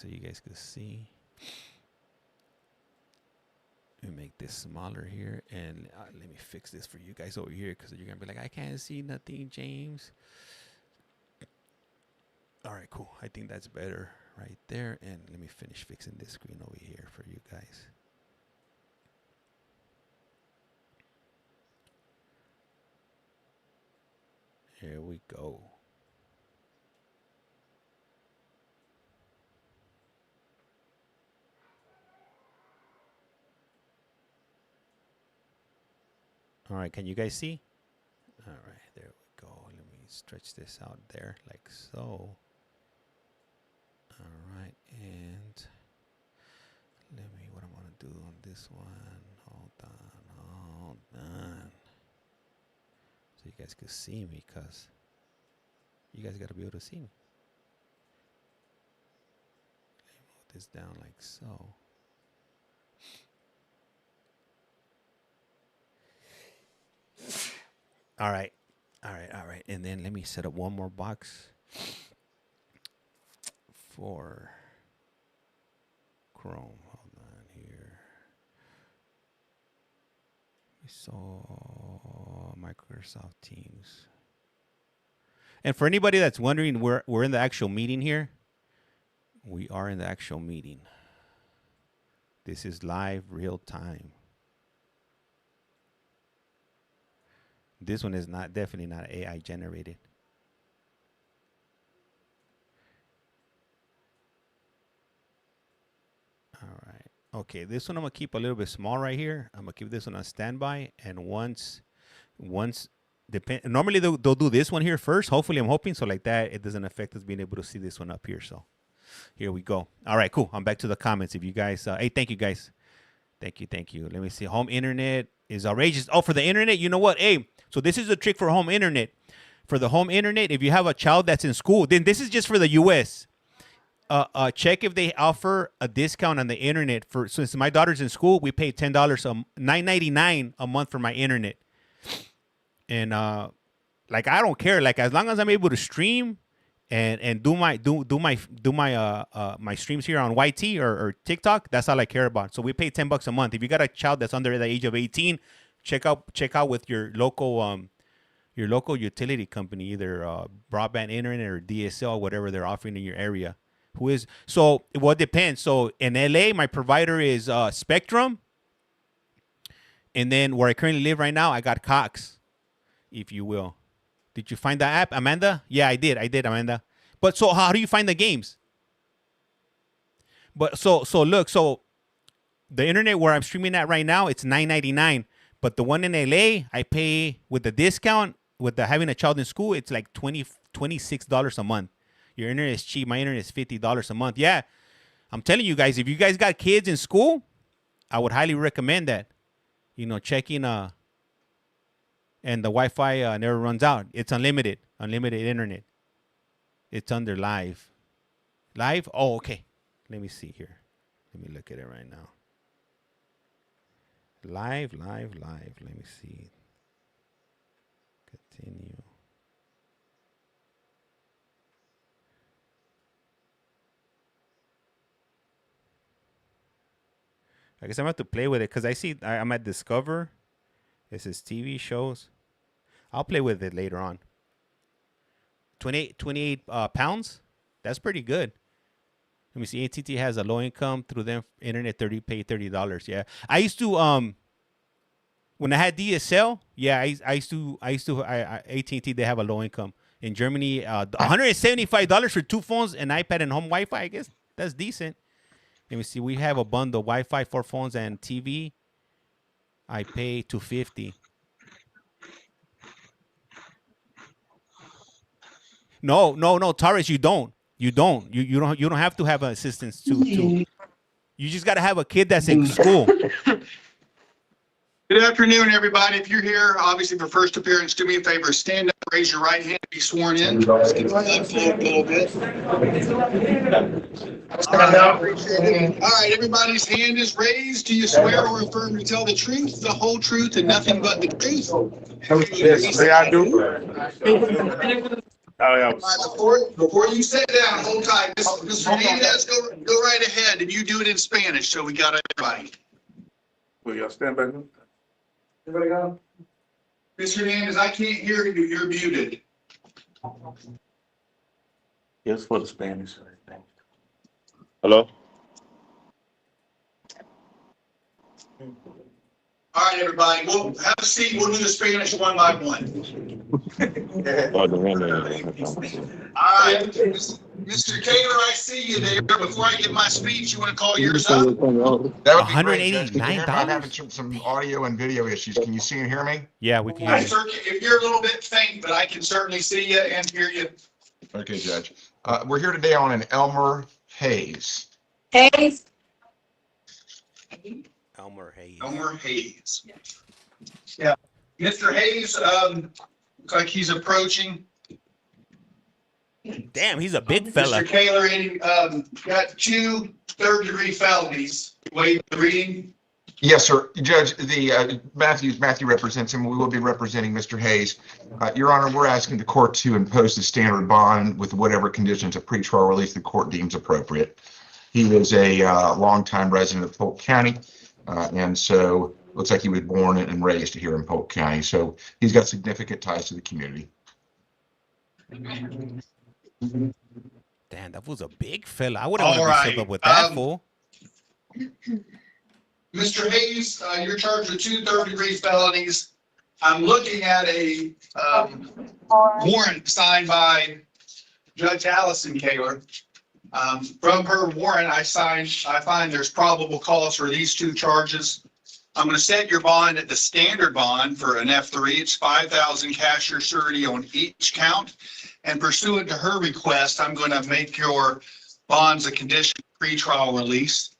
so you guys can see. Let me make this smaller here, and let me fix this for you guys over here, because you're gonna be like, I can't see nothing, James. All right, cool. I think that's better right there. And let me finish fixing this screen over here for you guys. Here we go. All right, can you guys see? All right, there we go. Let me stretch this out there like so. All right, and what I'm gonna do on this one. Hold on. So you guys can see me, because you guys gotta be able to see me. Let me move this down like so. All right. And then let me set up one more box for Chrome. Hold on here. We saw Microsoft Teams. And for anybody that's wondering, we're in the actual meeting here. We are in the actual meeting. This is live, real time. This one is definitely not AI generated. All right. Okay, this one I'm gonna keep a little bit small right here. I'm gonna keep this one on standby, and once normally they'll do this one here first. Hopefully, I'm hoping so like that it doesn't affect us being able to see this one up here. So here we go. All right, cool. I'm back to the comments. If you guys, hey, thank you guys. Thank you. Let me see. Home internet is outrageous. Oh, for the internet, you know what? Hey, so this is a trick for home internet. For the home internet, if you have a child that's in school, then this is just for the U.S. Check if they offer a discount on the internet. Since my daughter's in school, we pay $10, $9.99 a month for my internet. And like I don't care. Like as long as I'm able to stream and do my streams here on YT or TikTok, that's all I care about. So we pay $10 a month. If you got a child that's under the age of 18, check out with your local utility company, either broadband internet or DSL, whatever they're offering in your area. So it depends. So in LA, my provider is Spectrum, and then where I currently live right now, I got Cox, if you will. Did you find the app, Amanda? Yeah, I did, Amanda. But so how do you find the games? But so look, so the internet where I'm streaming at right now, it's $9.99. But the one in LA, I pay with the discount, with the having a child in school, it's like $26 a month. Your internet is cheap. My internet is $50 a month. Yeah, I'm telling you guys, if you guys got kids in school, I would highly recommend that. Checking and the Wi-Fi never runs out. It's unlimited internet. It's under live. Live? Oh, okay. Let me see here. Let me look at it right now. Live. Let me see. Continue. I guess I'm going to have to play with it because I see I'm at Discover. It says TV shows. I'll play with it later on. 28 pounds. That's pretty good. Let me see. AT&T has a low income through them internet. Pay $30. Yeah, I used to when I had DSL. Yeah, AT&T they have a low income in Germany. $175 for 2 phones, an iPad, and home Wi-Fi. I guess that's decent. Let me see. We have a bundle: Wi-Fi, 4 phones, and TV. I pay $250. No, Taurus, you don't. You don't have to have assistance to. You just got to have a kid that's in school. Good afternoon, everybody. If you're here, obviously for first appearance, do me a favor, stand up, raise your right hand to be sworn in. Just get the blood flow a little bit. All right, everybody's hand is raised. Do you swear or affirm to tell the truth, the whole truth, and nothing but the truth? Yes, I do. All right, before you sit down, hold tight. Mr. Hernandez, go right ahead, and you do it in Spanish, so we got everybody. Will y'all stand back? Everybody got 'em? Mr. Hernandez, I can't hear you. You're muted. Yes, for the Spanish. Hello? All right, everybody, we'll have a seat. We'll do the Spanish one by one. Oh, the one All right, Mr. Taylor, I see you there. Before I give my speech, you want to call yours up? That would be great, Judge. Can you hear me? I'm $189? having some audio and video issues. Can you see and hear me? Yeah, we can hear you. If you're a little bit faint, but I can certainly see you and hear you. Okay, Judge. We're here today on an Elmer Hayes. Hayes. Elmer Hayes. Elmer Hayes. Yeah, Mr. Hayes, looks like he's approaching. Damn, he's a big fella. Mr. Taylor, got 2 third-degree felonies. Waive the reading. Yes, sir. Judge, Matthew represents him. We will be representing Mr. Hayes. Your Honor, we're asking the court to impose the standard bond with whatever conditions of pretrial release the court deems appropriate. He is a longtime resident of Polk County, and so looks like he was born and raised here in Polk County. So he's got significant ties to the community. Damn, that was a big fella. I wouldn't want to All be right. filled up with that fool. Mr. Hayes, you're charged with 2 third-degree felonies. I'm looking at a warrant signed by Judge Allison Kaler. From her warrant, I find there's probable cause for these 2 charges. I'm going to set your bond at the standard bond for an F3. It's $5,000 cash or surety on each count. And pursuant to her request, I'm going to make your bonds a condition of pretrial release.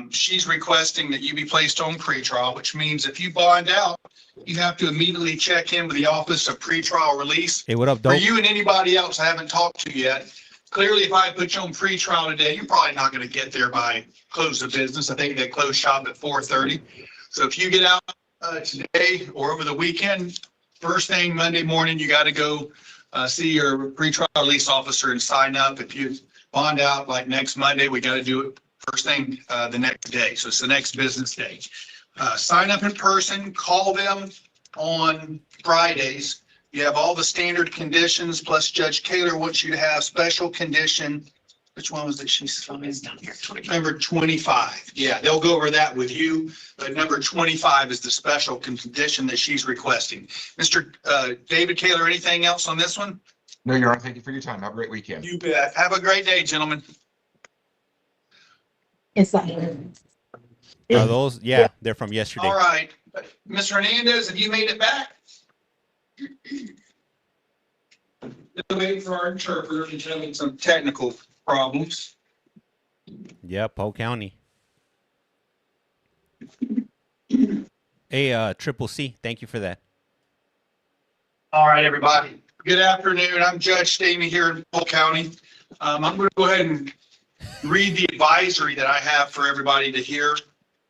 She's requesting that you be placed on pretrial, which means if you bond out, you have to immediately check in with the Office of Pretrial Release. Hey, what up, For dope? you and anybody else I haven't talked to yet, clearly if I put you on pretrial today, you're probably not going to get there by close of business. I think they close shop at 4:30. So if you get out today or over the weekend, first thing Monday morning, you got to go see your pretrial release officer and sign up. If you bond out like next Monday, we got to do it first thing the next day. So it's the next business day. Sign up in person, call them on Fridays. You have all the standard conditions, plus Judge Kaler wants you to have special condition. Which one was it? She's down here. Number 25. Yeah, they'll go over that with you. But number 25 is the special condition that she's requesting. Mr. David Kaler, anything else on this one? No, Your Honor. Thank you for your time. Have a great weekend. You bet. Have a great day, gentlemen. Inside. Are those? Yeah, they're from yesterday. All right. Mr. Hernandez, have you made it back? Still waiting for our interpreter. He's having some technical problems. Yeah, Polk County. Hey, Triple C, thank you for that. All right, everybody. Good afternoon. I'm Judge Stamey here in Polk County. I'm going to go ahead and read the advisory that I have for everybody to hear.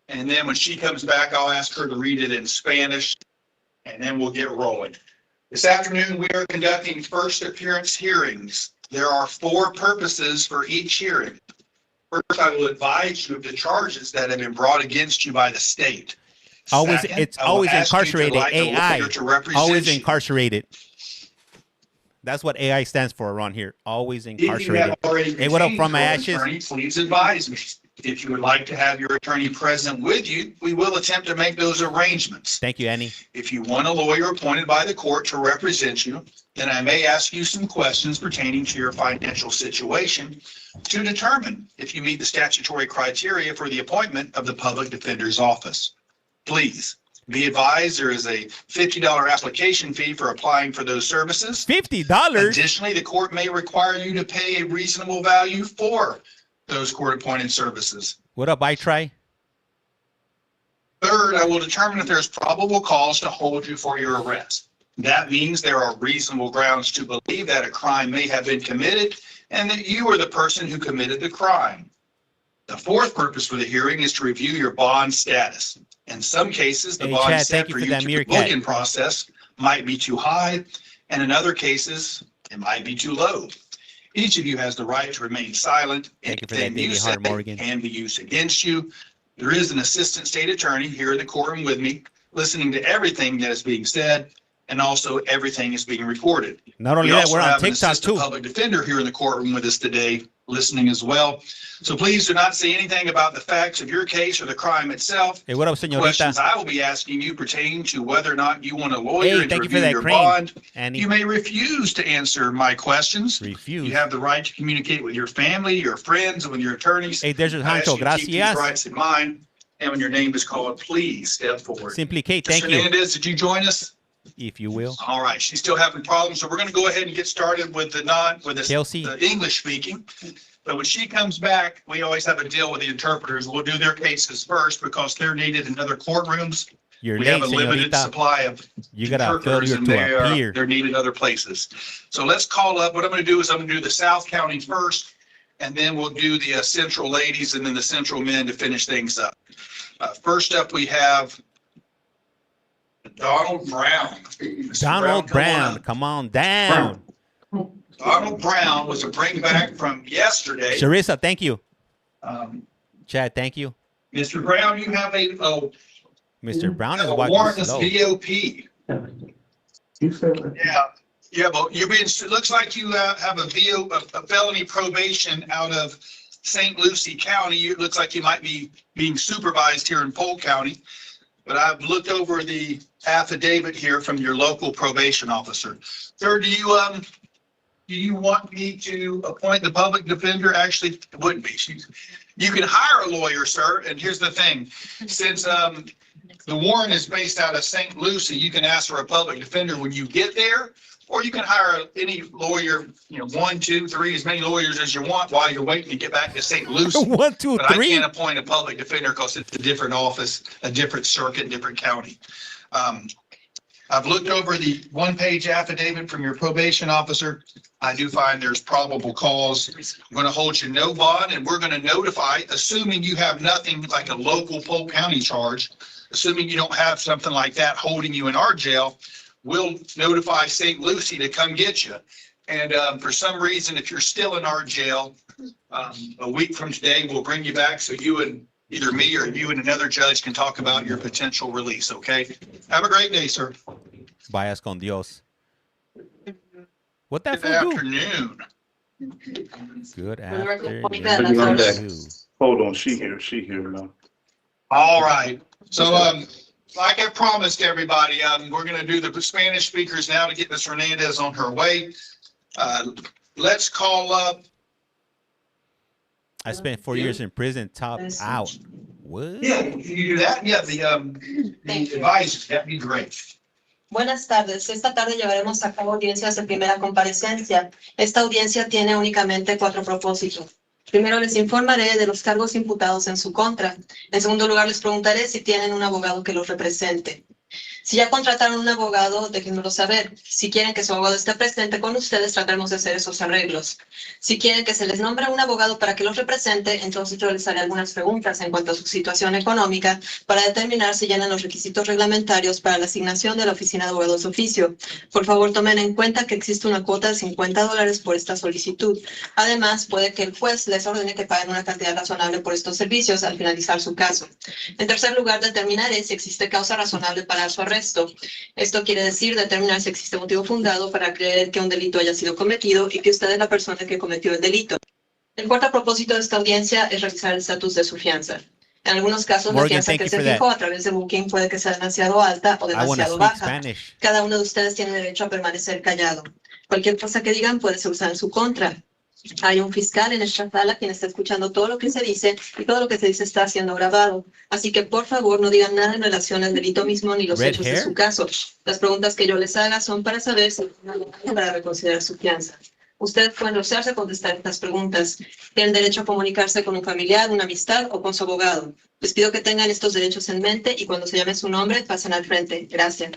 And then when she comes back, I'll ask her to read it in Spanish, and then we'll get rolling. This afternoon, we are conducting first appearance hearings. There are 4 purposes for each hearing. First, I will advise you of the charges that have been brought against you by the state. Always, Second, it's I will always ask you to incarcerated. elect a AI, lawyer to represent always you. incarcerated. That's what AI stands for around here. Always If you incarcerated. have already Hey, what up retained from my your ashes? attorney, please advise me. If you would like to have your attorney present with you, we will attempt to make those arrangements. Thank you, Annie. If you want a lawyer appointed by the court to represent you, then I may ask you some questions pertaining to your financial situation to determine if you meet the statutory criteria for the appointment of the public defender's office. Please be advised there is a $50 application fee for applying for those services. $50. Additionally, the court may require you to pay a reasonable value for those court-appointed services. What up, I try? Third, I will determine if there's probable cause to hold you for your arrest. That means there are reasonable grounds to believe that a crime may have been committed and that you are the person who committed the crime. The fourth purpose for the hearing is to review your bond status. In some cases, the Hey, bond Chad, set thank you for for you that to meerkat. book in process might be too high, and in other cases, It might be too low. Each of you has the right to remain silent. Thank you for that, Anything you David say Hart Morgan. can be used against you. There is an assistant state attorney here in the courtroom with me, listening to everything that is being said, and also everything is being recorded. Not only We that, also we're on have an TikTok assistant too. public defender here in the courtroom with us today, listening as well. So please do not say anything about the facts of your case or the crime itself. Hey, what up, Questions señorita? I will be asking you pertain to whether or not you want a lawyer Hey, and to thank you for review that your crane, bond. Annie. You may refuse to answer my questions. Refuse. You have the right to communicate with your family, your friends, and with your attorneys. Hey, there's your I ask Hancho. you to keep these Gracias. rights in mind. And when your name is called, please step forward. Simply Kate, Ms. thank you. Hernandez, did you join us? If you will. All right, she's still having problems, so we're going to go ahead and get started with Chelsea. the English speaking. But when she comes back, we always have a deal with the interpreters. We'll do their cases first because they're needed in other courtrooms. You're We late, have a limited señorita. supply of You got a interpreters, failure and to appear. they're needed other places. So let's call up, what I'm going to do is I'm going to do the South County first, and then we'll do the Central ladies and then the Central men to finish things up. First up, we have Donald Brown. Mr. Donald come on Brown, up. come on down. Donald Brown was a bringback from yesterday. Charissa, thank you. Um, Chad, thank you. Mr. Brown, you have a Mr. Brown is a walking warrantless slow. VOP. You said that. Yeah, but you're being, it looks like you have a felony probation out of St. Lucie County. It looks like you might be being supervised here in Polk County. But I've looked over the affidavit here from your local probation officer. Sir, do you want me to appoint the public defender? Actually, it wouldn't be. You can hire a lawyer, sir. And here's the thing, since the warrant is based out of St. Lucie, you can ask for a public defender when you get there, or you can hire any lawyer, 1, 2, 3, as many lawyers as you want while you're waiting to get back to St. Lucie. 1, 2, But I 3. can't appoint a public defender because it's a different office, a different circuit, different county. I've looked over the one-page affidavit from your probation officer. I do find there's probable cause. I'm going to hold you no bond, and we're going to notify, assuming you have nothing like a local Polk County charge, assuming you don't have something like that holding you in our jail, we'll notify St. Lucie to come get you. And for some reason, if you're still in our jail, a week from today, we'll bring you back so you and either me or you and another judge can talk about your potential release, okay? Have a great day, sir. Vayas con Dios. What that Good fool do? afternoon. Good Good afternoon. Hold on, she here now. All right. So, like I promised everybody, we're going to do the Spanish speakers now to get Ms. Hernandez on her way. Let's call up. I spent 4 years in prison, top out. What? Yeah, can you do that? Yeah, the advisors, that'd be great. Buenas tardes. Esta tarde llevaremos a cabo audiencias de primera comparecencia. Esta audiencia tiene únicamente 4 propósitos. Primero, les informaré de los cargos imputados en su contra. En segundo lugar, les preguntaré si tienen un abogado que los represente. Si ya contrataron un abogado, déjenmelo saber. Si quieren que su abogado esté presente con ustedes, trataremos de hacer esos arreglos. Si quieren que se les nombre un abogado para que los represente, entonces yo les haré algunas preguntas en cuanto a su situación económica para determinar si llenan los requisitos reglamentarios para la asignación de la oficina de abogados de oficio. Por favor, tomen en cuenta que existe una cuota de $50 por esta solicitud. Además, puede que el juez les ordene que paguen una cantidad razonable por estos servicios al finalizar su caso. En tercer lugar, determinaré si existe causa razonable para su arresto. Esto quiere decir determinar si existe motivo fundado para creer que un delito haya sido cometido y que usted es la persona que cometió el delito. El cuarto propósito de esta audiencia es revisar el estatus de su fianza. En algunos casos, la Morgan, fianza thank que you se for that. fijó a través de Booking puede que sea demasiado alta o I want to demasiado speak baja. Spanish. Cada uno de ustedes tiene derecho a permanecer callado. Cualquier cosa que digan puede ser usada en su contra. Hay un fiscal en esta sala quien está escuchando todo lo que se dice y todo lo que se dice está siendo grabado. Así que, por favor, no digan nada en relación al delito mismo ni los Red hechos hair? de su caso. Las preguntas que yo les haga son para saber si para reconsiderar su fianza. Ustedes pueden rehusarse a contestar estas preguntas. Tienen derecho a comunicarse con un familiar, una amistad o con su abogado. Les pido que tengan estos derechos en mente y cuando se llame su nombre, pasen al frente. Gracias.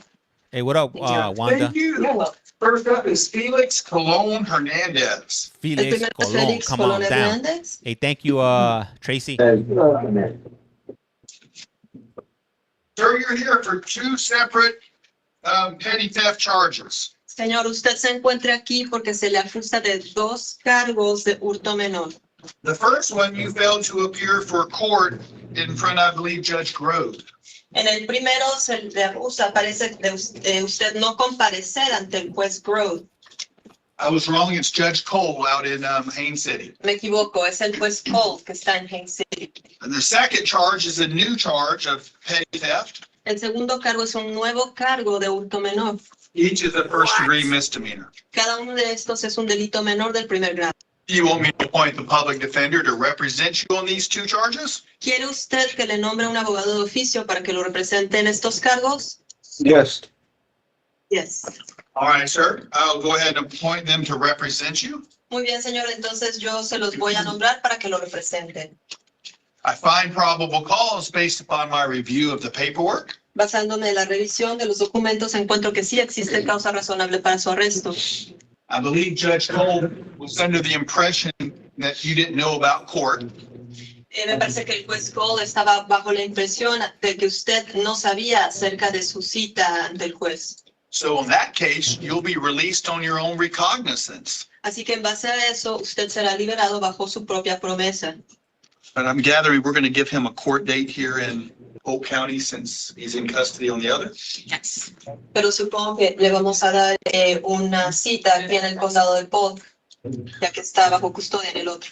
Hey, what up, Wanda? Thank you. First up is Felix Colon Hernandez. El Felix primero es Colon, Félix come on Colón down. Hernández. Hey, thank you, Tracy. Sir, you're here for 2 separate petty theft charges. Señor, usted se encuentra aquí porque se le acusa de 2 cargos de hurto menor. The first one, you failed to appear for court in front, I believe, Judge Grove. En el primero se le acusa, parece, de usted no comparecer ante el juez Grove. I was wrong. It's Judge Cole out in Haines City. Me equivoco, es el juez Polk que está en Haines City. And the second charge is a new charge of petty theft. El segundo cargo es un nuevo cargo de hurto menor. Each is a first-degree misdemeanor. Cada uno de estos es un delito menor del primer grado. Do you want me to appoint the public defender to represent you on these 2 charges? ¿Quiere usted que le nombre un abogado de oficio para que lo represente en estos cargos? Yes. Yes. All right, sir. I'll go ahead and appoint them to represent you. Muy bien, señor, entonces yo se los voy a nombrar para que lo representen. I find probable cause based upon my review of the paperwork. Basándome en la revisión de los documentos, encuentro que sí existe causa razonable para su arresto. I believe Judge Cole was under the impression that you didn't know about court. Me parece que el juez Cole estaba bajo la impresión de que usted no sabía acerca de su cita ante el juez. So in that case, you'll be released on your own recognizance. Así que en base a eso, usted será liberado bajo su propia promesa. But I'm gathering we're going to give him a court date here in Polk County since he's in custody on the other. Yes. Pero supongo que le vamos a dar una cita aquí en el condado de Polk, ya que está bajo custodia en el otro.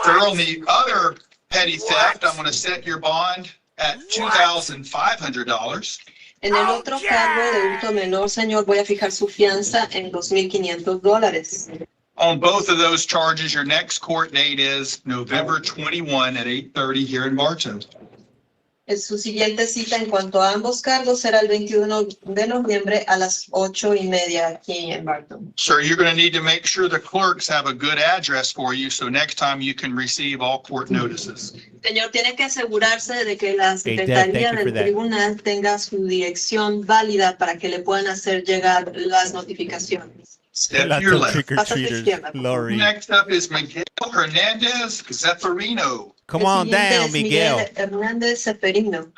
Sir, on the other petty theft, I'm going to set your bond at $2,500. En el otro cargo de hurto menor, señor, voy a fijar su fianza en $2,500. On both of those charges, your next court date is November 21 at 8:30 here in Bartow. Su siguiente cita en cuanto a ambos cargos será el 21 de noviembre a las 8:30 aquí en Barton. Sir, you're going to need to make sure the clerks have a good address for you so next time you can receive all court notices. Señor, tiene que asegurarse de que la Hey, Dad, Secretaría thank you for del that. Tribunal tenga su dirección válida para que le puedan hacer llegar las notificaciones. Step Lots to your of left. trick or treaters. Lori. Next up is Miguel Hernandez Zeffirino. Come El on siguiente down, es Miguel. Hernández Zeferino.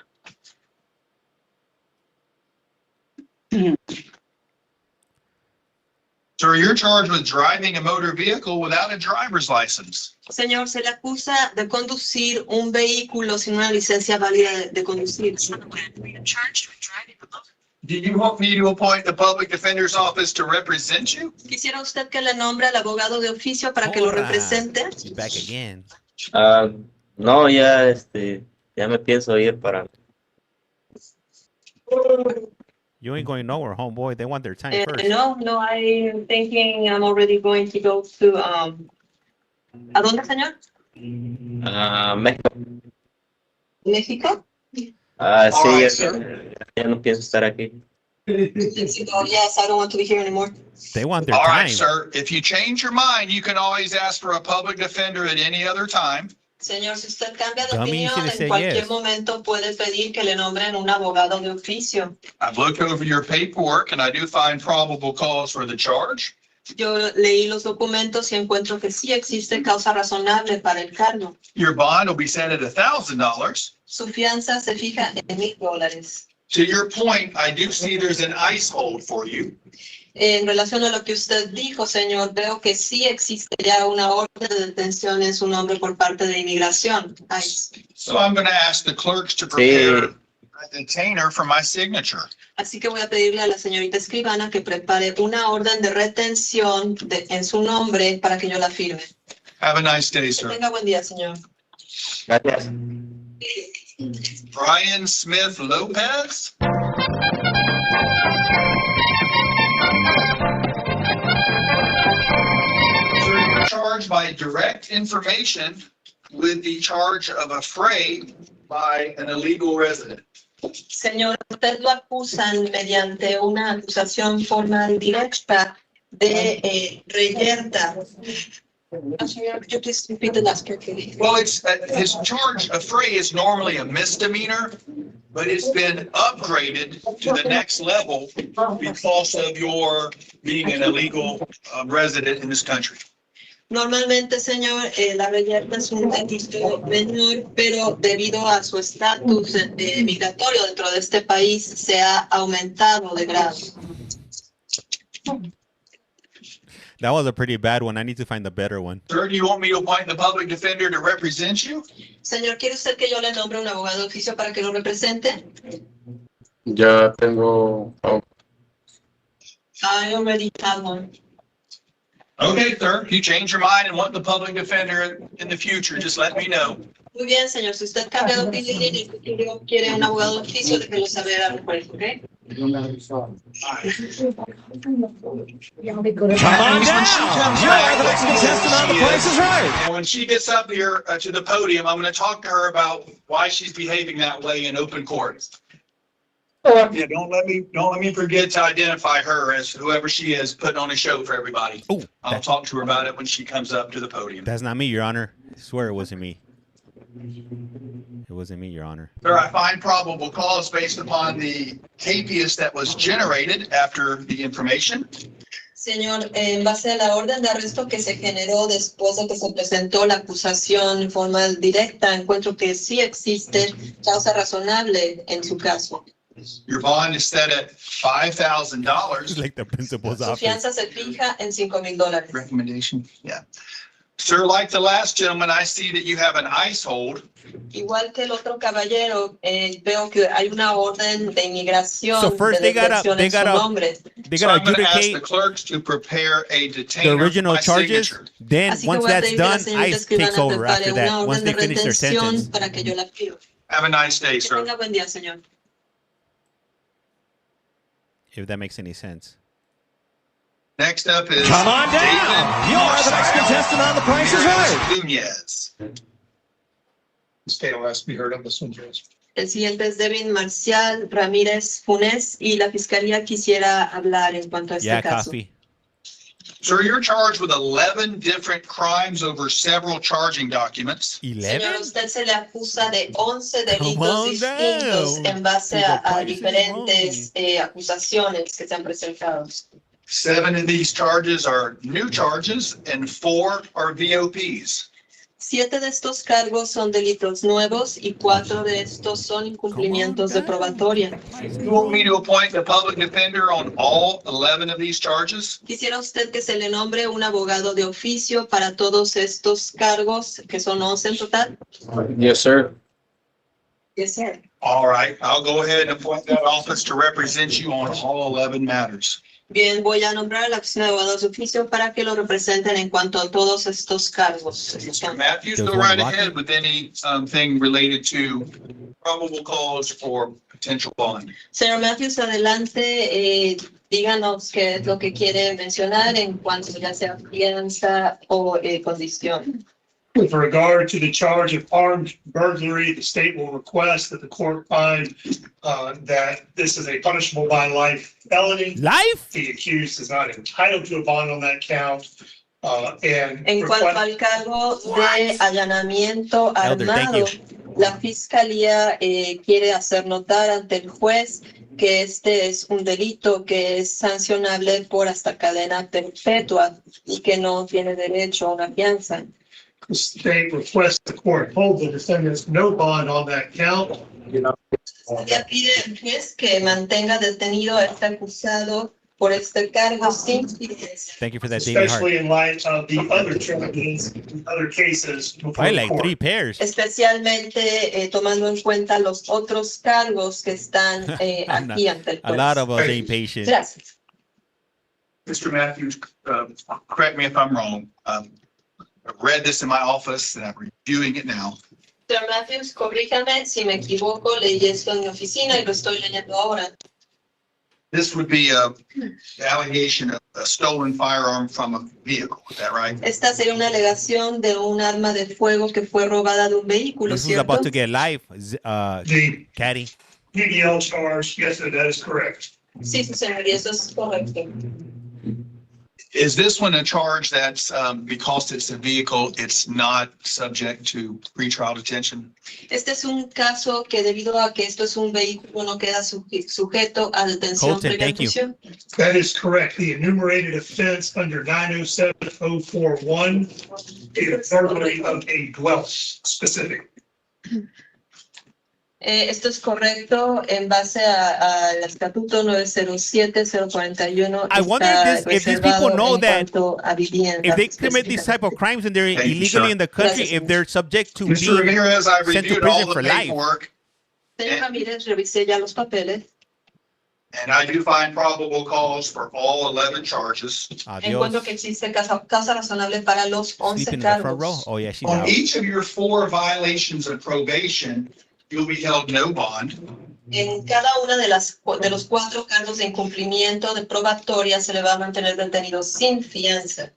Sir, you're charged with driving a motor vehicle without a driver's license. Señor, se le acusa de conducir un vehículo sin una licencia válida de conducir. Do you want me to appoint the public defender's office to represent you? ¿Quisiera usted que le nombre al abogado de oficio para que lo Hola. represente? She's back again. No, ya, ya me pienso ir para. You ain't going nowhere, homeboy. They want their time first. No, I'm thinking I'm already going to go to, ¿a dónde, señor? México. ¿México? Sí, Alright, ya, sir. ya no pienso estar aquí. Mexico, yes, I don't want to be here anymore. They want their All right, time. sir. If you change your mind, you can always ask for a public defender at any other time. Señor, si usted cambia de Dummy, you opinión, should have en said cualquier yes. momento puede pedir que le nombren un abogado de oficio. I've looked over your paperwork and I do find probable cause for the charge. Yo leí los documentos y encuentro que sí existe causa razonable para el cargo. Your bond will be set at $1,000. Su fianza se fija en $1,000. To your point, I do see there's an ICE hold for you. En relación a lo que usted dijo, señor, veo que sí existe ya una orden de detención en su nombre por parte de inmigración. So I'm going to ask the clerks to prepare a detainer for my signature. Así que voy a pedirle a la señorita escribana que prepare una orden de retención en su nombre para que yo la firme. Have a nice day, Que sir. tenga buen día, señor. Gracias. Brian Smith Lopez. Sir, you're charged by direct information with the charge of a fray by an illegal resident. Señor, usted lo acusan mediante una acusación formal directa de reyerta. Señor, could you please repeat the last part, please? Well, it's his charge of fray is normally a misdemeanor, but it's been upgraded to the next level because of your being an illegal resident in this country. Normalmente, señor, la reyerta es un delito menor, pero debido a su estatus migratorio dentro de este país, se ha aumentado de grado. That was a pretty bad one. I need to find a better one. Sir, do you want me to appoint the public defender to represent you? Señor, ¿quiere usted que yo le nombre un abogado de oficio para que lo represente? Ya tengo. I already have one. Okay, sir. If you change your mind and want the public defender in the future, just let me know. Muy bien, señor. Si usted cambia de opinión y en el futuro quiere un abogado de oficio, déjelo saber al juez, ¿ok? Come on down. You're the next contestant on The Price is Right. And when she gets up here to the podium, I'm going to talk to her about why she's behaving that way in open court. Yeah, don't let me forget to identify her as whoever she is putting on a show for everybody. Oh, I'll talk to her about it when she comes up to the podium. that's not me, Your Honor. I swear it wasn't me. It wasn't me, Your Honor. Sir, I find probable cause based upon the habeas that was generated after the information. Señor, en base a la orden de arresto que se generó después de que se presentó la acusación en forma directa, encuentro que sí existe causa razonable en su caso. Your bond is set at It's $5,000. like the principal's Su office. fianza se fija en $5,000. Recommendation, yeah. Sir, like the last gentleman, I see that you have an ICE hold. Igual que el otro caballero, veo que hay una orden de inmigración So first de they gotta- detención they en su gotta- nombre. They So gotta I'm going to ask the adjudicate clerks to prepare a the detainer for original my charges. signature. Then Así que once voy a that's pedir que la done, señorita ICE takes escribana over prepare after una that. Once orden they de finish their retención sentence. para que yo la pido. Have a nice day, Que sir. tenga buen día, señor. If that makes any sense. Next up is Come on down. David You're the next contestant on The Price is Right. Nunez. This tale has to be heard on this one, Judge. El siguiente es David Marcial Ramírez Funes y la fiscalía quisiera hablar en cuanto a este Yeah, caso. coffee. Sir, you're charged with 11 different crimes over several charging documents. 11? Señor, usted se le acusa de 11 Come delitos on distintos down. en base The a price is diferentes acusaciones que se han presentado. 7 of these charges are new charges and 4 are VOPs. 7 de estos cargos son delitos nuevos y 4 de estos son incumplimientos de probatoria. You want me to appoint the public defender on all 11 of these charges? ¿Quisiera usted que se le nombre un abogado de oficio para todos estos cargos, que son 11 en total? Yes, sir. Yes, sir. All right, I'll go ahead and appoint that office to represent you on all 11 matters. Bien, voy a nombrar a la oficina de abogados de oficio para que lo representen en cuanto a todos estos cargos. Mr. Matthews, There's go one right rocket. ahead with any thing related to probable cause or potential bond. Señor Matthews, adelante, díganos qué es lo que quiere mencionar en cuanto ya sea fianza o condición. With regard to the charge of armed burglary, the state will request that the court find that this is a punishable by life felony. ¿Life? The accused is not entitled to a bond on that count. And En cuanto request- al cargo de allanamiento Elder, thank armado, la fiscalía quiere hacer notar ante el juez que este es un delito que es sancionable por hasta cadena perpetua y que no tiene derecho a una fianza. the state requests the court hold the defendant's no bond on that count. Ya pide al juez que mantenga detenido a este acusado por este cargo sin fianza. Thank you for that, David Hart. Especially in light of the other charges, other cases before I the like 3 court. pairs. Especialmente tomando en cuenta los otros cargos que están aquí ante el A lot juez. of us ain't patient. Gracias. Mr. Matthews, correct me if I'm wrong. I've read this in my office and I'm reviewing it now. Señor Matthews, corríjame si me equivoco, leí esto en mi oficina y lo estoy leyendo ahora. This would be a allegation of a stolen firearm from a vehicle, is that right? Esta sería una alegación de un arma de fuego que fue robada de un vehículo, This was ¿cierto? about to get live, The Caddy. PDL charge, yes, sir, that is correct. Sí, sí, señor, y eso es correcto. Is this one a charge that's, because it's a vehicle, it's not subject to pretrial detention? Este es un caso que debido a que esto es un vehículo no queda sujeto a detención Colton, previa thank you. prisión. That is correct. The enumerated offense under 907041 is burglary of a dwelling specific. Esto es correcto en base al estatuto 907-041. I wonder if these people know that if they commit these type of crimes and they're Thank you, illegally sir. in the country, Gracias, if they're subject to Mr. being Ramirez, I sent to reviewed all prison the for life. paperwork, Señor Ramírez, revisé ya los papeles. and I do find probable cause for all 11 charges. Encuentro Adios. que existe causa razonable para los 11 Sleeping in the front row. cargos. Oh yeah, she's On out. each of your 4 violations of probation, you'll be held no bond. En cada una de los 4 cargos de incumplimiento de probatoria se le va a mantener detenido sin fianza.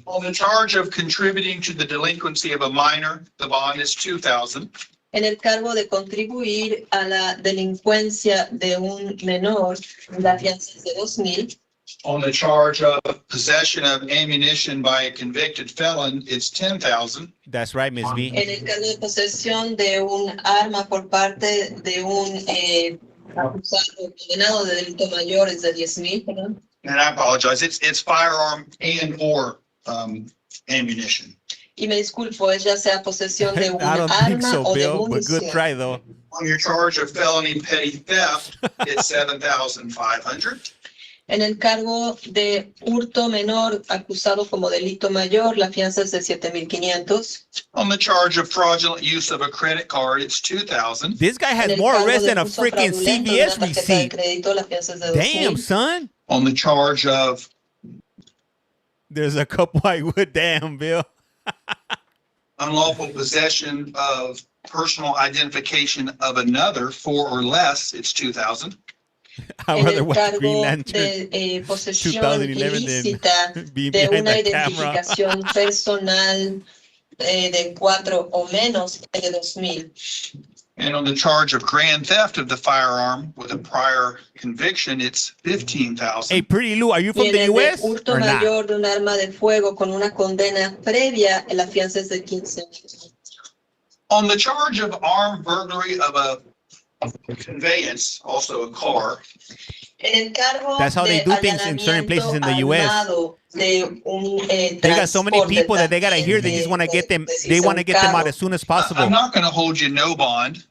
On the charge of contributing to the delinquency of a minor, the bond is $2,000. En el cargo de contribuir a la delincuencia de un menor, la fianza es de 2,000. On the charge of possession of ammunition by a convicted felon, it's $10,000. That's right, Ms. B. En el cargo de posesión de un arma por parte de un acusado condenado de delito mayor es de 10,000. ¿Perdón? And I apologize, it's firearm and or ammunition. Y me disculpo, es ya sea posesión de un I don't think arma so, o de Bill, but good munición. try though. On your charge of felony petty theft, it's $7,500. En el cargo de hurto menor acusado como delito mayor, la fianza es de 7,500. On the charge of fraudulent use of a credit card, it's $2,000. This guy En has el more cargo arrests de than a uso freaking fraudulento de una CVS tarjeta de receipt. crédito, la fianza es de Damn, 2,000. son. On the charge of There's a couple I would. Damn, Bill. unlawful possession of personal identification of another, 4 or less, it's $2,000. I'd En rather el watch Green cargo Lantern de posesión 2011 ilícita than being de behind una that camera. identificación personal de 4 o menos es de 2,000. And on the charge of grand theft of the firearm with a prior conviction, it's $15,000. Hey, Pretty Lou, are you Y from en the el de U.S. hurto or not? mayor de un arma de fuego con una condena previa, la fianza es de 15,000. On the charge of armed burglary of a conveyance, also a car, En el cargo That's how they de do things in certain places in the US. armado de un They got so many transporte people that they gotta hear. They también just want to get them. de They want to un get them out carro. as soon as I'm possible. not going to hold you no bond,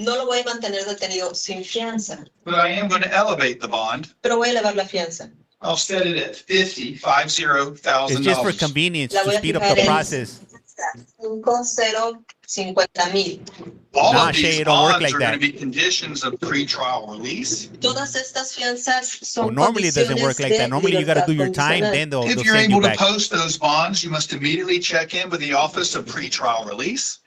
No lo voy a mantener detenido sin fianza, but I am going to elevate the bond. pero voy a elevar la fianza. I'll set it at $50,000. It's just for convenience La to voy a speed up fijar the en process. 50,000. All Nah, of Shay, these it don't work bonds like are going that. to be conditions of pretrial release. Todas estas fianzas son Well, normally it doesn't work like that. Normally you got to do your time, then they'll If you're send you able to back. post those bonds, you must immediately check in with the Office of Pretrial Release.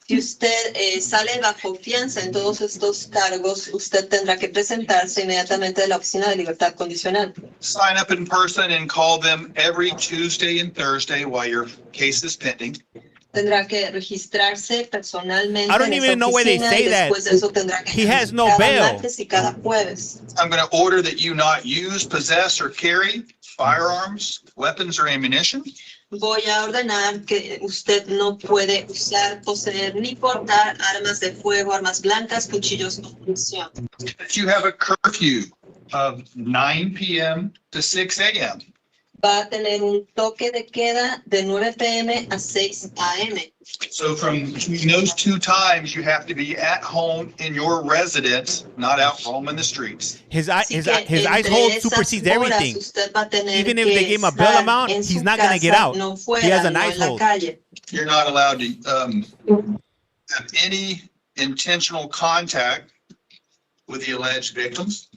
Si usted sale bajo fianza en todos estos cargos, usted tendrá que presentarse inmediatamente a la Oficina de Libertad Condicional. Sign up in person and call them every Tuesday and Thursday while your case is pending. Tendrá que registrarse personalmente I don't en esa even know why they oficina say y that. después de eso tendrá que He has no cada bail. martes y cada jueves. I'm going to order that you not use, possess, or carry firearms, weapons, or ammunition. Voy a ordenar que usted no puede usar, poseer ni portar armas de fuego, armas blancas, cuchillos o munición. That you have a curfew of 9 p.m. to 6 a.m. Va a tener un toque de queda de 9 p.m. a 6 a.m. So from between those 2 times, you have to be at home in your residence, not out roaming the streets. His Así que ice entre hold esas supersedes horas everything. usted va a tener Even if que they give him a bail estar amount, en he's su not gonna get casa, out. no He fuera, has a no nice en la hold. calle. You're not allowed to have any intentional contact with the alleged victims.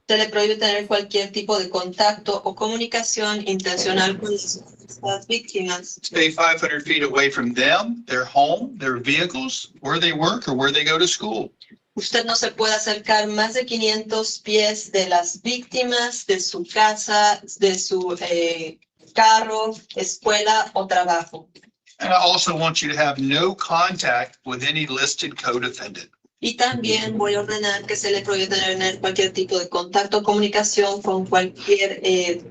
Se le prohíbe tener cualquier tipo de contacto o comunicación intencional con las víctimas. Stay 500 feet away from them, their home, their vehicles, where they work, or where they go to school. Usted no se puede acercar más de 500 pies de las víctimas, de su casa, de su carro, escuela o trabajo. And I also want you to have no contact with any listed co-defendant. Y también voy a ordenar que se le prohíbe tener cualquier tipo de contacto o comunicación con cualquier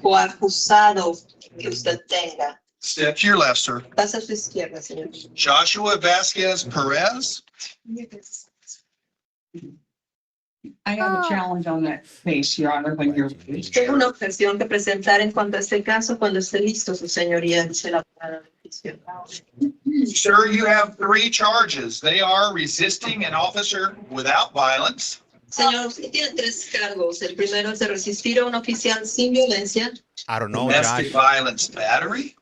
coacusado que usted tenga. Step to your left, sir. Pasa a su izquierda, señor. Joshua Vasquez Perez. I have a challenge on that case, Your Honor, when you're. Tengo una objeción que presentar en cuanto a este caso cuando esté listo, su señoría, dice la abogada del fiscal. atención. Sir, you have 3 charges. They are resisting an officer without violence, Señor, usted tiene 3 cargos. El primero es de resistir a un oficial sin violencia, I don't know, domestic Josh. violence battery,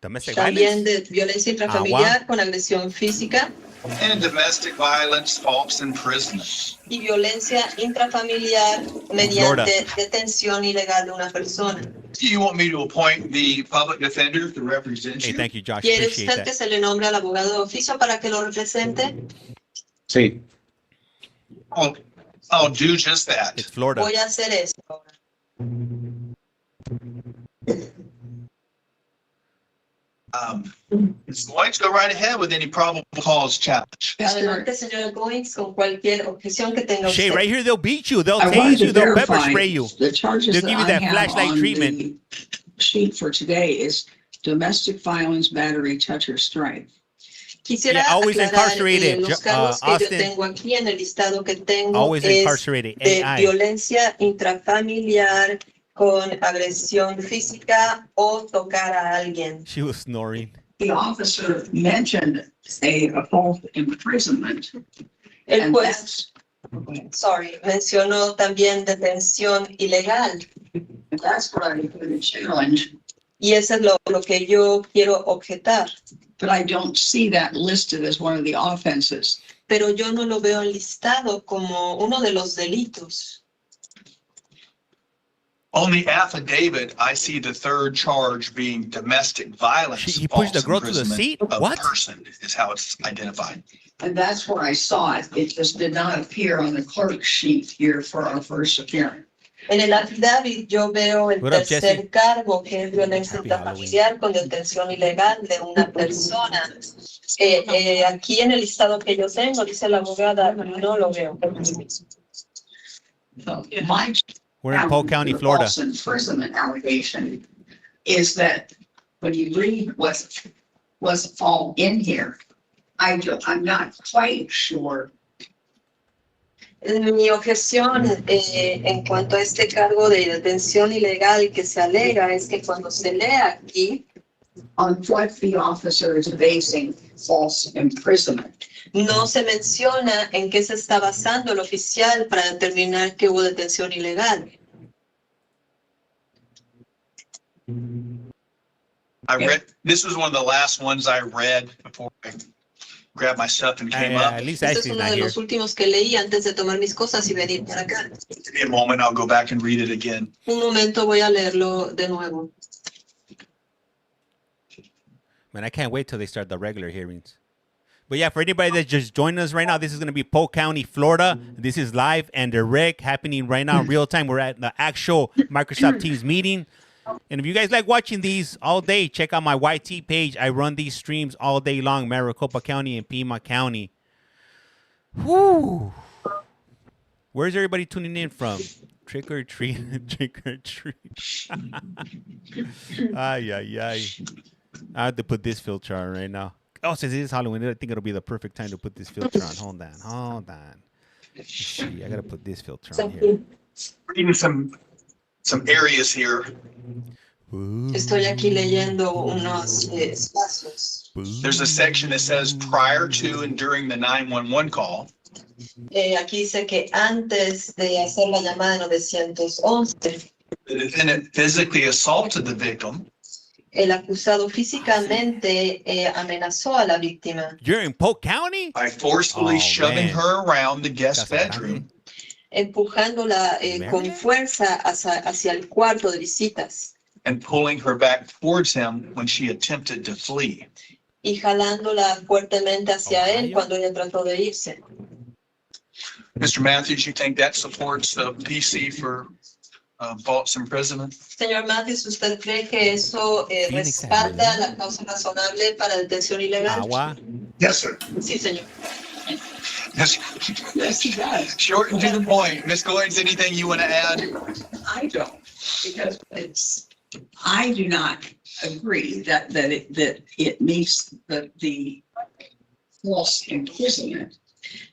Domestic también violence? de violencia intrafamiliar con agresión física and domestic violence false imprisonment. y violencia intrafamiliar mediante detención ilegal de una persona. Do you want me to appoint the public defender to represent Hey, you? thank you, Josh. ¿Quiere Appreciate usted que that. se le nombre al abogado de oficio para que lo represente? Sí. I'll do just that. It's Florida. Voy a hacer eso. Ms. Goins, go right ahead with any probable cause challenge. Adelante, señor Goins, con cualquier objeción que tenga Shay, usted. right here, they'll beat you. They'll I wanted tase you. to They'll pepper verify spray you. the charges They'll that give you I that have flashlight on treatment. the sheet for today is domestic violence, battery, touch or strike. Quisiera Yeah, always aclarar, incarcerated, los cargos que yo Austin. tengo aquí en el listado que tengo Always es incarcerated. de AI. violencia intrafamiliar con agresión física o tocar a alguien. She was snoring. The officer mentioned a false imprisonment. El And juez, mencionó también detención ilegal. that's what I'm going to challenge, Y eso es lo que yo quiero objetar. but I don't see that listed as one of the offenses. Pero yo no lo veo listado como uno de los delitos. On the affidavit, I see the 3rd charge being domestic violence. He pushed the false girl to the imprisonment seat? of What? person is how it's identified. And that's where I saw it. It just did not appear on the clerk sheet here for our first appearance. En el affidavit yo veo el What up, tercer Jesse? cargo, que es violencia Happy intrafamiliar con detención ilegal de una persona. Aquí en el listado que yo tengo, dice la abogada, no lo veo. So my We're in Polk County, Florida. false imprisonment allegation is that when you read what's all in here, I'm not quite sure. Mi objeción en cuanto a este cargo de detención ilegal que se alega es que cuando se lee aquí, On what the officer is basing false imprisonment. no se menciona en qué se está basando el oficial para determinar que hubo detención ilegal. This was one of the last ones I read before I grabbed my stuff and came up. At least Este es Ashley's uno not de here. los últimos que leí antes de tomar mis cosas y venir para acá. Give me a moment, I'll go back and read it again. Un momento, voy a leerlo de nuevo. Man, I can't wait till they start the regular hearings. But yeah, for anybody that's just joining us right now, this is going to be Polk County, Florida. This is live and direct, happening right now in real time. We're at the actual Microsoft Teams meeting. And if you guys like watching these all day, check out my YT page. I run these streams all day long, Maricopa County and Pima County. Whoo! Where's everybody tuning in from? Trick or treat, trick or treat. Ay, ay, ay. I have to put this filter on right now. Oh, since it is Halloween, I think it'll be the perfect time to put this filter on. Hold on. Let's see, I gotta put this filter on here. Reading some areas here. Boo, Estoy aquí leyendo unos espacios. boo. There's a section that says prior to and during the 911 call. Aquí dice que antes de hacer la llamada 911, The defendant physically assaulted the victim. el acusado físicamente amenazó a la víctima, You're in Polk County? By forcefully Oh, shoving man. her around the guest Casa bedroom. empujándola con Mary? fuerza hacia el cuarto de visitas And pulling her back towards him when she attempted to flee. y jalándola fuertemente hacia él Ohio? cuando ella trató de irse. Mr. Matthews, you think that supports the PC for false imprisonment? Señor Matthews, ¿usted cree que eso Phoenix, respalda la causa razonable para detención ilegal? Agua. Yes, sir. Sí, señor. Yes. Yes, he does. Short and to the point. Ms. Goins, anything you want to add? I don't, because I do not agree that it meets the false imprisonment.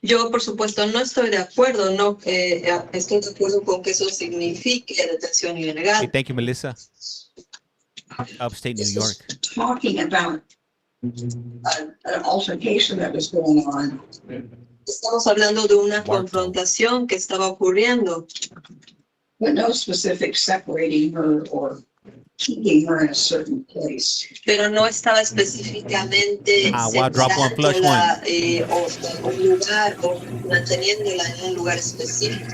Yo, por supuesto, no estoy de acuerdo, no estoy de acuerdo con que eso signifique detención Hey, ilegal. thank you, Melissa. Upstate New York. Talking about an altercation that was going on. Estamos hablando de una Cuarto. confrontación que estaba ocurriendo, But no specific separating her or keeping her in a certain place. pero no estaba específicamente Wow, drop one, flush separándola o un lugar o manteniéndola en un lugar específico.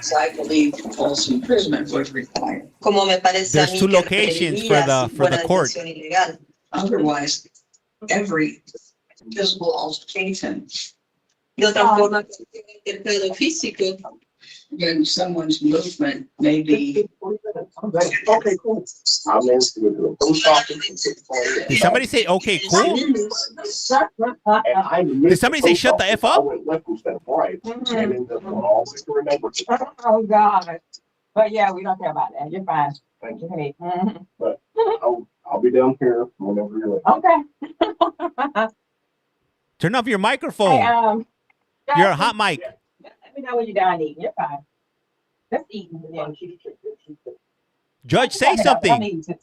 So I believe false imprisonment was required. Como me parece a There's mí two que locations requeriría si for the fuera court. detención ilegal. Otherwise, every physical altercation, De otra forma, cualquier altercado físico, when someone's movement may be. Okay, cool. I'm in to the post office. Did somebody say, okay, cool? And I Did somebody say shut the F I up? went left instead of right. And ended up going all the way to remember. Oh, God. But yeah, we don't care about that. You're fine. Thank you. Okay. Mhm. But I'll be down here whenever you're ready. Okay. Turn off your Hey, microphone. You're a hot mic. let me know when you're done eating. You're fine. Let's eat. Yeah. Judge, say I'm something. eating too.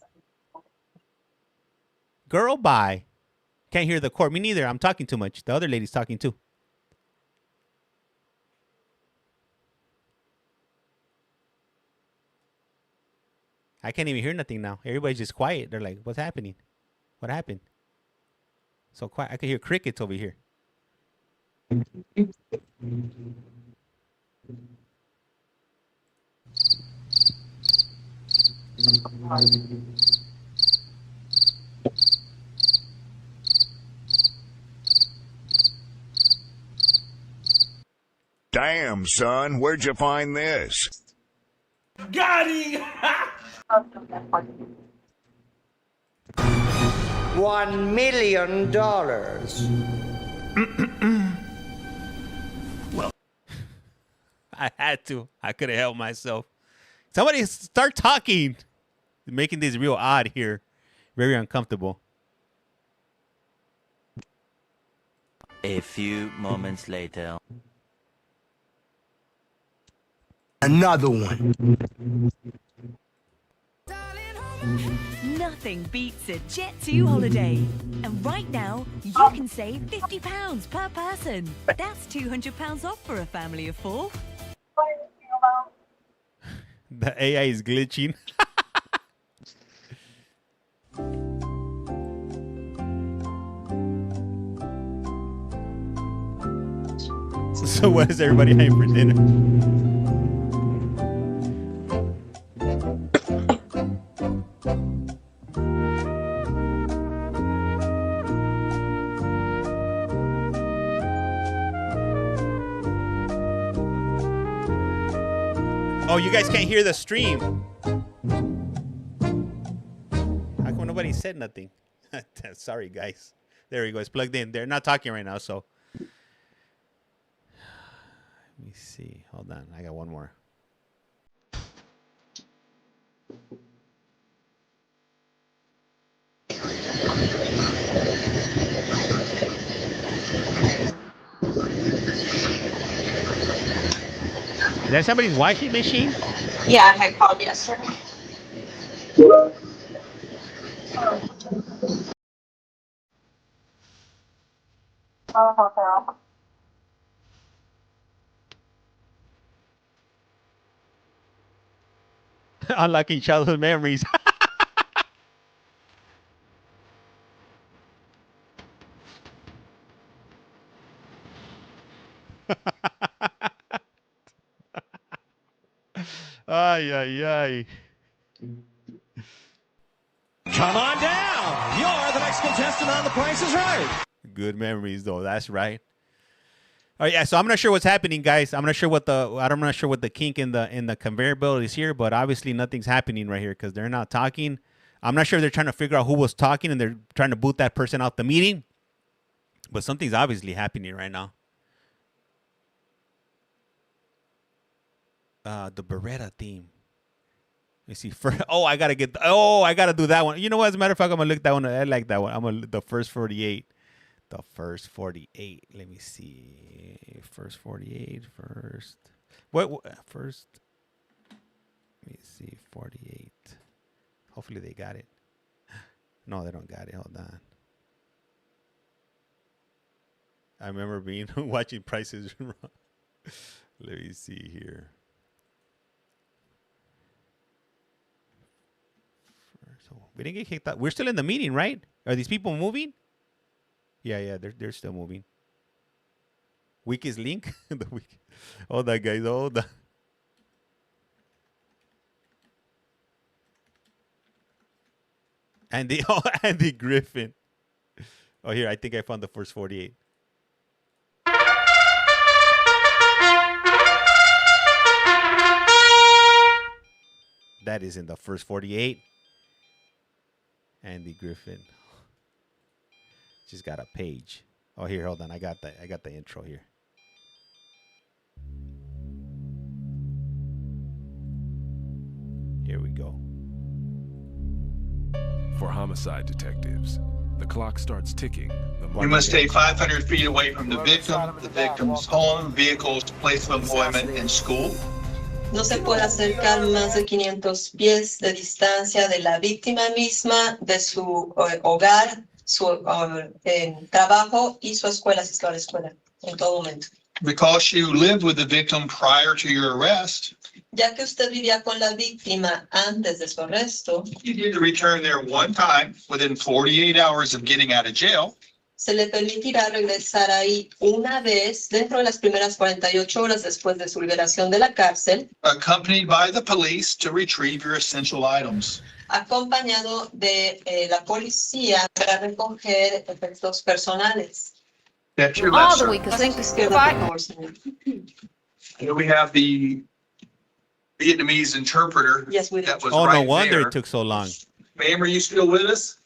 Girl, bye. Can't hear the court. Me neither. I'm talking too much. The other lady's talking too. I can't even hear nothing now. Everybody's just quiet. They're like, what's happening? What happened? So quiet. I can hear crickets over here. Damn, son, where'd you find this? $1 million. I had to. I couldn't help myself. Somebody start talking. Making this real odd here. Very uncomfortable. A few moments later. Another one. Nothing beats a Jet2 holiday. And right now, you can save £50 per person. That's £200 off for a family of 4. The AI is glitching. So what is everybody having for dinner? Oh, you guys can't hear the stream. How come nobody said nothing? Sorry, guys. There we go. It's plugged in. They're not talking right now, so. Let me see. Hold on. I got one more. Is that somebody's washing machine? Yeah, I called yesterday. Unlocking childhood memories. Ay, ay, ay. Come on down. You're the next contestant on The Price is Right. Good memories, though. That's right. All right, yeah. So I'm not sure what's happening, guys. I'm not sure what the kink in the conveyor belt is here, but obviously nothing's happening right here because they're not talking. I'm not sure if they're trying to figure out who was talking and they're trying to boot that person out the meeting, but something's obviously happening right now. The Beretta theme. Let me see. I gotta do that one. You know what? As a matter of fact, I'm gonna look that one. I like that one. The first 48. The first 48. Let me see. First 48. First. What? First. Let me see. 48. Hopefully they got it. No, they don't got it. Hold on. I remember being watching Prices Wrong. Let me see here. So we didn't get kicked out. We're still in the meeting, right? Are these people moving? Yeah, they're still moving. Weakest link. The weak. Oh, that guys. Oh, the. Andy. Oh, Andy Griffin. Oh, here I think I found the first 48. That is in the first 48. Andy Griffin. Just got a page. Oh, here, hold on. I got the intro here. Here we go. For homicide detectives, the clock starts ticking. You must stay 500 feet away from the victim's home, vehicles, place of employment, and school. No se puede acercar más de 500 pies de distancia de la víctima misma, de su hogar, su trabajo y su escuela, si está en la escuela, en todo momento. Because you lived with the victim prior to your arrest, Ya que usted vivía con la víctima antes de su arresto, you need to return there one time within 48 hours of getting out of jail. Se le permitirá regresar ahí una vez dentro de las primeras 48 horas después de su liberación de la cárcel, accompanied by the police to retrieve your essential items. Acompañado de la policía para recoger efectos personales. That's your left, sir. Izquierda, por favor, señor. Here we have the Vietnamese interpreter. Yes, we do. That was Oh, right no wonder there. it took so long. Ma'am, are you still with us?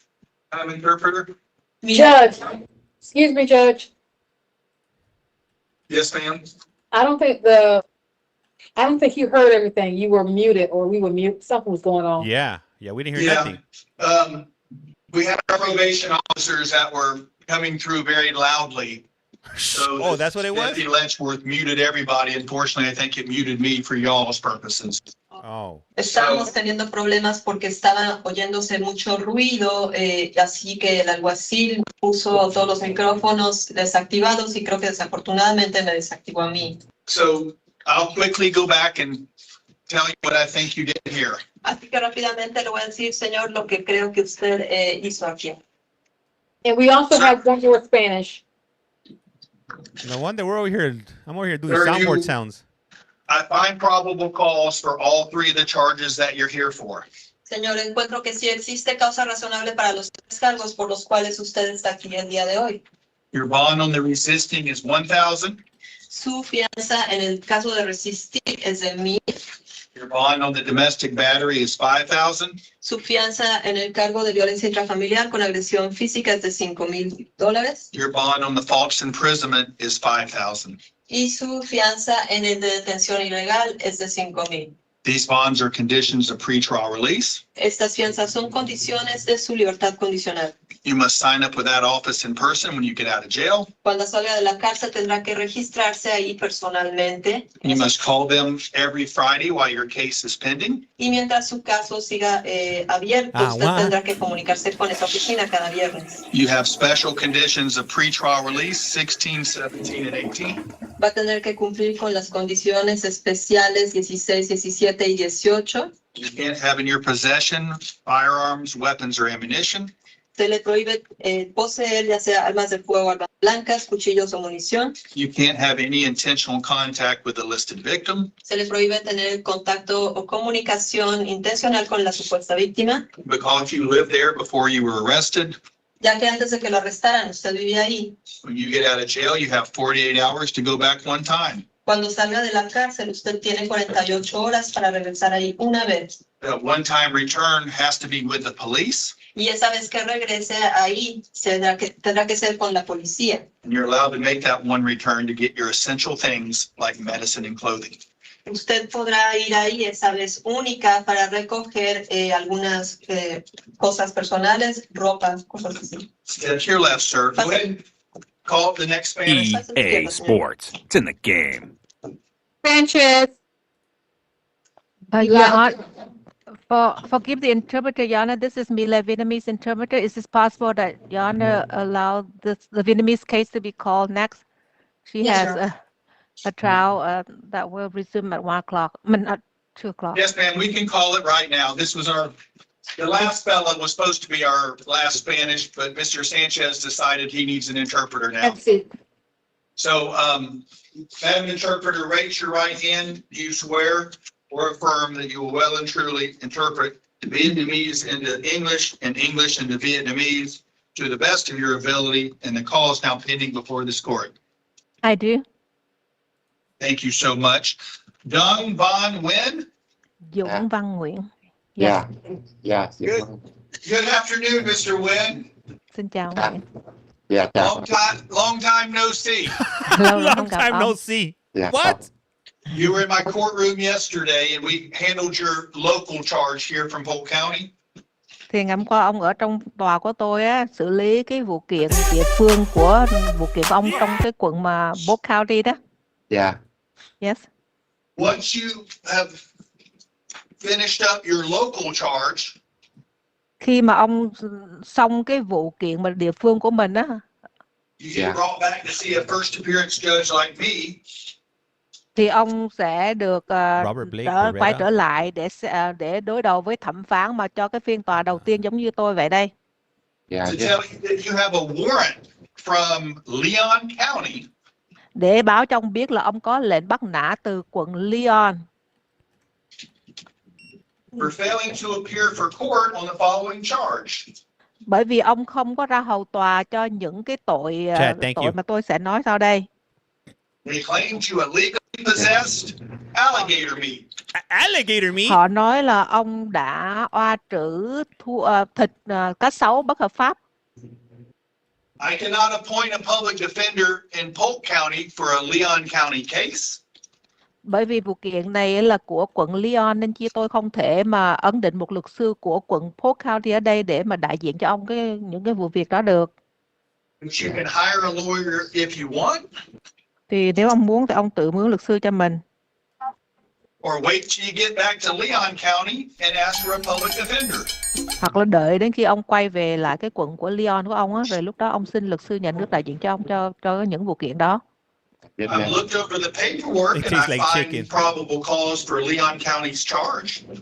Interpreter? Judge, excuse me, Judge. Yes, ma'am. I don't think you heard everything. You were muted, or we were mute. Something was going on. Yeah, we didn't hear nothing. We had our probation officers that were coming through very loudly. So that's what it was? Deputy Letchworth muted everybody. Unfortunately, I think it muted me for y'all's purposes. Oh. Estábamos teniendo problemas porque estaba oyéndose mucho ruido, así que el alguacil puso todos los micrófonos desactivados y creo que desafortunadamente me desactivó a mí. So I'll quickly go back and tell you what I think you did here. Así que rápidamente le voy a decir, señor, lo que creo que usted hizo aquí. And we also have one more Spanish. No wonder we're over here. I'm over here doing Sir, soundboard sounds. I find probable cause for all three of the charges that you're here for. Señor, encuentro que sí existe causa razonable para los tres cargos por los cuales usted está aquí el día de hoy. Your bond on the resisting is $1,000. Su fianza en el caso de resistir es de 1,000. Your bond on the domestic battery is $5,000. Su fianza en el cargo de violencia intrafamiliar con agresión física es de $5,000. Your bond on the false imprisonment is $5,000. Y su fianza en el de detención ilegal es de $5,000. These bonds are conditions of pretrial release. Estas fianzas son condiciones de su libertad condicional. You must sign up with that office in person when you get out of jail. Cuando salga de la cárcel tendrá que registrarse ahí personalmente. You must call them every Friday while your case is pending. Y mientras su caso siga abierto, usted tendrá que comunicarse con esa oficina cada viernes. You have special conditions of pretrial release, 16, 17, and 18. Va a tener que cumplir con las condiciones especiales 16, 17 y 18. You can't have in your possession firearms, weapons, or ammunition. Se le prohíbe poseer ya sea armas de fuego, armas blancas, cuchillos o munición. You can't have any intentional contact with the listed victim. Se le prohíbe tener contacto o comunicación intencional con la supuesta víctima. Because you lived there before you were arrested. Ya que antes de que lo arrestaran, usted vivía ahí. When you get out of jail, you have 48 hours to go back one time. Cuando salga de la cárcel, usted tiene 48 horas para regresar ahí una vez. That one-time return has to be with the police. Y esa vez que regrese ahí, tendrá que ser con la policía. And you're allowed to make that one return to get your essential things like medicine and clothing. Usted podrá ir ahí esa vez única para recoger algunas cosas personales, ropa, cosas así. Step to your left, sir. Go ahead. Call up the next Spanish. EA Sports. It's in the game. Sanchez. Yeah, Forgive the interpreter, Your Honor. This is Mila, Vietnamese interpreter. Is it possible that Your Honor allow the Vietnamese case to be called next? She Yes, has Your a trial that will resume at 1 o'clock. I mean, at 2 o'clock. Yes, ma'am, we can call it right now. This was the last fella was supposed to be our last Spanish, but Mr. Sanchez decided he needs an interpreter now. That's it. So, Madam Interpreter, raise your right hand. Do you swear or affirm that you will well and truly interpret Vietnamese into English and English into Vietnamese to the best of your ability, and the call is now pending before this court? I do. Thank you so much. Dong Van Nguyen? Dũng Văn Nguyễn. Yeah. Good afternoon, Mr. Nguyen. Xin chào Nguyễn. Yeah. Long time no see. Long time no see. What? You were in my courtroom yesterday and we handled your local charge here from Polk County. Thì ngày hôm qua ông ở trong tòa của tôi á, xử lý cái vụ kiện địa phương của ông trong cái quận mà Polk County đó. Yeah. Yes. Once you have finished up your local charge, khi mà ông xong cái vụ kiện mà địa phương của mình á, you get brought back to see a first appearance judge like me. Thì ông sẽ được quay trở lại để đối đầu với thẩm phán mà cho cái phiên tòa đầu tiên giống như tôi vậy đây. To tell you that you have a warrant from Leon County. Để báo cho ông biết là ông có lệnh bắt nã từ quận Leon. For failing to appear for court on the following charge. Bởi vì ông không có ra hầu tòa cho những cái tội mà tôi sẽ nói sau đây. They claim you illegally possessed alligator meat. Alligator meat? Họ nói là ông đã oa trữ thịt cá sấu bất hợp pháp. I cannot appoint a public defender in Polk County for a Leon County case. Bởi vì vụ kiện này là của quận Leon nên tôi không thể mà ấn định một luật sư của quận Polk County ở đây để mà đại diện cho ông những cái vụ việc đó được. You can hire a lawyer if you want. Thì nếu ông muốn thì ông tự mướn luật sư cho mình. Or wait till you get back to Leon County and ask for a public defender. Hoặc là đợi đến khi ông quay về lại cái quận của Leon của ông á, rồi lúc đó ông xin luật sư nhà nước đại diện cho ông cho những vụ kiện đó. I've looked over the paperwork and I find probable cause for Leon County's charge.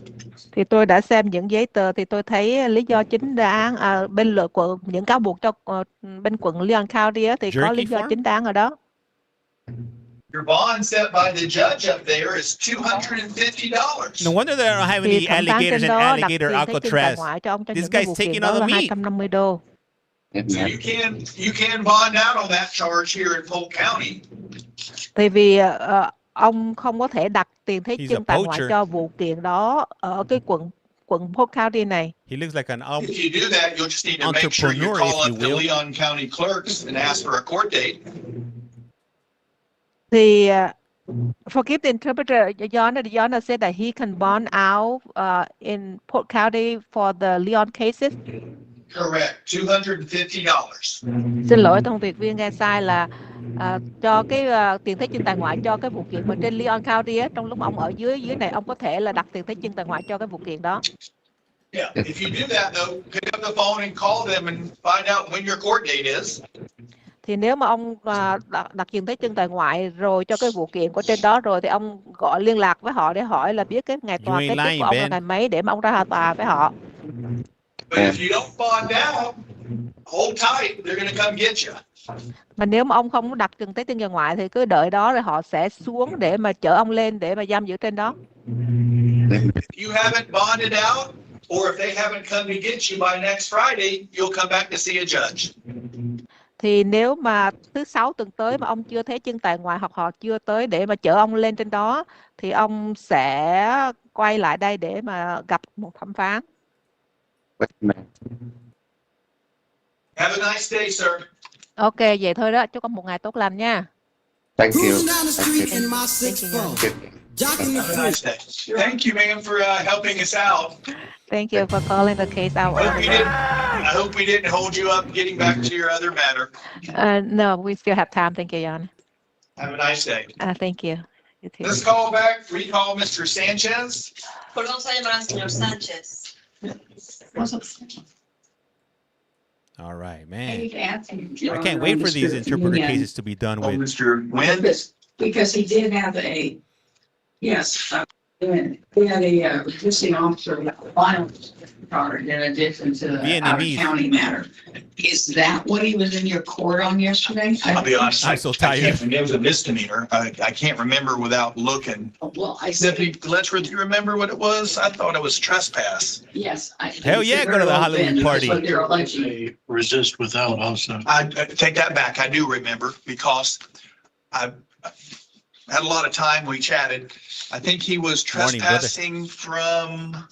Thì tôi đã xem những giấy tờ thì tôi thấy lý do chính đáng bên quận những cáo buộc cho bên quận Leon County á, thì có lý do chính đáng ở đó. Your bond set by the judge up there is $250. No wonder they don't have any alligators and alligator Alcatraz. This guy's taking all the meat. $250. So you can bond out on that charge here in Polk County. Tại vì ông không có thể đặt tiền thế chân tại ngoại cho vụ kiện đó ở cái quận Polk County này. He looks like an If you do that, you'll just need to make sure you call up the Leon County clerks and ask for a court date. Thì forgive the interpreter, Yana said that he can bond out in Polk County for the Leon cases. Correct, $250. Xin lỗi, thông việc viên nghe sai là cho cái tiền thế chân tại ngoại cho cái vụ kiện mà trên Leon County á, trong lúc ông ở dưới này ông có thể là đặt tiền thế chân tại ngoại cho cái vụ kiện đó. Yeah, if you do that though, pick up the phone and call them and find out when your court date is. Thì nếu mà ông đặt tiền thế chân tại ngoại rồi cho cái vụ kiện của trên đó rồi thì ông gọi liên lạc với họ để hỏi là biết cái ngày tòa kết thúc của ông là ngày mấy để mà ông ra tòa với họ. But if you don't bond out, hold tight, they're going to come get you. Mà nếu mà ông không đặt tiền thế chân tại ngoại thì cứ đợi đó rồi họ sẽ xuống để mà chở ông lên để mà giam giữ trên đó. If you haven't bonded out, or if they haven't come to get you by next Friday, you'll come back to see a judge. Thì nếu mà thứ Sáu tuần tới mà ông chưa thấy chân tại ngoại hoặc họ chưa tới để mà chở ông lên trên đó thì ông sẽ quay lại đây để mà gặp một thẩm phán. Have a nice day, sir. Ok, vậy thôi đó. Chúc ông một ngày tốt lành nha. Thank you. Have a nice day. Thank you, ma'am, for helping us out. Thank you for calling the case out. I hope we didn't hold you up getting back to your other matter. No, we still have time. Thank you, Jan. Have a nice day. Thank you. Let's call back, recall Mr. Sanchez. Volvamos a llamar al señor Sánchez. All right, man. Hey, Anthony, I can't wait for these interpreter cases to be done with. Mr. Wynn. Because he did have a, yes, he had a existing officer with a violence charge in addition to the Vietnamese. out-of-county matter. Is that what he was in your court on yesterday? I'll be honest, I'm so I tired. can't remember. It was a misdemeanor. I can't remember without looking. Well, I said, Deputy Letchworth, do you remember what it was? I thought it was trespass. yes. Hell yeah, go to the Halloween party. That's what they're alleging. Resist without also. I take that back. I do remember because I had a lot of time. We chatted. I think he was Morning, brother. trespassing from.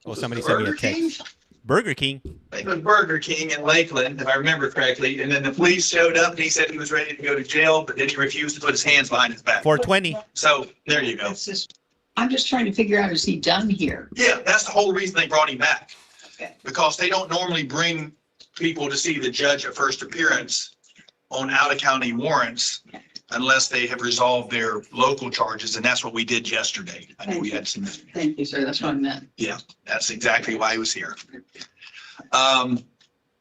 Oh, somebody sent me a Burger King? text. Burger King. I think it was Burger King in Lakeland, if I remember correctly. And then the police showed up and he said he was ready to go to jail, but then he refused to put his hands behind his back. 420. So there you go. That's just, I'm just trying to figure out, is he done here? Yeah, that's the whole reason they brought him back. Okay. Because they don't normally bring people to see the judge at first appearance on out-of-county warrants unless they have resolved their local charges, and that's what we did yesterday. I know we had some. Thank you, sir. That's what I meant. Yeah, that's exactly why he was here.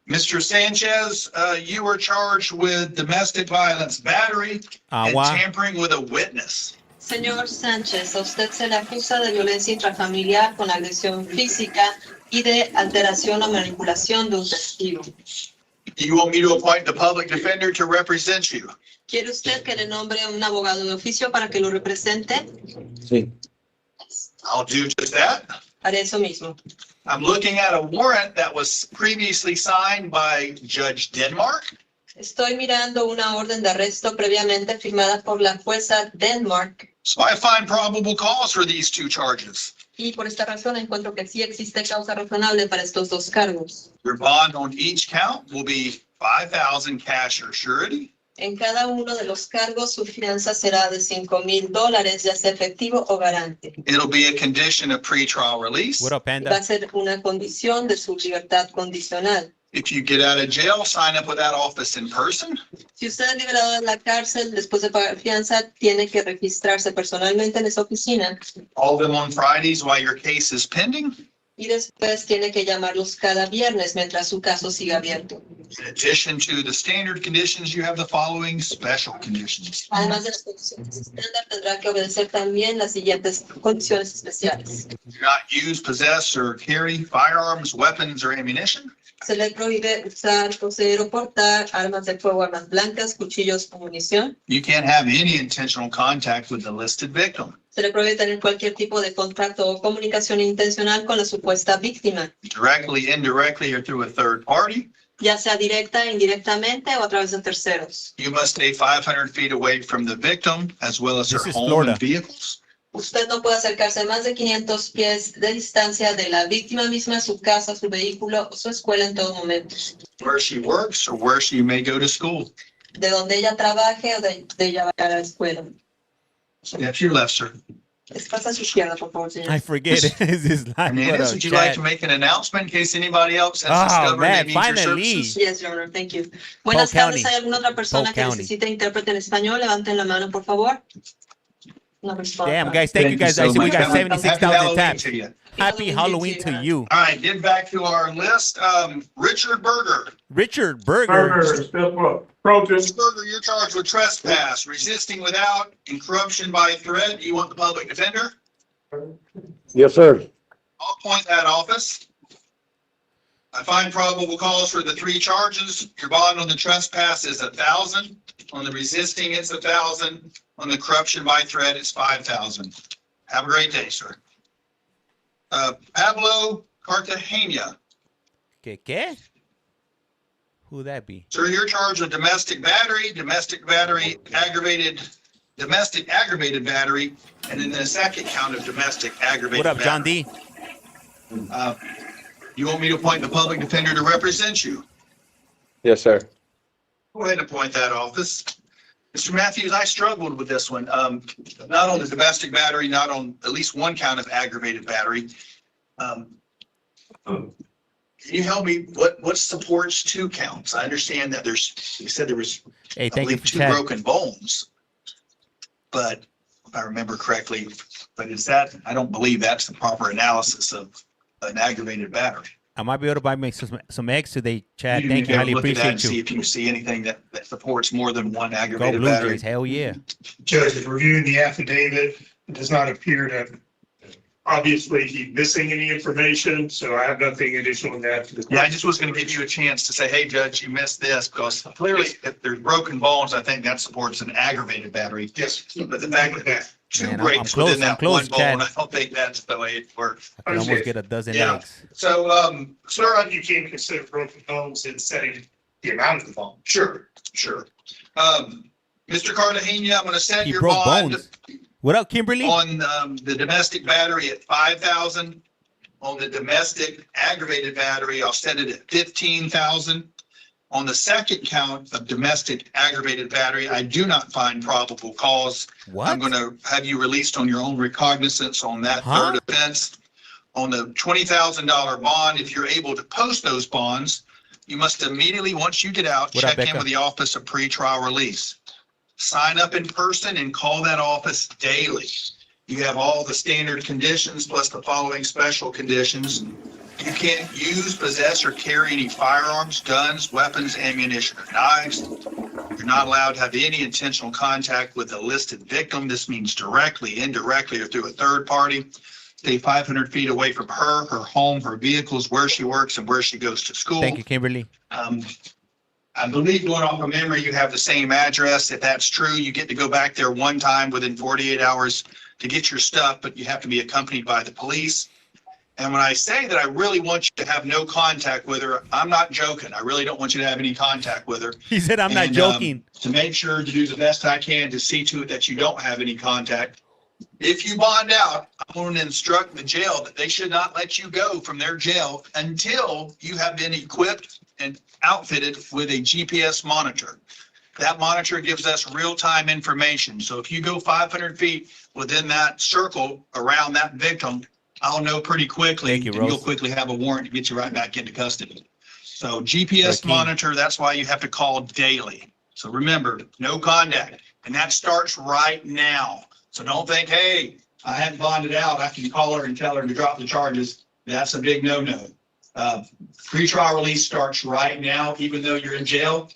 Mr. Sanchez, you were charged with domestic violence battery and Agua. tampering with a witness. Señor Sánchez, a usted se le acusa de violencia intrafamiliar con agresión física y de alteración o manipulación de un testigo. Do you want me to appoint the public defender to represent you? ¿Quiere usted que le nombre un abogado de oficio para que lo represente? Sí. I'll do just that. Haré eso mismo. I'm looking at a warrant that was previously signed by Judge Denmark. Estoy mirando una orden de arresto previamente firmada por la jueza Denmark So I find probable cause for these two charges. y por esta razón encuentro que sí existe causa razonable para estos dos cargos. Your bond on each count will be $5,000 cash or surety. En cada uno de los cargos su fianza será de $5,000, ya sea efectivo o garante. It'll be a condition of pretrial release. What up, Va Panda? a ser una condición de su libertad condicional. If you get out of jail, sign up with that office in person. Si usted es liberado de la cárcel después de pagar fianza, tiene que registrarse personalmente en esa oficina All of them on Fridays while your case is pending. y después tiene que llamarlos cada viernes mientras su caso siga abierto. In addition to the standard conditions, you have the following special conditions. Además de las condiciones estándar, tendrá que obedecer también las siguientes condiciones especiales. Do not use, possess, or carry firearms, weapons, or ammunition. Se le prohíbe usar, poseer o portar armas de fuego, armas blancas, cuchillos o munición. You can't have any intentional contact with the listed victim. Se le prohíbe tener cualquier tipo de contacto o comunicación intencional con la supuesta víctima, Directly, indirectly, or through a third party. ya sea directa, indirectamente o a través de terceros. You must stay 500 feet away from the victim as well as her This is home Florida. and vehicles. Usted no puede acercarse más de 500 pies de distancia de la víctima misma, su casa, su vehículo o su escuela en todo momento. Where she works or where she may go to school. De donde ella trabaje o de ella vaya a la escuela. Yeah, to your left, sir. Pasa a su izquierda, por favor, señor. I forget. Is this live? Hernandez, would you like to make an announcement in case anybody else has Oh, discovered they man, need your finally. services? Yes, Your Honor, thank you. Buenas County. tardes. ¿Hay alguna otra persona Polk que County. necesite intérprete en español? Levanten la mano, por favor. No responde. Damn, guys, thank you guys. I see we got Happy 76,000 Halloween taps. to you. Happy Halloween to you. All right, get back to our list. Richard Berger. Richard Berger. Mr. Berger, you're charged with trespass, resisting without, and corruption by threat. You want the public defender? Yes, sir. I'll appoint that office. I find probable cause for the three charges. Your bond on the trespass is $1,000. On the resisting, it's $1,000. On the corruption by threat, it's $5,000. Have a great day, sir. Pablo Cartagena. ¿Qué? Who that be? Sir, you're charged with domestic battery, aggravated battery, and then the second count of domestic aggravated What up, John battery. D? You want me to appoint the public defender to represent you? Yes, sir. Go ahead and appoint that office. Mr. Matthews, I struggled with this one. Not on the domestic battery, not on at least one count of aggravated battery. Can you help me? What supports two counts? I understand that you said there was, Hey, I thank you believe, for two chat. broken bones. But if I remember correctly, but I don't believe that's the proper analysis of an aggravated battery. I might be able to buy me some eggs today, Chad. You Thank can you. go Highly look at that and appreciate see you. if you see anything that supports more than one Go aggravated Blue battery. Jays. Hell yeah. Judge, reviewing the affidavit, it does not appear to obviously be missing any information, so I have nothing additional to that. Yeah, I just was going to give you a chance to say, hey, Judge, you missed this, because clearly if there's broken bones, I think that supports an aggravated battery. Yes. But the fact that two Man, I'm breaks close, within I'm that close, one Chad. bone, I don't think that's the way it works. I can almost get a dozen Yeah. eggs. So, Sir, you can consider broken bones in setting the amount of the bone. sure. Mr. Cartagena, I'm going to set He your broke bond bones. What up, Kimberly? on the domestic battery at 5,000. On the domestic aggravated battery, I'll set it at 15,000. On the second count of domestic aggravated battery, I do not find probable cause. What? I'm going to have you released on your own recognizance on that third offense. On the $20,000 bond, if you're able to post those bonds, you must immediately, once you get out, What up, check in Becca? with the Office of Pretrial Release. Sign up in person and call that office daily. You have all the standard conditions plus the following special conditions. You can't use, possess, or carry any firearms, guns, weapons, ammunition, or knives. You're not allowed to have any intentional contact with a listed victim. This means directly, indirectly, or through a third party. Stay 500 feet away from her home, her vehicles, where she works, and where she goes to school. Thank you, Kimberly. I believe, going off of memory, you have the same address. If that's true, you get to go back there one time within 48 hours to get your stuff, but you have to be accompanied by the police. And when I say that I really want you to have no contact with her, I'm not joking. I really don't want you to have any contact with her. He said, I'm not And, joking. to make sure to do the best I can to see to it that you don't have any contact. If you bond out, I'm going to instruct the jail that they should not let you go from their jail until you have been equipped and outfitted with a GPS monitor. That monitor gives us real-time information. So if you go 500 feet within that circle around that victim, I'll know pretty quickly. Thank you, and Rose. you'll quickly have a warrant to get you right back into custody. So GPS Okay. monitor, that's why you have to call daily. So remember, no contact. And that starts right now. So don't think, hey, I haven't bonded out. I can call her and tell her to drop the charges. That's a big no-no. Pretrial release starts right now, even though you're in jail,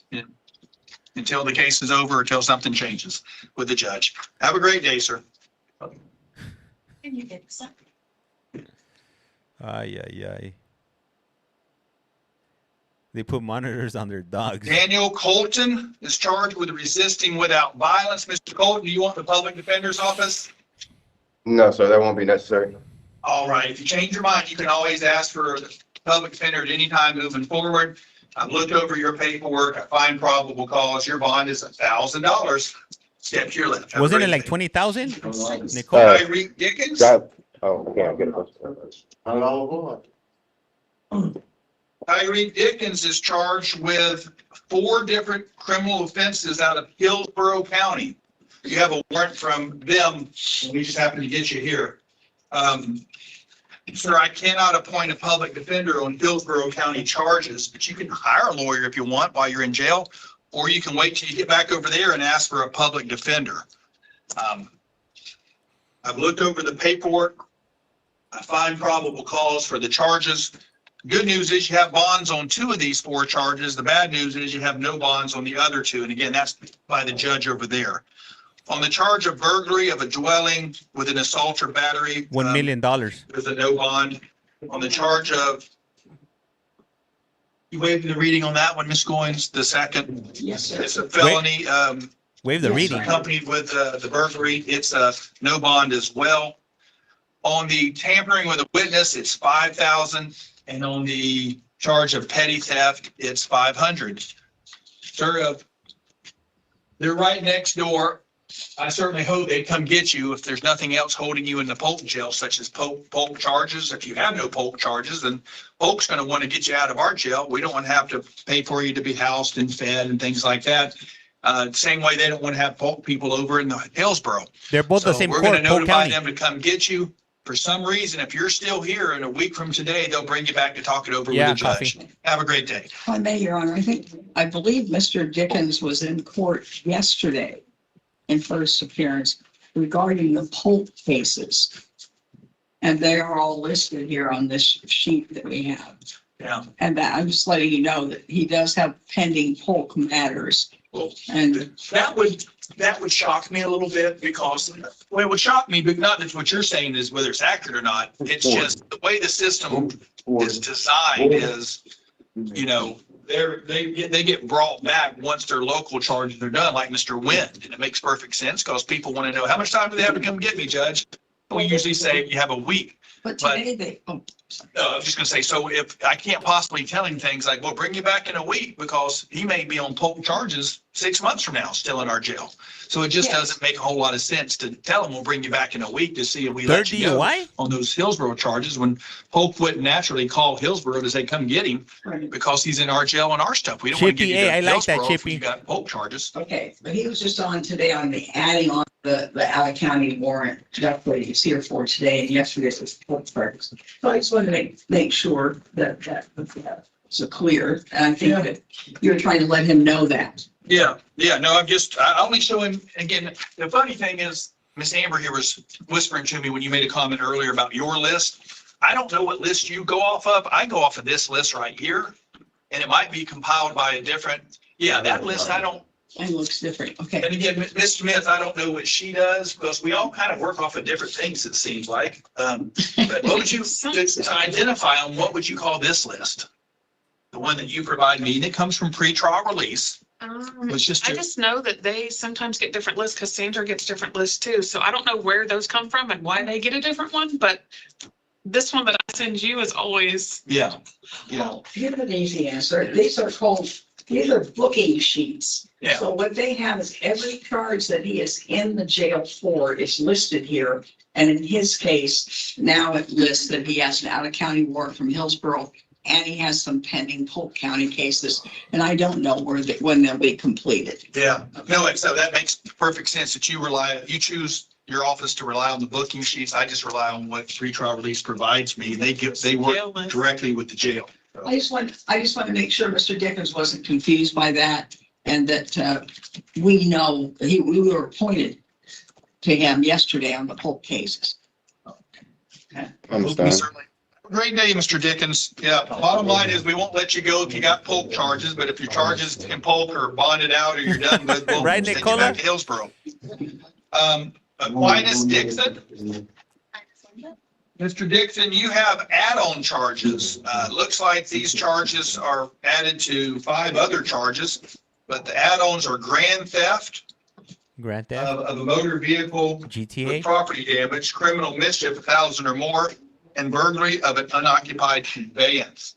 until the case is over, until something changes with the judge. Have a great day, sir. Can you get some? Ay, ay, ay. They put monitors on their dogs. Daniel Colton is charged with resisting without violence. Mr. Colton, do you want the public defender's office? No, sir, that won't be necessary. All right, if you change your mind, you can always ask for the public defender at any time moving forward. I've looked over your paperwork. I find probable cause. Your bond is $1,000. Step to your left. Have a Wasn't it great like day. 20,000? Nicole? Tyreek Dickens? Oh, yeah, get it. Hello. Tyreek Dickens is charged with 4 different criminal offenses out of Hillsborough County. You have a warrant from them, and we just happen to get you here. Sir, I cannot appoint a public defender on Hillsborough County charges, but you can hire a lawyer if you want while you're in jail, or you can wait till you get back over there and ask for a public defender. I've looked over the paperwork. I find probable cause for the charges. Good news is you have bonds on 2 of these 4 charges. The bad news is you have no bonds on the other 2. And again, that's by the judge over there. On the charge of burglary of a dwelling with an assault or battery. $1 million. There's a no bond. On the charge of, you waived the reading on that one, Ms. Goins, the second. Yes, sir. It's a felony. Waive the Yes, reading. Accompanied with the burglary, it's a no bond as well. On the tampering with a witness, it's 5,000, and on the charge of petty theft, it's 500. Sir, they're right next door. I certainly hope they come get you if there's nothing else holding you in the Polk jail, such as Polk charges. If you have no Polk charges, then Polk's going to want to get you out of our jail. We don't want to have to pay for you to be housed and fed and things like that. Same way they don't want to have Polk people over in the Hillsborough. They're both the So same we're court, going to Polk notify County. them to come get you. For some reason, if you're still here in a week from today, they'll bring you back to talk it over Yeah, with the judge. Have a great day. If I may, Your Honor, I believe Mr. Dickens was in court yesterday in first appearance regarding the Polk cases. And they are all listed here on this sheet that we have. Yeah. And that, I'm just letting you know that he does have pending Polk matters. Well, And that would shock me a little bit because, well, it would shock me, but not that what you're saying is whether it's accurate or not. It's just the way the system is designed is, you know, they get brought back once their local charges are done, like Mr. Wynn. And it makes perfect sense because people want to know, how much time do they have to come get me, Judge? We usually say you have a week. But today they, No, I was just gonna say, so if I can't possibly tell him things like, well, bring you back in a week because he may be on Polk charges 6 months from now, still in our jail. So it just Yes. doesn't make a whole lot of sense to tell him we'll bring you back in a week to see if we Third let you go DUI? on those Hillsborough charges when Polk wouldn't naturally call Hillsborough to say, come get him because he's in our jail and our stuff. We don't want to Chippy, get you to hey, I like that, Hillsborough if Chippy. you got Polk charges. okay, but he was just on today on the adding on the out of county warrant. That's what he's here for today, and yesterday's was Polk charges. So I just wanted to make sure that was clear. And I think that you're trying to let him know that. Yeah, no, I only show him, again, the funny thing is, Miss Amber here was whispering to me when you made a comment earlier about your list. I don't know what list you go off of. I go off of this list right here, and it might be compiled by a different, that list, I don't. It looks different, okay. And again, Ms. Smith, I don't know what she does, because we all kind of work off of different things, it seems like. But what would you, to identify them, what would you call this list? The one that you provide me, that comes from pretrial release. I just know that they sometimes get different lists because Sandra gets different lists too. So I don't know where those come from and why they get a different one, but this one that I send you is always. Yeah. Well, here's an easy answer. These are booking sheets. Yeah. So what they have is every charge that he is in the jail for is listed here. And in his case, now it lists that he has an out-of-county warrant from Hillsborough, and he has some pending Polk County cases. And I don't know when they'll be completed. Yeah, no, so that makes perfect sense that you choose your office to rely on the booking sheets. I just rely on what pretrial release provides me. They work directly with the jail. I just want to make sure Mr. Dickens wasn't confused by that, and that we know we were appointed to him yesterday on the Polk cases. Okay. Understand. Great day, Mr. Dickens. Yeah, bottom line is we won't let you go if you got Polk charges, but if your charges in Polk are bonded out or you're done with, we'll Right, send you Nicola? back to Hillsborough. Aquinas Dixon. Mr. Dixon, you have add-on charges. Looks like these charges are added to 5 other charges, but the add-ons are grand theft Grand Theft, of a motor vehicle with GTA. property damage, criminal mischief, 1,000 or more, and burglary of an unoccupied conveyance.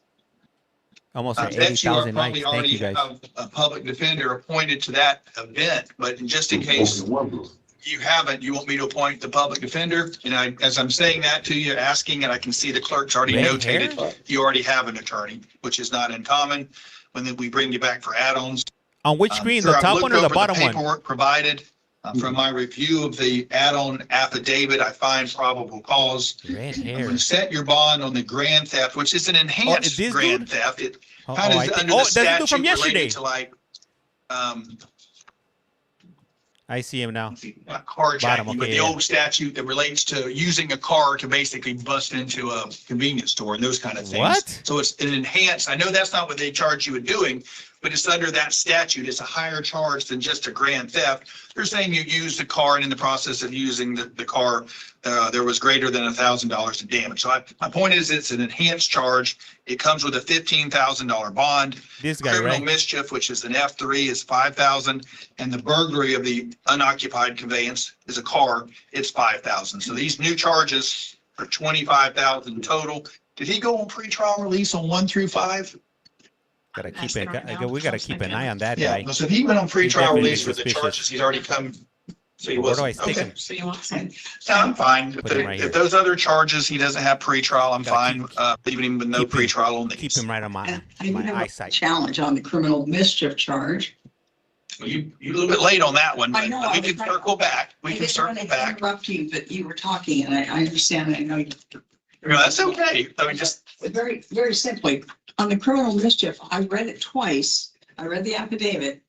Almost I at bet you are 80,000 probably likes. Thank already you guys. have a public defender appointed to that event, but just in case you haven't, you want me to appoint the public defender? And as I'm saying that to you, asking, and I can see the clerk's already Red notated, hair? you already have an attorney, which is not uncommon when we bring you back for add-ons. On which screen, Sir, the I've top looked one or the over bottom one? Paperwork provided from my review of the add-on affidavit, I find probable cause. Red I'm hair. going to set your bond on the grand theft, which is an enhanced this grand dude? theft. It Oh, kind oh, of I is think- under oh, the that's the dude from statute yesterday. related to like, I see him now. not carjacking, Bottom, but okay, the yeah. old statute that relates to using a car to basically bust into a convenience store and those kind of things. What? So it's an enhanced, I know that's not what they charge you with doing, but it's under that statute. It's a higher charge than just a grand theft. They're saying you used the car and in the process of using the car, there was greater than $1,000 in damage. So my point is it's an enhanced charge. It comes with a $15,000 bond. This guy, Criminal right? mischief, which is an F3, is 5,000, and the burglary of the unoccupied conveyance is a car, it's 5,000. So these new charges are 25,000 total. Did he go on pretrial release on 1 through 5? Gotta keep it. We gotta keep an eye on that Yeah, guy. so he went on He's pretrial definitely release for the suspicious. charges he's already come. So he Where do I wasn't, stick okay. him? So you want some? No, I'm fine. Put him right here. If those other charges, he doesn't have pretrial, I'm Gotta fine, leaving him with no keep him- pretrial on Keep these. him right on my And I do my have a eyesight. challenge on the criminal mischief charge. You're a little bit late on that one, I but know, we I can was- circle back. We I can didn't want circle to back. interrupt you, but you were talking, and I understand, I know you. No, that's okay. I mean, just, Very, very simply, on the criminal mischief, I read it twice. I read the affidavit.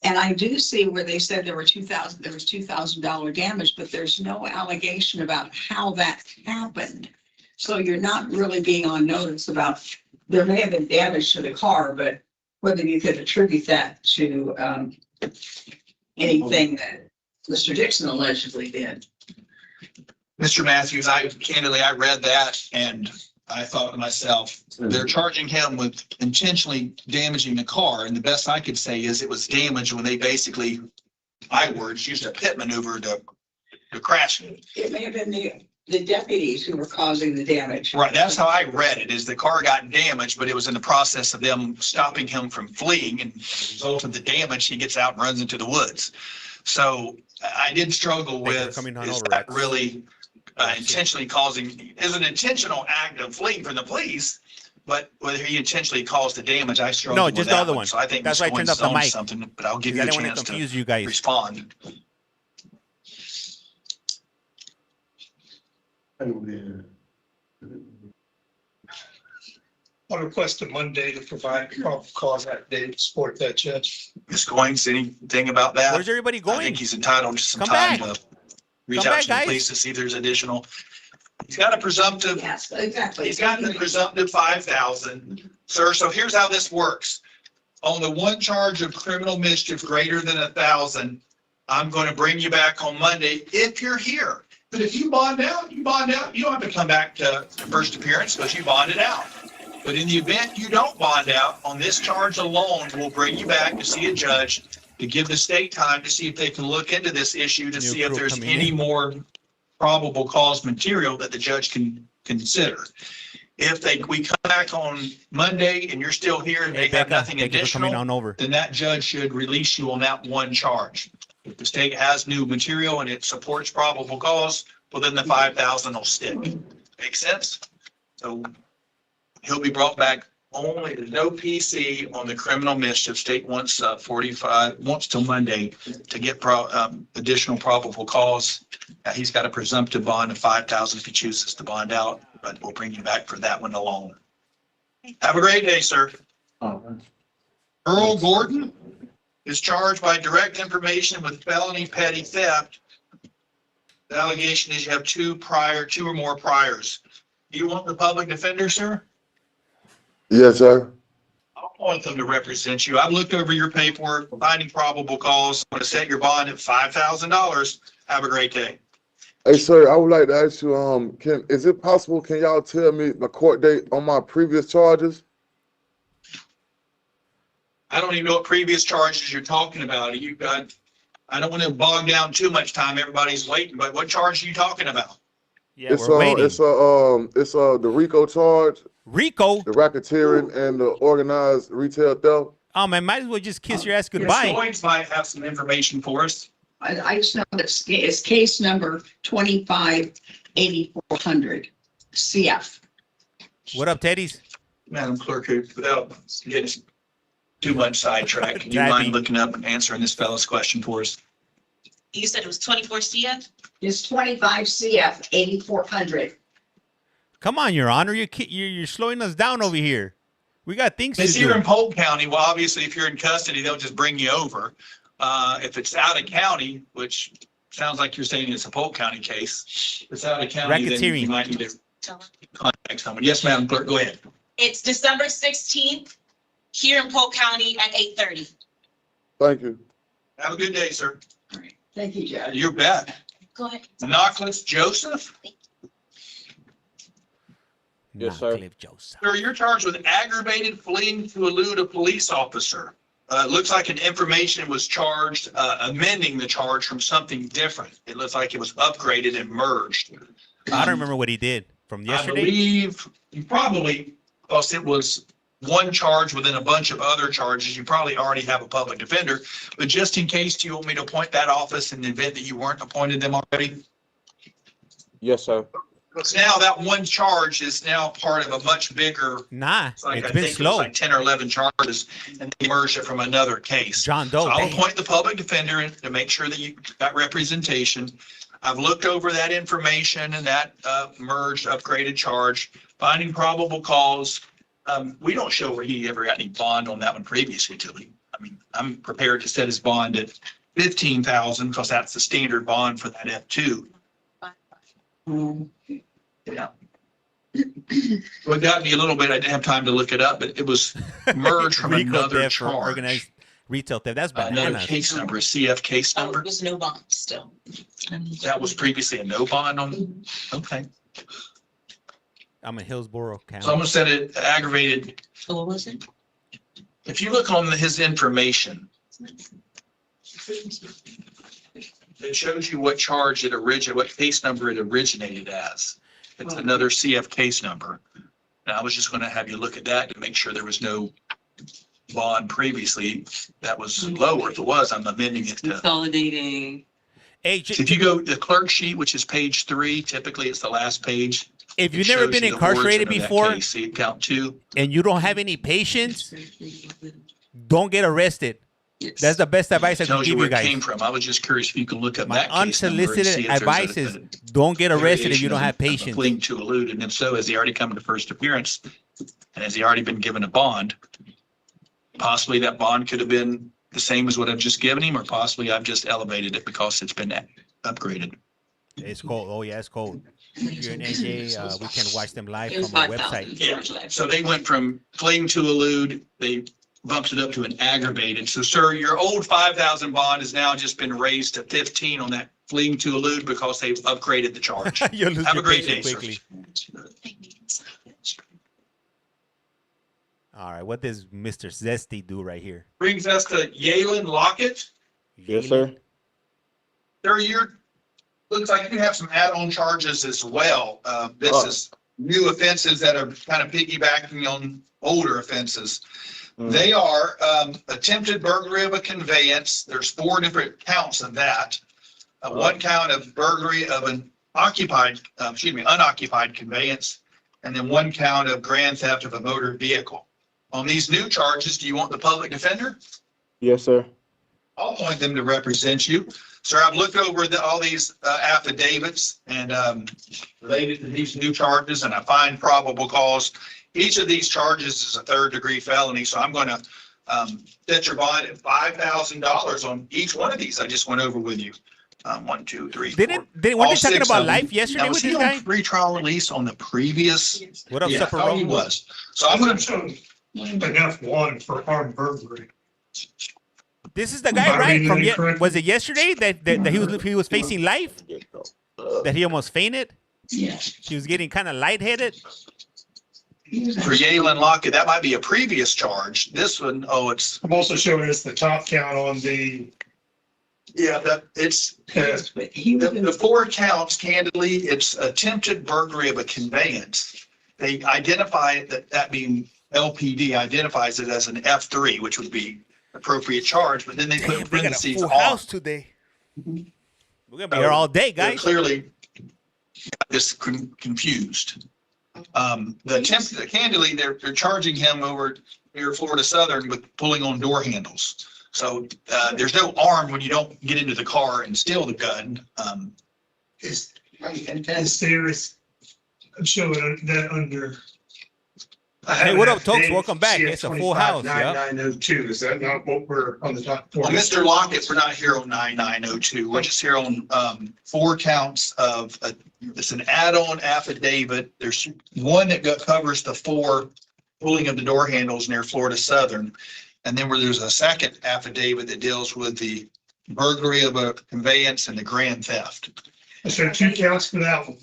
And I do see where they said there was $2,000 damage, but there's no allegation about how that happened. So you're not really being on notice about, there may have been damage to the car, but whether you could attribute that to anything that Mr. Dixon allegedly did. Mr. Matthews, I read that and I thought to myself, they're charging him with intentionally damaging the car. And the best I could say is it was damaged when they basically, my words, used a pit maneuver to crash it. It may have been the deputies who were causing the damage. Right. That's how I read it, is the car got damaged, but it was in the process of them stopping him from fleeing, and as a result of the damage, he gets out and runs into the woods. So I did struggle with, is that really intentionally causing, is an intentional act of fleeing from the police, but whether he intentionally caused the damage, I struggle with that. No, just the other one. So I think that's why I turned up the mic. Something, but I'll give you a chance to confuse you guys. Respond. I'll request a Monday to provide probable cause that day to support that, Judge. Ms. Goins, anything about that? Where's everybody going? I think he's entitled to some Come time back. to reach out to the police to see if there's additional. He's got a presumptive. Yes, exactly. He's got the presumptive 5,000, sir. So here's how this works. On the one charge of criminal mischief greater than 1,000, I'm going to bring you back on Monday if you're here. But if you bond out, you bond out. You don't have to come back to the first appearance because you bonded out. But in the event you don't bond out, on this charge alone, we'll bring you back to see a judge to give the state time to see if they can look into this issue to see if there's any more probable cause material that the judge can consider. If we come back on Monday and you're still here and they have nothing additional, then that judge should release you on that one charge. If the state has new material and it supports probable cause, well, then the 5,000 will stick. Make sense? So he'll be brought back only, there's no PC on the criminal mischief. State wants 45, wants till Monday to get additional probable cause. He's got a presumptive bond of 5,000 if he chooses to bond out, but we'll bring you back for that one alone. Have a great day, sir. Earl Gordon is charged by direct information with felony petty theft. The allegation is you have two or more priors. Do you want the public defender, sir? Yes, sir. I want them to represent you. I've looked over your paperwork, finding probable cause. I'm going to set your bond at $5,000. Have a great day. Hey, sir, I would like to ask you, is it possible, can y'all tell me the court date on my previous charges? I don't even know what previous charges you're talking about. I don't want to bog down too much time. Everybody's waiting, but what charge are you talking about? Yeah, we're waiting. It's the RICO charge. RICO? The racketeering and the organized retail theft. Oh man, might as well just kiss your ass goodbye. Goins might have some information for us. I just know that it's case number 258400 CF. What up, Teddy's? Madam Clerk, without getting too much sidetracked, can you mind looking up and answering this fellow's question for us? You said it was 24 CF? It's 25 CF 8400. Come on, Your Honor, you're slowing us down over here. We got things to do. It's here in Polk County. Well, obviously, if you're in custody, they'll just bring you over. If it's out of county, which sounds like you're saying it's a Polk County case, if it's out of county, then you might need to contact someone. Yes, Madam Clerk, go ahead. It's December 16th here in Polk County at 8:30. Thank you. Have a good day, sir. All right. Thank you, Judge. You bet. Go ahead. Knocklis Joseph? Yes, sir. Sir, you're charged with aggravated fleeing to elude a police officer. It looks like an information was charged, amending the charge from something different. It looks like it was upgraded and merged. I don't remember what he did from yesterday. I believe you probably, because it was one charge within a bunch of other charges, you probably already have a public defender. But just in case, do you want me to appoint that office in the event that you weren't appointed them already? Yes, sir. Because now that one charge is now part of a much bigger. It's I been think slow. It was like 10 or 11 charges, and they merged it from another case. John Doe. So I'll appoint the public defender to make sure that you got representation. I've looked over that information and that merged, upgraded charge, finding probable cause. We don't show where he ever got any bond on that one previously, do we? I mean, I'm prepared to set his bond at 15,000 because that's the standard bond for that F2. Yeah. What got me a little bit, I didn't have time to look it up, but it was merged from RICO another theft or charge. organized retail theft. That's Another bananas. case number, a CF case Oh, number. it was no bond still. That was previously a no bond on, okay. I'm in Hillsborough County. So I'm gonna set it aggravated. So what was it? If you look on his information, it shows you what charge it originated, what case number it originated as. It's another CF case number. And I was just gonna have you look at that to make sure there was no bond previously that was lower. If it was, I'm amending it to. Consolidating. Hey, So if you go to the clerk sheet, which is page 3, typically it's the last page. if you've It never shows been you the incarcerated origin of that before case. See count 2. and you don't have any patience, don't get arrested. That's the best advice I can Tells you give where you it came guys. from. I was just curious if you can look up My that case number and see unsolicited if there's advice is a don't get arrested if you variation don't of have a patience. fleeing to elude, and if so, has he already come to first appearance? And has he already been given a bond? Possibly that bond could have been the same as what I've just given him, or possibly I've just elevated it because it's been upgraded. It's cold. Oh yeah, it's cold. If you're in NJ, we can watch them live It was from our 5,000. website. Yeah, so they went from fleeing to elude, they bumped it up to an aggravated. So sir, your old 5,000 bond has now just been raised to 15 on that fleeing to elude because they've upgraded the charge. You'll lose Have your a great day, patience sir. quickly. All right, what does Mr. Zesty do right here? Brings us to Yalen Lockett. Yes, sir. Sir, looks like you have some add-on charges as well. This is new offenses that are kind of piggybacking on older offenses. They are attempted burglary of a conveyance. There's 4 different counts of that. One count of burglary of an unoccupied conveyance, and then 1 count of grand theft of a motor vehicle. On these new charges, do you want the public defender? Yes, sir. I'll appoint them to represent you. Sir, I've looked over all these affidavits and related to these new charges, and I find probable cause. Each of these charges is a 3rd-degree felony, so I'm going to set your bond at $5,000 on each one of these I just went over with you. 1, 2, 3, 4. Weren't they talking about life yesterday Now, was with he this on guy? Pretrial release on the previous? What up, Yeah, Supper I thought he Roll? was. So I'm going to show enough one for armed burglary. This is the guy, Am I right? reading From it correctly? was it yesterday that he was facing life? That he almost fainted? Yes. He was getting kind of lightheaded. For Yalen Lockett, that might be a previous charge. This one, it's. I'm also showing us the top count on the. Yeah, the 4 counts, candidly, it's attempted burglary of a conveyance. They identify that being LPD identifies it as an F3, which would be appropriate charge, but then they put Damn, they got a parentheses full on. house today. We're gonna be here all day, They're guys. clearly just confused. Candidly, they're charging him over near Florida Southern with pulling on door handles. So there's no arm when you don't get into the car and steal the gun. Is there is, I'm showing that under. Hey, what up, Tokes? Welcome back. It's a full house. Yeah. 9902, is that not what we're on the top? Well, Mr. Lockett, we're not here on 9902. We're just here on 4 counts of, it's an add-on affidavit. There's one that covers the 4 pulling of the door handles near Florida Southern. And then there's a second affidavit that deals with the burglary of a conveyance and the grand theft. So 2 counts for that one.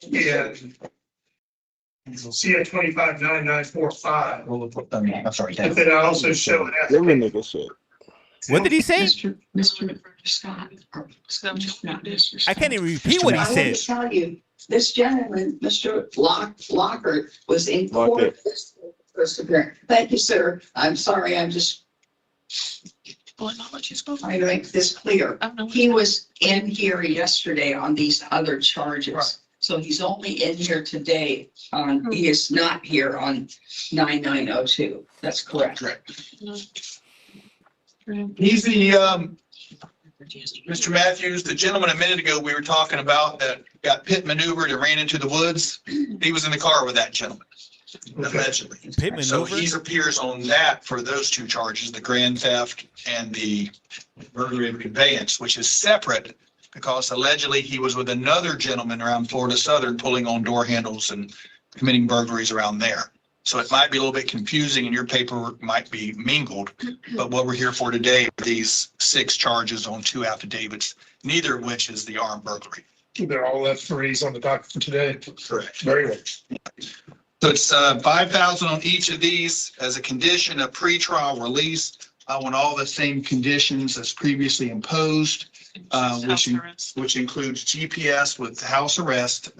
Yeah. CA 259945. I'm sorry. But then I also show an Nigga shit. What did he say? Mr. Scott. I can't even repeat what he I said. want to tell you, this gentleman, Mr. Lockhart, was in court. Thank you, sir. I'm sorry, I'm just trying to make this clear. He was in here yesterday on these other charges. So he's only in here today he is not here on 9902. That's correct. He's the, Mr. Matthews, the gentleman a minute ago we were talking about that got pit maneuvered and ran into the woods. He was in the car with that gentleman. allegedly. Pit So maneuver? he appears on that for those two charges, the grand theft and the burglary of conveyance, which is separate because allegedly he was with another gentleman around Florida Southern pulling on door handles and committing burglaries around there. So it might be a little bit confusing and your paperwork might be mingled, but what we're here for today are these 6 charges on 2 affidavits, neither of which is the armed burglary. They're all F3s on the docket for today. Correct. Very well. So it's 5,000 on each of these as a condition of pretrial release. I want all the same conditions as previously imposed, which includes GPS with house arrest,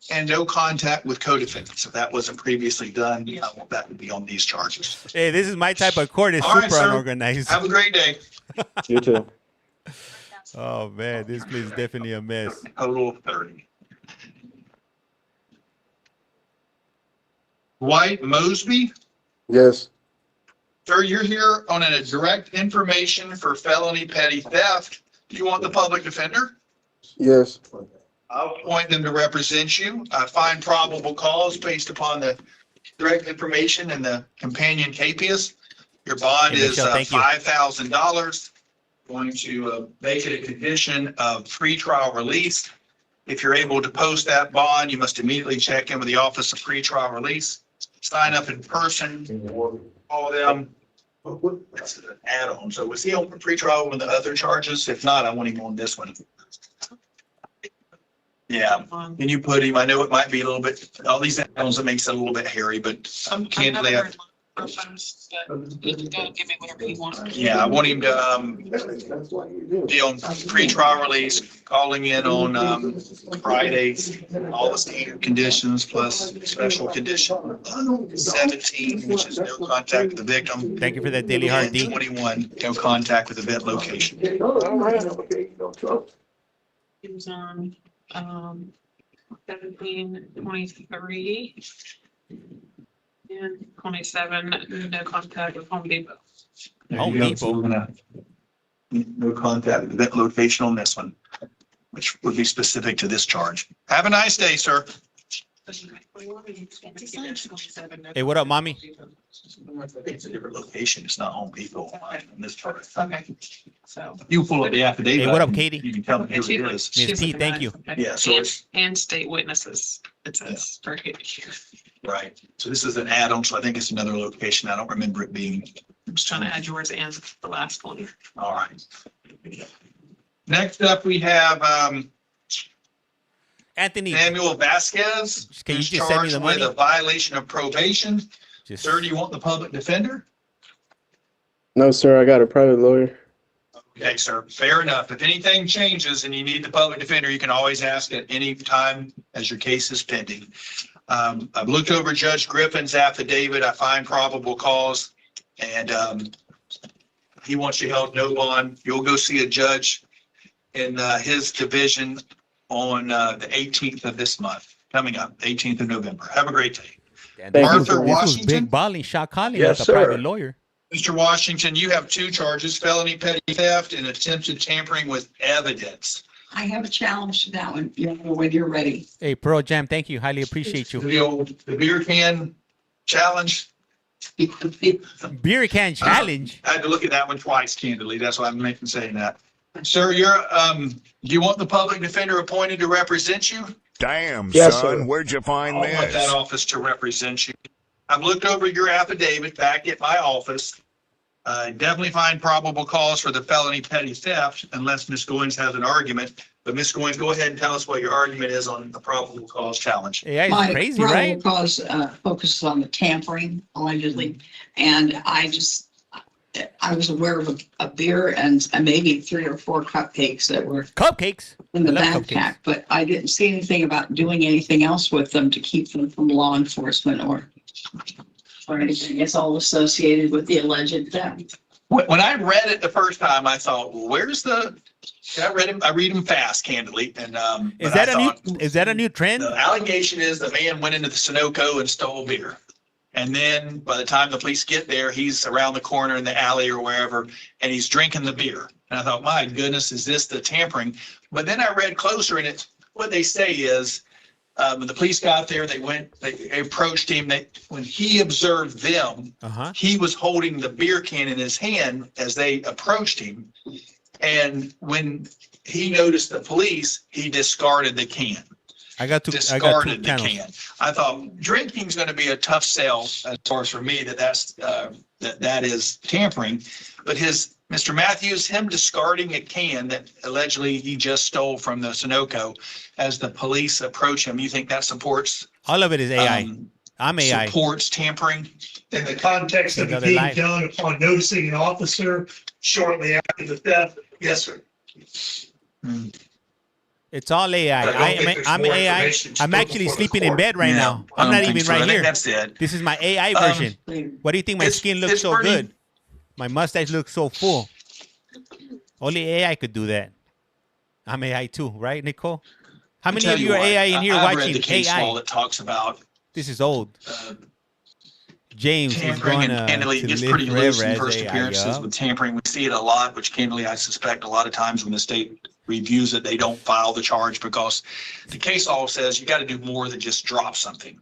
and no contact with co-defendants. If that wasn't previously done, I want that to be on these charges. Hey, this is my type of court. It's All right, super sir. unorganized. Have a great day. You too. Oh man, this place is definitely a mess. Total 30. Dwight Mosby, Yes. sir, you're here on a direct information for felony petty theft. Do you want the public defender? Yes. I'll appoint them to represent you. I find probable cause based upon the direct information and the companion capias. Your bond Hey, is Michelle, thank you. $5,000. Going to make it a condition of pretrial release. If you're able to post that bond, you must immediately check in with the Office of Pretrial Release. Sign up in person, call them. That's an add-on. So was he on pretrial with the other charges? If not, I want him on this one. Yeah, can you put him? I know it might be a little bit, all these add-ons, it makes it a little bit hairy, but candidly, Give me whatever you want. yeah, I want him to be on pretrial release, calling in on Fridays, all the standard conditions plus special condition 17, which is no contact with the victim. Thank you for that daily heart, And D. 21, no contact with event location. He was on 17, 23, and 27, no contact with Home Depot. There Home you go. Depot. So we're gonna no contact with event location on this one, which would be specific to this charge. Have a nice day, sir. Hey, what up, mommy? It's a different location. It's not Home Depot on this part. Okay, so. You pull up the affidavit. Hey, what up, Katie? You can tell me who it is. Miss T, thank you. Yeah, so And, it's, and state witnesses, it says, right here. right. So this is an add-on, so I think it's another location. I don't remember it being. I'm just trying to add yours and the last one. All right. Next up, we have Anthony, Samuel Vasquez. Can you who's just send me the charged with money? a violation of probation. Just- Sir, do you want the public defender? No, sir, I got a private lawyer. Okay, sir, fair enough. If anything changes and you need the public defender, you can always ask at any time as your case is pending. I've looked over Judge Griffin's affidavit. I find probable cause and he wants you held no bond. You'll go see a judge in his division on the 18th of this month, coming up, 18th of November. Have a great day. Damn, Thank you. this Arthur was Washington. big balling, shot calling Yes, like a sir. private lawyer. Mr. Washington, you have 2 charges, felony petty theft and attempted tampering with evidence. I have a challenge to that one, you know, when you're ready. Hey, Pearl Jam, thank you. Highly appreciate you. The beer can challenge. Beer can challenge. I had to look at that one twice, candidly. That's why I'm making saying that. Sir, do you want the public defender appointed to represent you? Damn, Yes, son, sir. where'd you I find want that this? office to represent you. I've looked over your affidavit back at my office. Definitely find probable cause for the felony petty theft unless Ms. Goins has an argument. But Ms. Goins, go ahead and tell us what your argument is on the probable cause challenge. Yeah, it's My crazy, probable right? cause focuses on the tampering allegedly, and I was aware of a beer and maybe 3 or 4 cupcakes that were Cupcakes. in the I love backpack, but I didn't see anything about doing anything else with them to keep them from law enforcement or anything. It's all associated with the alleged theft. When I read it the first time, I thought, well, where's the, I read him fast, candidly, and Is but that I a new? thought, Is that a new trend? the allegation is the man went into the Sunoco and stole beer. And then by the time the police get there, he's around the corner in the alley or wherever, and he's drinking the beer. And I thought, my goodness, is this the tampering? But then I read closer and what they say is When the police got there, they approached him. When he observed them, he was holding the beer can in his hand as they approached him. And when he noticed the police, he discarded the can. I got two Discarded the panels. can. I thought drinking's going to be a tough sell as far as for me that is tampering. But Mr. Matthews, him discarding a can that allegedly he just stole from the Sunoco, as the police approach him, you think that supports? All of it is AI. I'm AI. Supports tampering. In the context of it Another being life. done upon noticing an officer shortly after the theft, yes, sir. It's all AI. I don't think there's I'm more AI. information I'm still actually before the sleeping in court. bed right Yeah, now. I I'm don't not think even so. I right think here. that's it. This is my AI version. What do you think? My skin looks it's so pretty- good. My mustache looks so full. Only AI could do that. I'm AI too, right, Nicole? How many Tell of you are what, AI in here I've read watching the case AI? law that talks about This is old. James is tampering, going and candidly, it to gets live pretty loose forever in as first AI. appearances with tampering. We see it a lot, which candidly, I suspect a lot of times when the state reviews it, they don't file the charge because the case law says you got to do more than just drop something.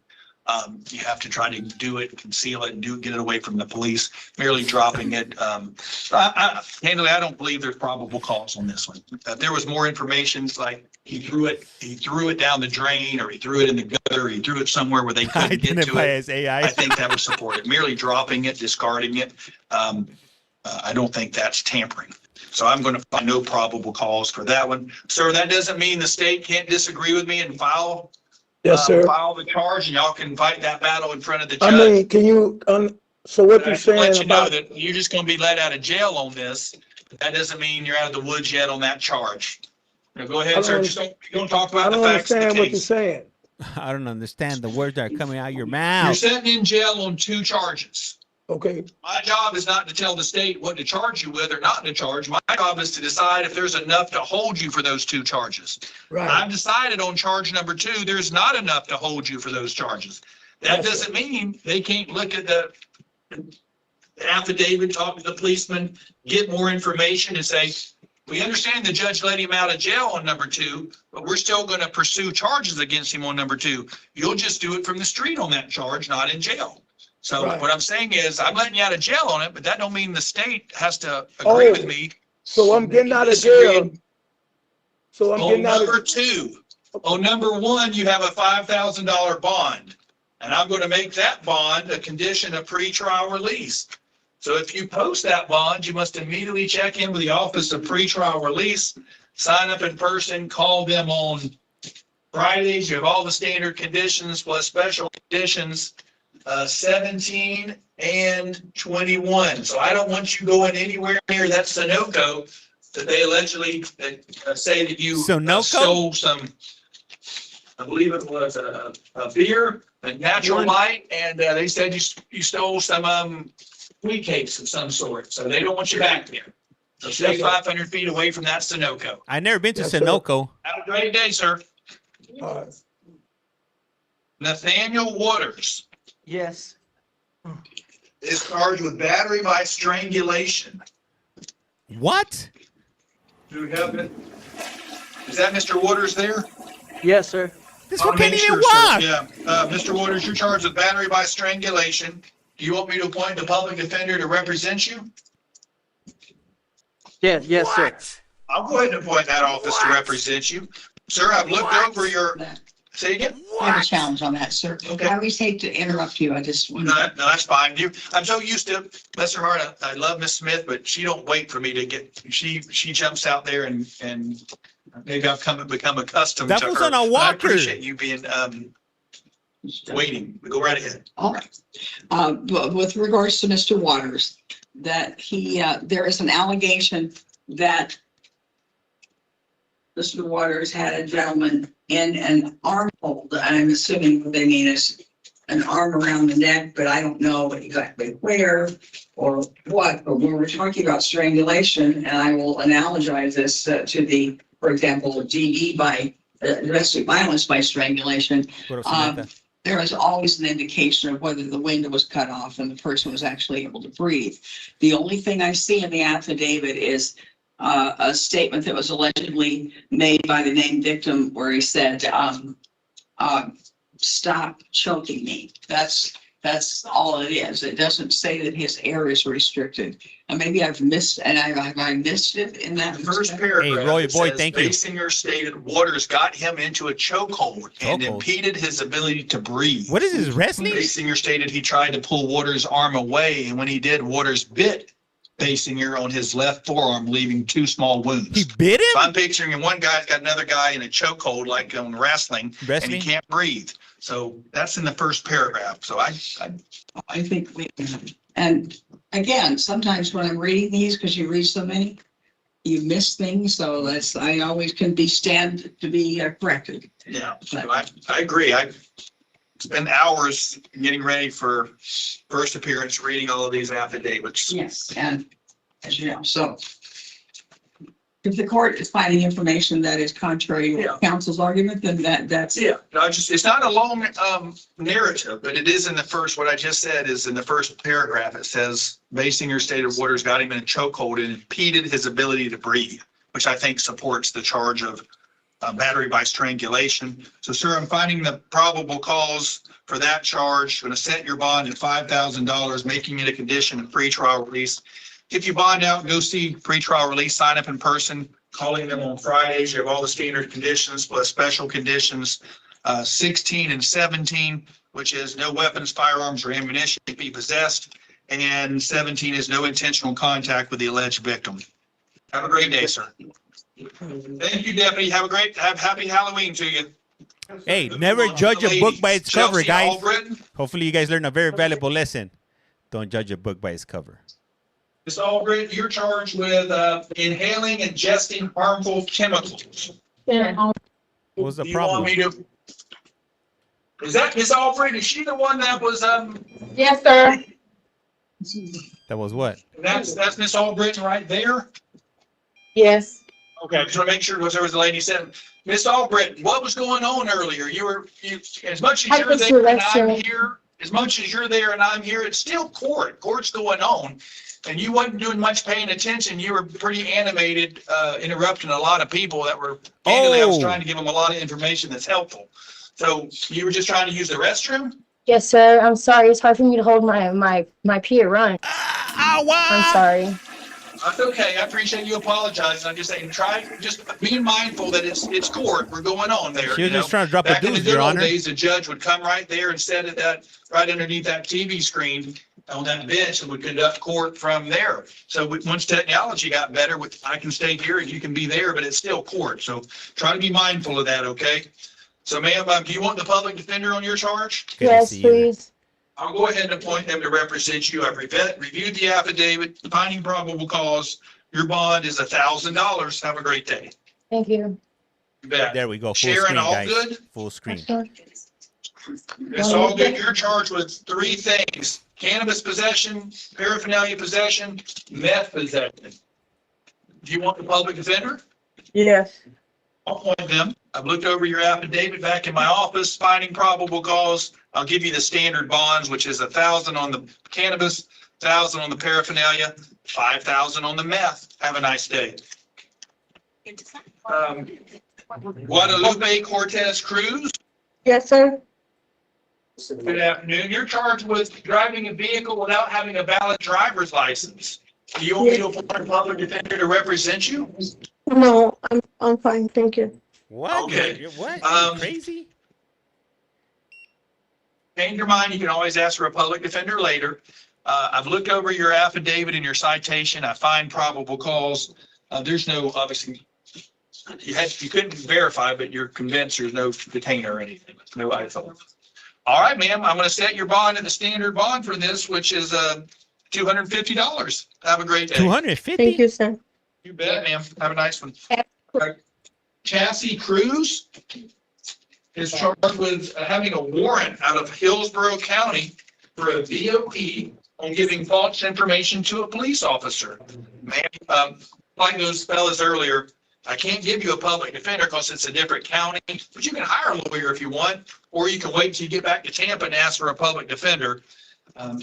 You have to try to do it, conceal it, and get it away from the police. Merely dropping it. Candidly, I don't believe there's probable cause on this one. If there was more information, like he threw it down the drain, or he threw it in the gutter, or he threw it somewhere where they couldn't get to Identify it. as AI. I think that would support it. Merely dropping it, discarding it, I don't think that's tampering. So I'm going to find no probable cause for that one. Sir, that doesn't mean the state can't disagree with me and file file the charge, and y'all can fight that battle in front of the judge. I mean, can you, so what But you're I can let saying you know about, that you're just going to be let out of jail on this. But that doesn't mean you're out of the woods yet on that charge. Now, go ahead, sir. Just don't talk I about the don't facts of the understand what you're case. saying. I don't understand the words that are coming out of your You're mouth. sitting in jail on 2 charges. Okay, My job is not to tell the state what to charge you with or not to charge. My job is to decide if there's enough to hold you for those 2 charges. right. I've decided on charge number 2, there's not enough to hold you for those charges. That Yes, sir. doesn't mean they can't look at the affidavit, talk to the policeman, get more information and say, we understand the judge let him out of jail on number 2, but we're still going to pursue charges against him on number 2. You'll just do it from the street on that charge, not in jail. So Right. what I'm saying is I'm letting you out of jail on it, but that don't mean the state has to agree with me. So I'm getting out of Disagreeing. jail. So I'm On getting out number of, 2, on number 1, you have a $5,000 bond. And I'm going to make that bond a condition of pretrial release. So if you post that bond, you must immediately check in with the Office of Pretrial Release, sign up in person, call them on Fridays. You have all the standard conditions plus special conditions, 17 and 21. So I don't want you going anywhere near that Sunoco that they allegedly say that you stole some, I believe it was a beer, a natural light, and they said you stole some wheat cakes of some sort. So they don't want you back there. So stay 500 feet away from that Sunoco. I've never been to Yes, sir. Sunoco. Have a great day, sir. Nathaniel Waters yes. is charged with battery by strangulation. What? Do we have it? Is that Mr. Waters there? Yes, sir. This I'll one can't make even sure, sir. walk. Yeah, Mr. Waters, you're charged with battery by strangulation. Do you want me to appoint the public defender to represent you? Yes, sir. I'll go ahead and appoint that office to represent you. Sir, I've looked over your, say again? I have a challenge on that, sir. Okay. I always hate to interrupt you. I just want No, that's fine. I'm so used to, bless her heart, I love Miss Smith, but she don't wait for me to get, she jumps out there and maybe I've become accustomed That to was her. on a But I walker. appreciate you being, waiting. Go right ahead. All right. But with regards to Mr. Waters, that there is an allegation that Mr. Waters had a gentleman in an armhold. I'm assuming what they mean is an arm around the neck, but I don't know exactly where or what. But when we're talking about strangulation, and I will analogize this to the, for example, DE by domestic violence by strangulation. There is always an indication of whether the window was cut off and the person was actually able to breathe. The only thing I see in the affidavit is a statement that was allegedly made by the named victim where he said stop choking me. That's all it is. It doesn't say that his air is restricted. And maybe I've missed, and I missed it in that First paragraph. Hey, Roy it Boy, says, thank you. Basinger stated Waters got him into a chokehold and impeded his ability to breathe. What is this, wrestling? Basinger stated he tried to pull Waters' arm away, and when he did, Waters bit Basinger on his left forearm, leaving 2 small wounds. He bit him? So I'm picturing one guy's got another guy in a chokehold, like on wrestling, and he can't breathe. So that's in the first paragraph. So I think and again, sometimes when I'm reading these, because you read so many, you miss things. So I always can stand to be corrected. Yeah, so I agree. I spend hours getting ready for first appearance, reading all of these affidavits. Yes, and as you know, so if the court is finding information that is contrary to counsel's argument, then that's it's not a long narrative, but it is in the first. What I just said is in the first paragraph. It says Basinger stated Waters got him in a chokehold and impeded his ability to breathe, which I think supports the charge of battery by strangulation. So, sir, I'm finding the probable cause for that charge. Going to set your bond at $5,000, making it a condition of pretrial release. If you bond out, go see pretrial release, sign up in person, calling them on Fridays. You have all the standard conditions plus special conditions, 16 and 17, which is no weapons, firearms, or ammunition to be possessed. And 17 is no intentional contact with the alleged victim. Have a great day, sir. Thank you, Deputy. Have happy Halloween to you. Hey, never judge a book by its cover, Chelsea guys. Albritton. Hopefully you guys learned a very valuable lesson. Don't judge a book by its cover. Ms. Albritton, you're charged with inhaling and ingesting harmful chemicals. What was the Do you want me problem? to? Is that Ms. Albritton? Is she the one that was Yes, sir. That was what? That's Ms. Albritton right there. Yes. Okay, just want to make sure because there was a lady said, Ms. Albritton, what was going on earlier? You as much as you're there and I'm here, as much as you're there and I'm here, it's still court. Court's going on. And you wasn't doing much paying attention. You were pretty animated, interrupting a lot of people that were, candidly, I was trying to give them a lot of information that's helpful. So you were just trying to use the restroom? Yes, sir. I'm sorry. It's hard for me to hold my pee at run. I'm sorry. That's okay. I appreciate you apologizing. I'm just saying, just being mindful that it's court. We're going on there. She was just trying to drop a Back in the deuce, good Your old Honor. days, the judge would come right there instead of that, right underneath that TV screen on that bench and would conduct court from there. So once technology got better, I can stay here and you can be there, but it's still court. So try to be mindful of that, okay? So ma'am, do you want the public defender on your charge? Yes, please. I'll go ahead and appoint them to represent you. I've reviewed the affidavit, finding probable cause. Your bond is $1,000. Have a great day. Thank you. You bet. There we go. Full Sharon, screen, all guys. good? Full screen. It's all good. You're charged with 3 things: cannabis possession, paraphernalia possession, meth possession. Do you want the public defender? Yes. I'll appoint them. I've looked over your affidavit back in my office, finding probable cause. I'll give you the standard bonds, which is $1,000 on the cannabis, $1,000 on the paraphernalia, $5,000 on the meth. Have a nice day. Guadalupe Cortez Cruz. Yes, sir. Good afternoon. You're charged with driving a vehicle without having a valid driver's license. Do you want me to appoint a public defender to represent you? No, I'm fine. Thank you. What? Okay. What? Are you crazy? Change your mind. You can always ask for a public defender later. I've looked over your affidavit and your citation. I find probable cause. There's no, obviously, you couldn't verify, but you're convinced there's no detainer or anything. No iPhone. All right, ma'am. I'm going to set your bond at the standard bond for this, which is $250. Have a great day. 250? Thank you, sir. You bet, ma'am. Have a nice one. Chassie Cruz is charged with having a warrant out of Hillsborough County for a VOP on giving false information to a police officer. Ma'am, like those fellas earlier, I can't give you a public defender because it's a different county, but you can hire a lawyer if you want, or you can wait till you get back to Tampa and ask for a public defender. I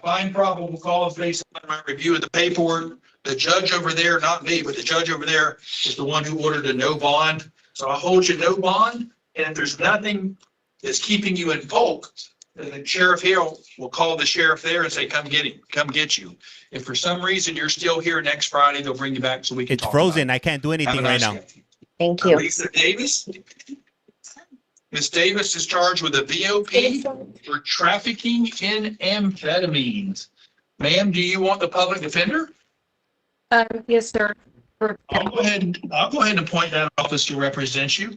find probable cause based on my review of the paperwork. The judge over there, not me, but the judge over there is the one who ordered a no bond. So I hold you no bond And if there's nothing that's keeping you in Polk, then the sheriff here will call the sheriff there and say, come get him, come get you. If for some reason you're still here next Friday, they'll bring you back so we can It's talk frozen. about I can't do it. Have a anything right nice now. day. Thank you. Lisa Davis. Ms. Davis is charged with a VOP for trafficking in amphetamines. Ma'am, do you want the public defender? Yes, sir. I'll go ahead and appoint that office to represent you.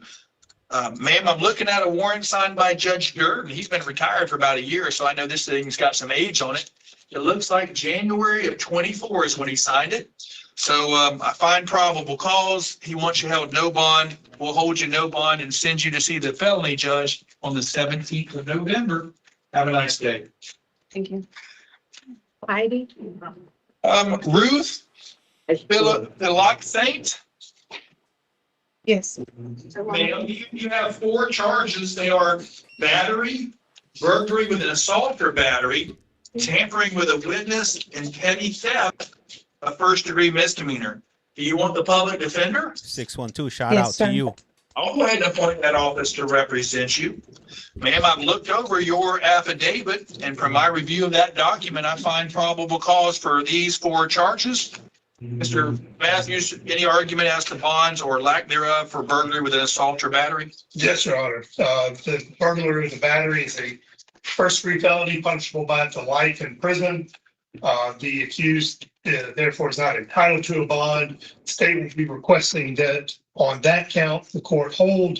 Ma'am, I'm looking at a warrant signed by Judge Durden. He's been retired for about a year, so I know this thing's got some age on it. It looks like January of 24 is when he signed it. So I find probable cause. He wants you held no bond. We'll hold you no bond and send you to see the felony judge on the 17th of November. Have a nice day. Thank you. Heidi? Ruth Philip, the Lock Saint. Yes. Ma'am, you have 4 charges. They are battery, burglary with an assault or battery, tampering with a witness, and petty theft, a first-degree misdemeanor. Do you want the public defender? 612, shout Yes, out sir. to you. I'll go ahead and appoint that office to represent you. Ma'am, I've looked over your affidavit, and from my review of that document, I find probable cause for these 4 charges. Mr. Matthews, any argument as to bonds or lack thereof for burglary with an assault or battery? Yes, Your Honor. The burglary with the battery is a first-degree felony punishable by up to life in prison. The accused therefore is not entitled to a bond. The state will be requesting that on that count, the court hold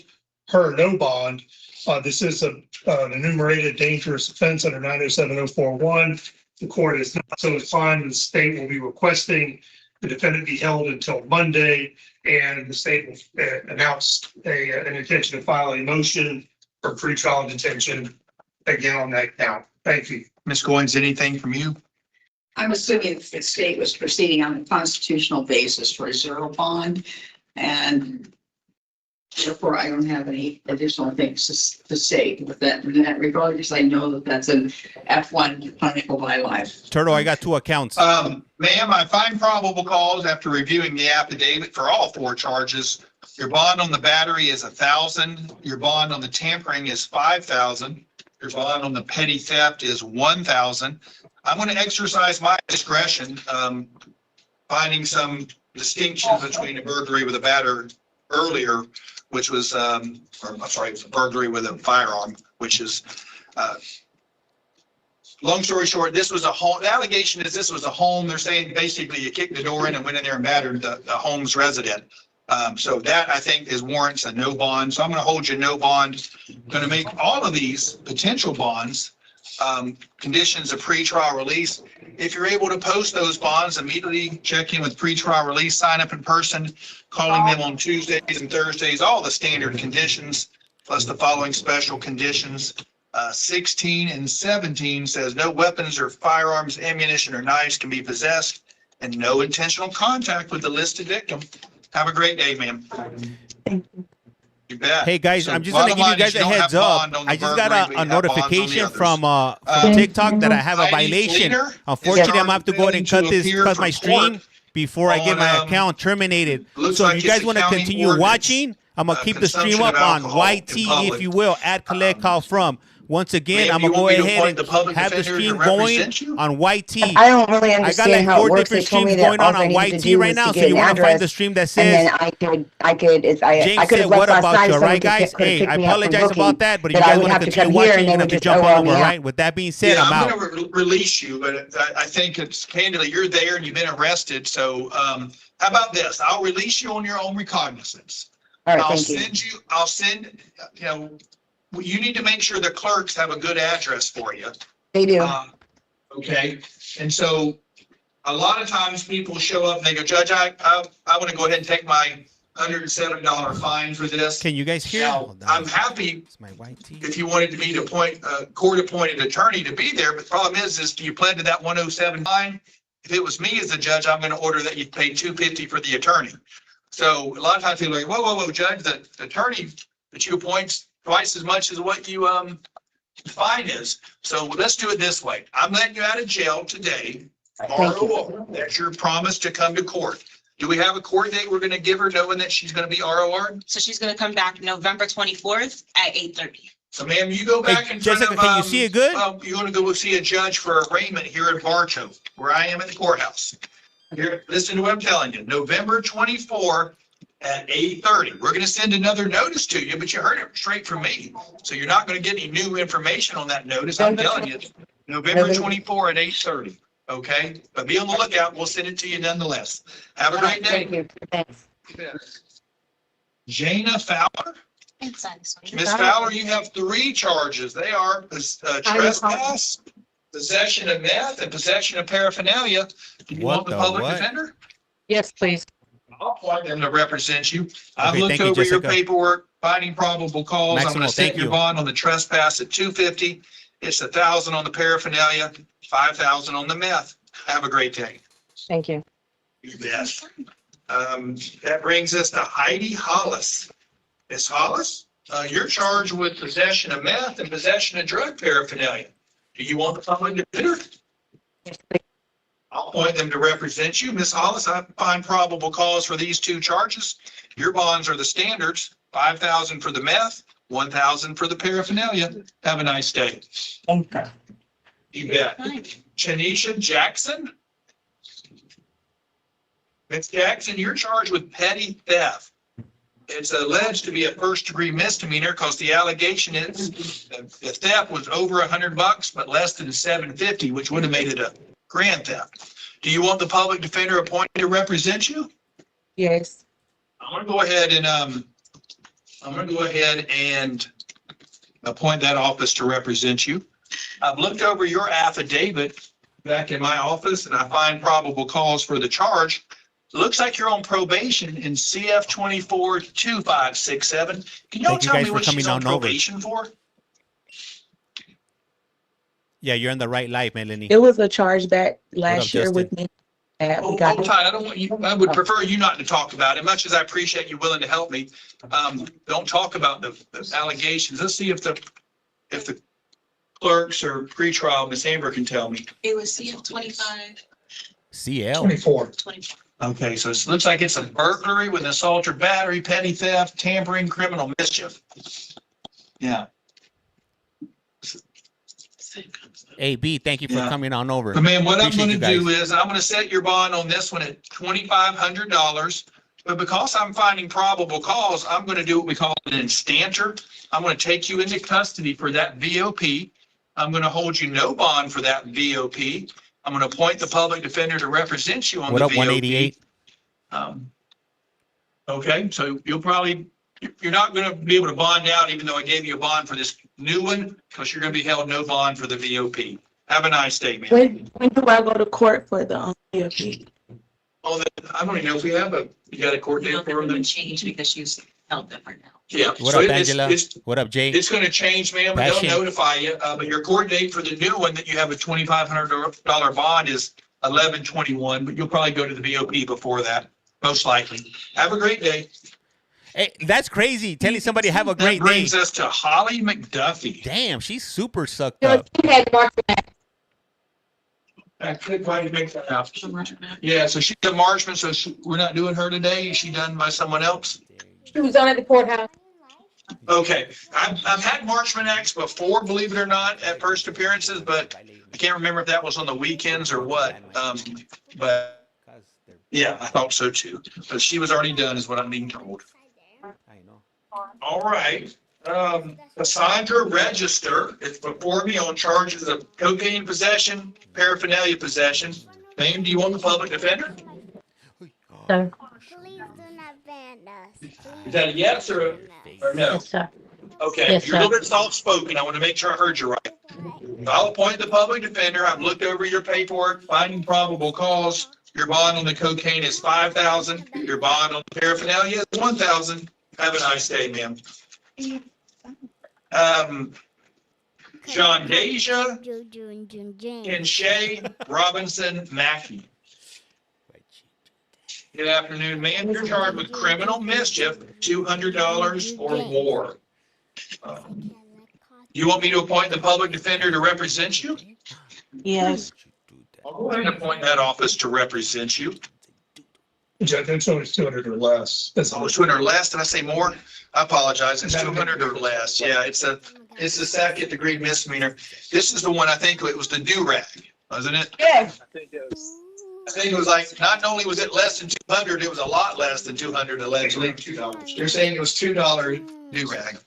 her no bond. This is an enumerated dangerous offense under 907-041. The court is not so inclined. The state will be requesting the defendant be held until Monday, and the state will announce an intention to file a motion for pretrial detention again on that count. Thank you. Ms. Goins, anything from you? I'm assuming the state was proceeding on a constitutional basis for a zero bond, and therefore I don't have any additional things to say with that in that regard, because I know that that's an F1 punishable by life. Turtle, I got 2 accounts. Ma'am, I find probable cause after reviewing the affidavit for all 4 charges. Your bond on the battery is $1,000. Your bond on the tampering is $5,000. Your bond on the petty theft is $1,000. I'm going to exercise my discretion, finding some distinctions between a burglary with a battery earlier, which was, it was a burglary with a firearm, which is, long story short, this was a home. The allegation is this was a home. They're saying basically you kicked the door in and went in there and battered the home's resident. So that I think is warrants a no bond. So I'm going to hold you no bond. I'm going to make all of these potential bonds conditions of pretrial release. If you're able to post those bonds, immediately check in with pretrial release, sign up in person, calling them on Tuesdays and Thursdays, all the standard conditions, plus the following special conditions. 16 and 17 says no weapons or firearms, ammunition, or knives can be possessed, and no intentional contact with the listed victim. Have a great day, ma'am. You bet. Hey guys, So I'm just gonna bottom give you line guys is a you don't heads have up. bond on the I just burglary, got but a you have bonds on the notification others. from TikTok that I have a Heidi violation. Fleener Unfortunately, I'm is gonna have to go ahead and cut failing to appear my for stream court before I get on, my account terminated. looks So like if you guys it's a want to county continue ordinance, watching, I'm gonna keep the stream consumption up of on alcohol in YT, public. if you will, at collect call from. Once again, Ma'am, I'm you gonna go want me to ahead appoint and the public have the defender to stream going represent you? on YT. I don't really I got understand like how 4 it works. They different told me streams that going all on I needed to YT do right was now. to So get you an want to find the address, stream that and says then I could, I James could said, have what left last about night. you, Someone right, guys? could have Hey, picked I me up from apologize booking, about that, but if that you I guys would want have to to continue come here watching, and you're they going would to have to just, jump oh, on well, over, yeah. right? With that being said, Yeah, I'm out. I'm going to release you, but I think it's candidly, you're there and you've been arrested. So how about this? I'll release you on your own recognizance. All right, I'll thank you. send, you know, you need to make sure the clerks have a good address for you. They do. Okay, and so a lot of times people show up and they go, Judge, I want to go ahead and take my $107 fine for this. Can you guys hear? Now, I'm happy It's my YT. if you wanted me to appoint a court-appointed attorney to be there, but the problem is you pled to that 107 fine. If it was me as a judge, I'm going to order that you pay $250 for the attorney. So a lot of times people are like, whoa, Judge, the attorney that you appoint's twice as much as what you fine is. So let's do it this way. I'm letting you out of jail today. Tomorrow, that's your promise to come to court. Do we have a court date we're gonna give her knowing that she's gonna be ROR'd? So she's gonna come back November 24th at 8:30. So ma'am, you go back in front Jessica, of, can you see it good? you're gonna go see a judge for arraignment here in Bartow, where I am at the courthouse. Here, listen to what I'm telling you, November 24 at 8:30. We're gonna send another notice to you, but you heard it straight from me. So you're not gonna get any new information on that notice. I'm telling you, November 24 at 8:30. Okay, but be on the lookout. We'll send it to you nonetheless. Have a great day. Thank you. Thanks. Jana Fowler. Miss Fowler, you have 3 charges. They are trespass, possession of meth, and possession of paraphernalia. Do you want the public defender? Yes, please. I'll appoint them to represent you. I've Okay, looked thank you, over your Jessica. paperwork, finding probable cause. I'm Maximo, gonna set thank your you. bond on the trespass at $250. It's $1,000 on the paraphernalia, $5,000 on the meth. Have a great day. Thank you. You bet. That brings us to Heidi Hollis. Miss Hollis, you're charged with possession of meth and possession of drug paraphernalia. Do you want the public defender? Yes, please. I'll appoint them to represent you. Miss Hollis, I find probable cause for these 2 charges. Your bonds are the standards, $5,000 for the meth, $1,000 for the paraphernalia. Have a nice day. Thank you. You bet. Chanisha Jackson. Miss Jackson, you're charged with petty theft. It's alleged to be a first-degree misdemeanor because the allegation is the theft was over $100, but less than $750, which would have made it a grand theft. Do you want the public defender appointed to represent you? Yes. I'm gonna go ahead and appoint that office to represent you. I've looked over your affidavit back in my office and I find probable cause for the charge. Looks like you're on probation in CF 242567. Can y'all Thank you tell guys me for what she's coming on on over. probation for? Yeah, you're in the right life, Melanie. It was a chargeback up, last year with Justin? me. That we Hold got. tight. I don't want you, I would prefer you not to talk about it. Much as I appreciate you willing to help me. Don't talk about the allegations. Let's see if the clerks or pretrial, Miss Amber can tell me. It was CF 25. CL. 24. Okay, so it looks like it's a burglary with assault or battery, petty theft, tampering, criminal mischief. Yeah. Hey, B, thank you for Yeah. coming on over. But man, what I'm Appreciate gonna you do guys. is I'm gonna set your bond on this one at $2,500. But because I'm finding probable cause, I'm gonna do what we call an instanter. I'm gonna take you into custody for that VOP. I'm gonna hold you no bond for that VOP. I'm gonna appoint the public defender to represent you on What the up, VOP. 188? Okay, so you're not gonna be able to bond out even though I gave you a bond for this new one, because you're gonna be held no bond for the VOP. Have a nice day, man. When do I go to court for the VOP? Oh, I don't even know if we have you got a court date for them? Change because she's held different now. Yeah. What so up, it's- Angela? it's- What up, Jay? It's gonna change, ma'am, but they'll Passion. notify you, but your court date for the new one that you have a $2,500 bond is 11/21, but you'll probably go to the VOP before that, most likely. Have a great day. Hey, that's crazy. Telling somebody have a That great day. brings us to Holly McDuffie. Damn, she's super sucked up. I couldn't quite make that out. Yeah, so she's a marksman, so we're not doing her today. Is she done by someone else? She was on at the courthouse. Okay, I've had marksman acts before, believe it or not, at first appearances, but I can't remember if that was on the weekends or what. But yeah, I thought so too. But she was already done is what I'm being told. All right. Cassandra Register is before me on charges of cocaine possession, paraphernalia possession. Ma'am, do you want the public defender? Sir. Is that a yes or no? Yes, sir. Okay, Yes, you're a little sir. bit soft-spoken. I want to make sure I heard you right. I'll appoint the public defender. I've looked over your paperwork, finding probable cause. Your bond on the cocaine is $5,000. Your bond on the paraphernalia is $1,000. Have a nice day, ma'am. John Deja and Shay Robinson Mackey. Good afternoon, ma'am. You're charged with criminal mischief, $200 or more. You want me to appoint the public defender to represent you? Yes. I'll go ahead and appoint that office to represent you. Judge, it's always 200 or less. That's Oh, it's 200 or less. Did I say more? I apologize. It's 200 or less. Yeah, it's a second degree misdemeanor. This is the one, I think it was the do-rag, wasn't it? Yes. I think it was like, not only was it less than 200, it was a lot less than 200 allegedly. They're saying it was $2 do-rag.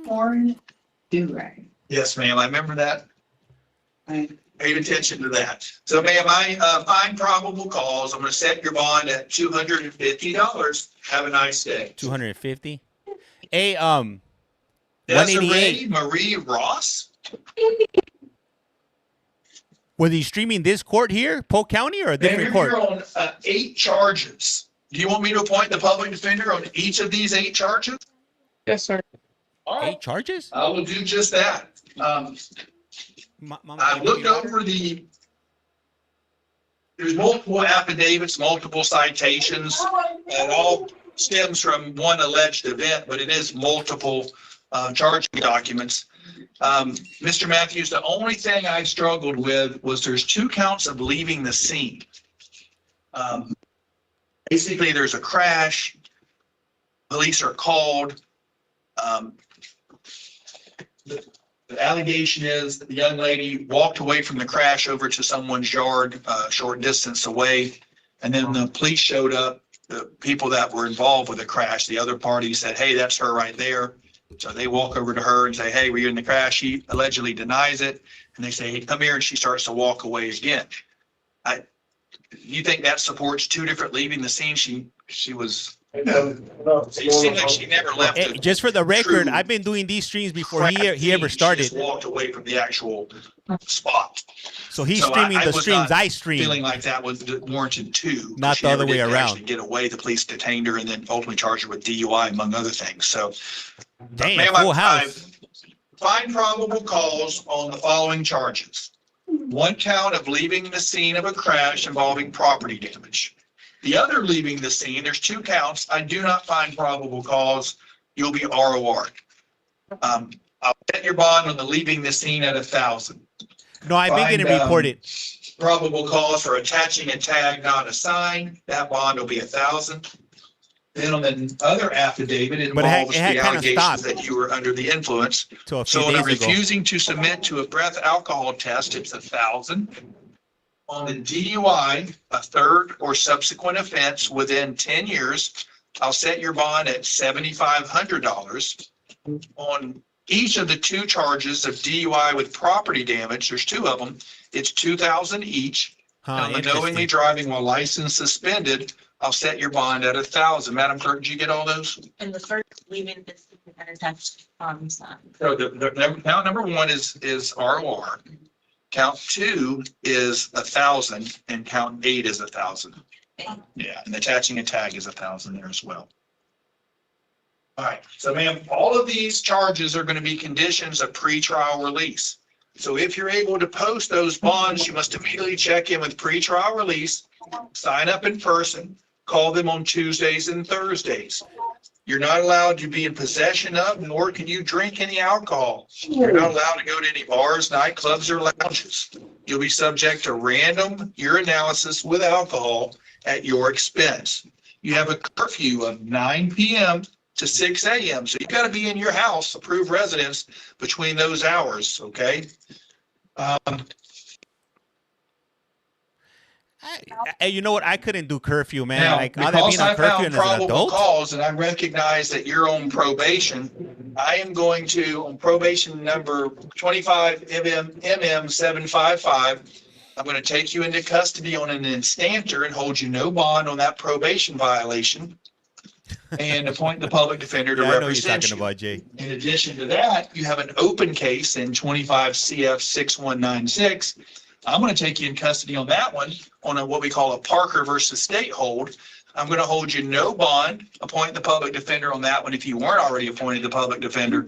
Porn do-rag. Yes, ma'am. I remember that. Right. Paid attention to that. So ma'am, I find probable cause. I'm going to set your bond at $250. Have a nice day. 250. Hey, Desiree 188. Marie Ross? Were they streaming this court here, Polk County, or a Ma'am, different you're court? on 8 charges. Do you want me to appoint the public defender on each of these 8 charges? Yes, sir. 8 charges? I will do just that. I looked over there's multiple affidavits, multiple citations, and all stems from one alleged event, but it is multiple charging documents. Mr. Matthews, the only thing I struggled with was there's 2 counts of leaving the scene. Basically, there's a crash. Police are called. The allegation is that the young lady walked away from the crash over to someone's yard, short distance away. And then the police showed up, the people that were involved with the crash, the other party said, hey, that's her right there. So they walk over to her and say, hey, were you in the crash? She allegedly denies it. And they say, hey, come here. And she starts to walk away again. You think that supports 2 different leaving the scene? She was, it seemed like she never left. Hey, just for the record, I've been doing these streams before he ever started. She just walked away from the actual spot. So he's streaming the was streams not I stream. Feeling like that was warranted too. Not She the other never way did around. actually get away. The police detained her and then ultimately charged her with DUI, among other things. So, Damn, ma'am, full I house. find probable cause on the following charges. 1 count of leaving the scene of a crash involving property damage. The other leaving the scene, there's 2 counts. I do not find probable cause. You'll be ROR. I'll set your bond on the leaving the scene at 1,000. No, I've been getting reported. Probable cause for attaching a tag not a sign. That bond will be 1,000. Then on the other affidavit, it But it had- involves it had the kinda allegations stopped. that you were under the influence. Till a few So on days ago. refusing to submit to a breath alcohol test, it's 1,000. On the DUI, a third or subsequent offense within 10 years, I'll set your bond at $7,500. On each of the 2 charges of DUI with property damage, there's 2 of them, it's 2,000 each. And on the knowingly driving while license suspended, I'll set your bond at 1,000. Madam Clerk, did you get all those? And the first leaving this attached sign. So count number 1 is ROR. Count 2 is 1,000 and count 8 is 1,000. Yeah, and attaching a tag is 1,000 there as well. All right, so ma'am, all of these charges are going to be conditions of pretrial release. So if you're able to post those bonds, you must immediately check in with pretrial release, sign up in person, call them on Tuesdays and Thursdays. You're not allowed to be in possession of, nor can you drink any alcohol. You're not allowed to go to any bars, nightclubs, or lounges. You'll be subject to random urinalysis with alcohol at your expense. You have a curfew of 9 p.m. to 6 a.m. So you got to be in your house, approved residence, between those hours, okay? Hey, you know what? I couldn't do curfew, man. Now, Like all that being because on I curfew found and as an probable adult. cause and I recognize that you're on probation, I am going to, on probation number 25 MM 755, I'm going to take you into custody on an instanter and hold you no bond on that probation violation and appoint the public defender to Yeah, I know what you're represent talking you. about, Jay. In addition to that, you have an open case in 25 CF 6196. I'm going to take you in custody on that one on what we call a Parker versus state hold. I'm going to hold you no bond, appoint the public defender on that one if you weren't already appointed the public defender,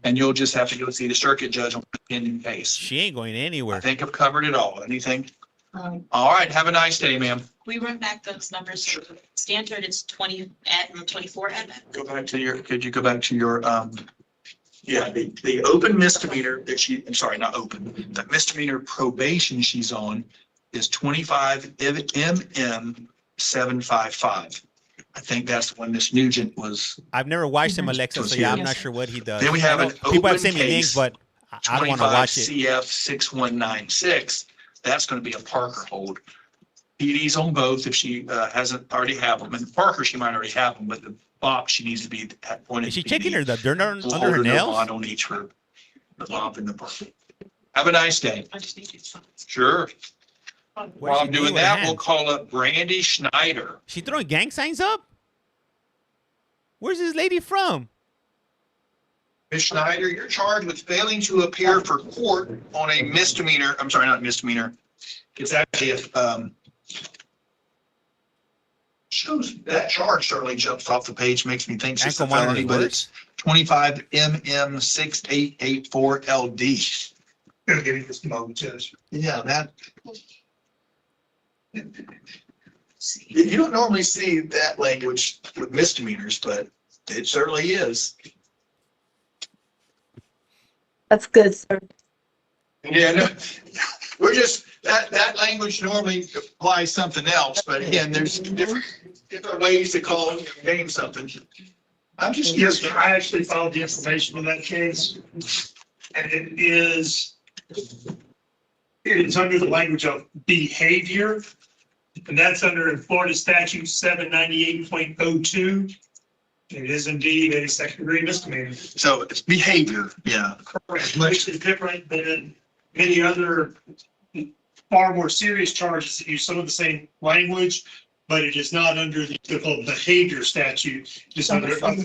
and you'll just have to go see the circuit judge on the pending case. She ain't going anywhere. I think I've covered it all. Anything? All right. Have a nice day, ma'am. We run back those numbers. Standard is 20 at 24 at. Go back to your, could you go back to your, yeah, the open misdemeanor that I'm sorry, not open, the misdemeanor probation she's on is 25 MM 755. I think that's when Miss Nugent was. I've never watched him, Alexa, so yeah, I'm not sure what he does. Then we have I know an people have open sent me links, case, but I don't want to 25 watch it. CF 6196. That's going to be a Parker hold. PD's on both if she hasn't already have them. And Parker, she might already have them, but the Bob, she needs to be appointed. Is she PD. checking her the dirt under We'll her hold no nails? bond on each for the Bob and the Parker. Have a nice day. I just need you to sign. Sure. What While is she I'm doing with her that, we'll hands? call up Brandy Schneider. She throwing gang signs up? Where's this lady from? Ms. Schneider, you're charged with failing to appear for court on a misdemeanor. I'm sorry, not misdemeanor. It's actually a, shows that charge certainly jumps off the page, makes me think it's a Ankle felony, monitor but works? it's 25 MM 6884 LD. Gonna give you just a moment, Judge. Yeah, that. You don't normally see that language with misdemeanors, but it certainly is. That's good, sir. Yeah, no, we're just, that language normally applies something else, but again, there's different ways to call it, name something. I'm just Yes, curious. sir. I actually followed the information on that case. And it is under the language of behavior. And that's under Florida statute 798.02. It is indeed a second degree misdemeanor. So it's behavior, yeah. Correct, which is different than many other far more serious charges that use some of the same language, but it is not under the typical behavior statute. It's under. Like I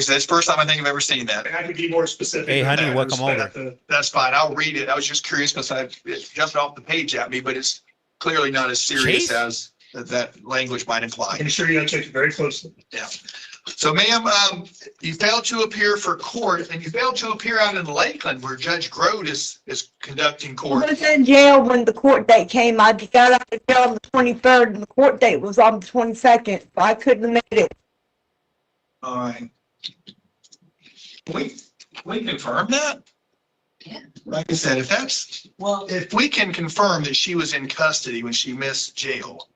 said, it's the first time I think I've ever seen that. I could be more specific. Hey, in honey, that welcome respect. over. That's fine. I'll read it. I was just curious because it jumped off the page at me, but it's clearly not as serious Chase? as that language might imply. I'm sure you gotta check it very closely. Yeah. So ma'am, you failed to appear for court and you failed to appear out in Lakeland where Judge Grote is conducting I court. was in jail when the court date came. I got out of jail on the 23rd and the court date was on the 22nd. So I couldn't have made it. All right. We confirm that? Yeah. Like I said, if we can confirm that she was in custody when she missed jail.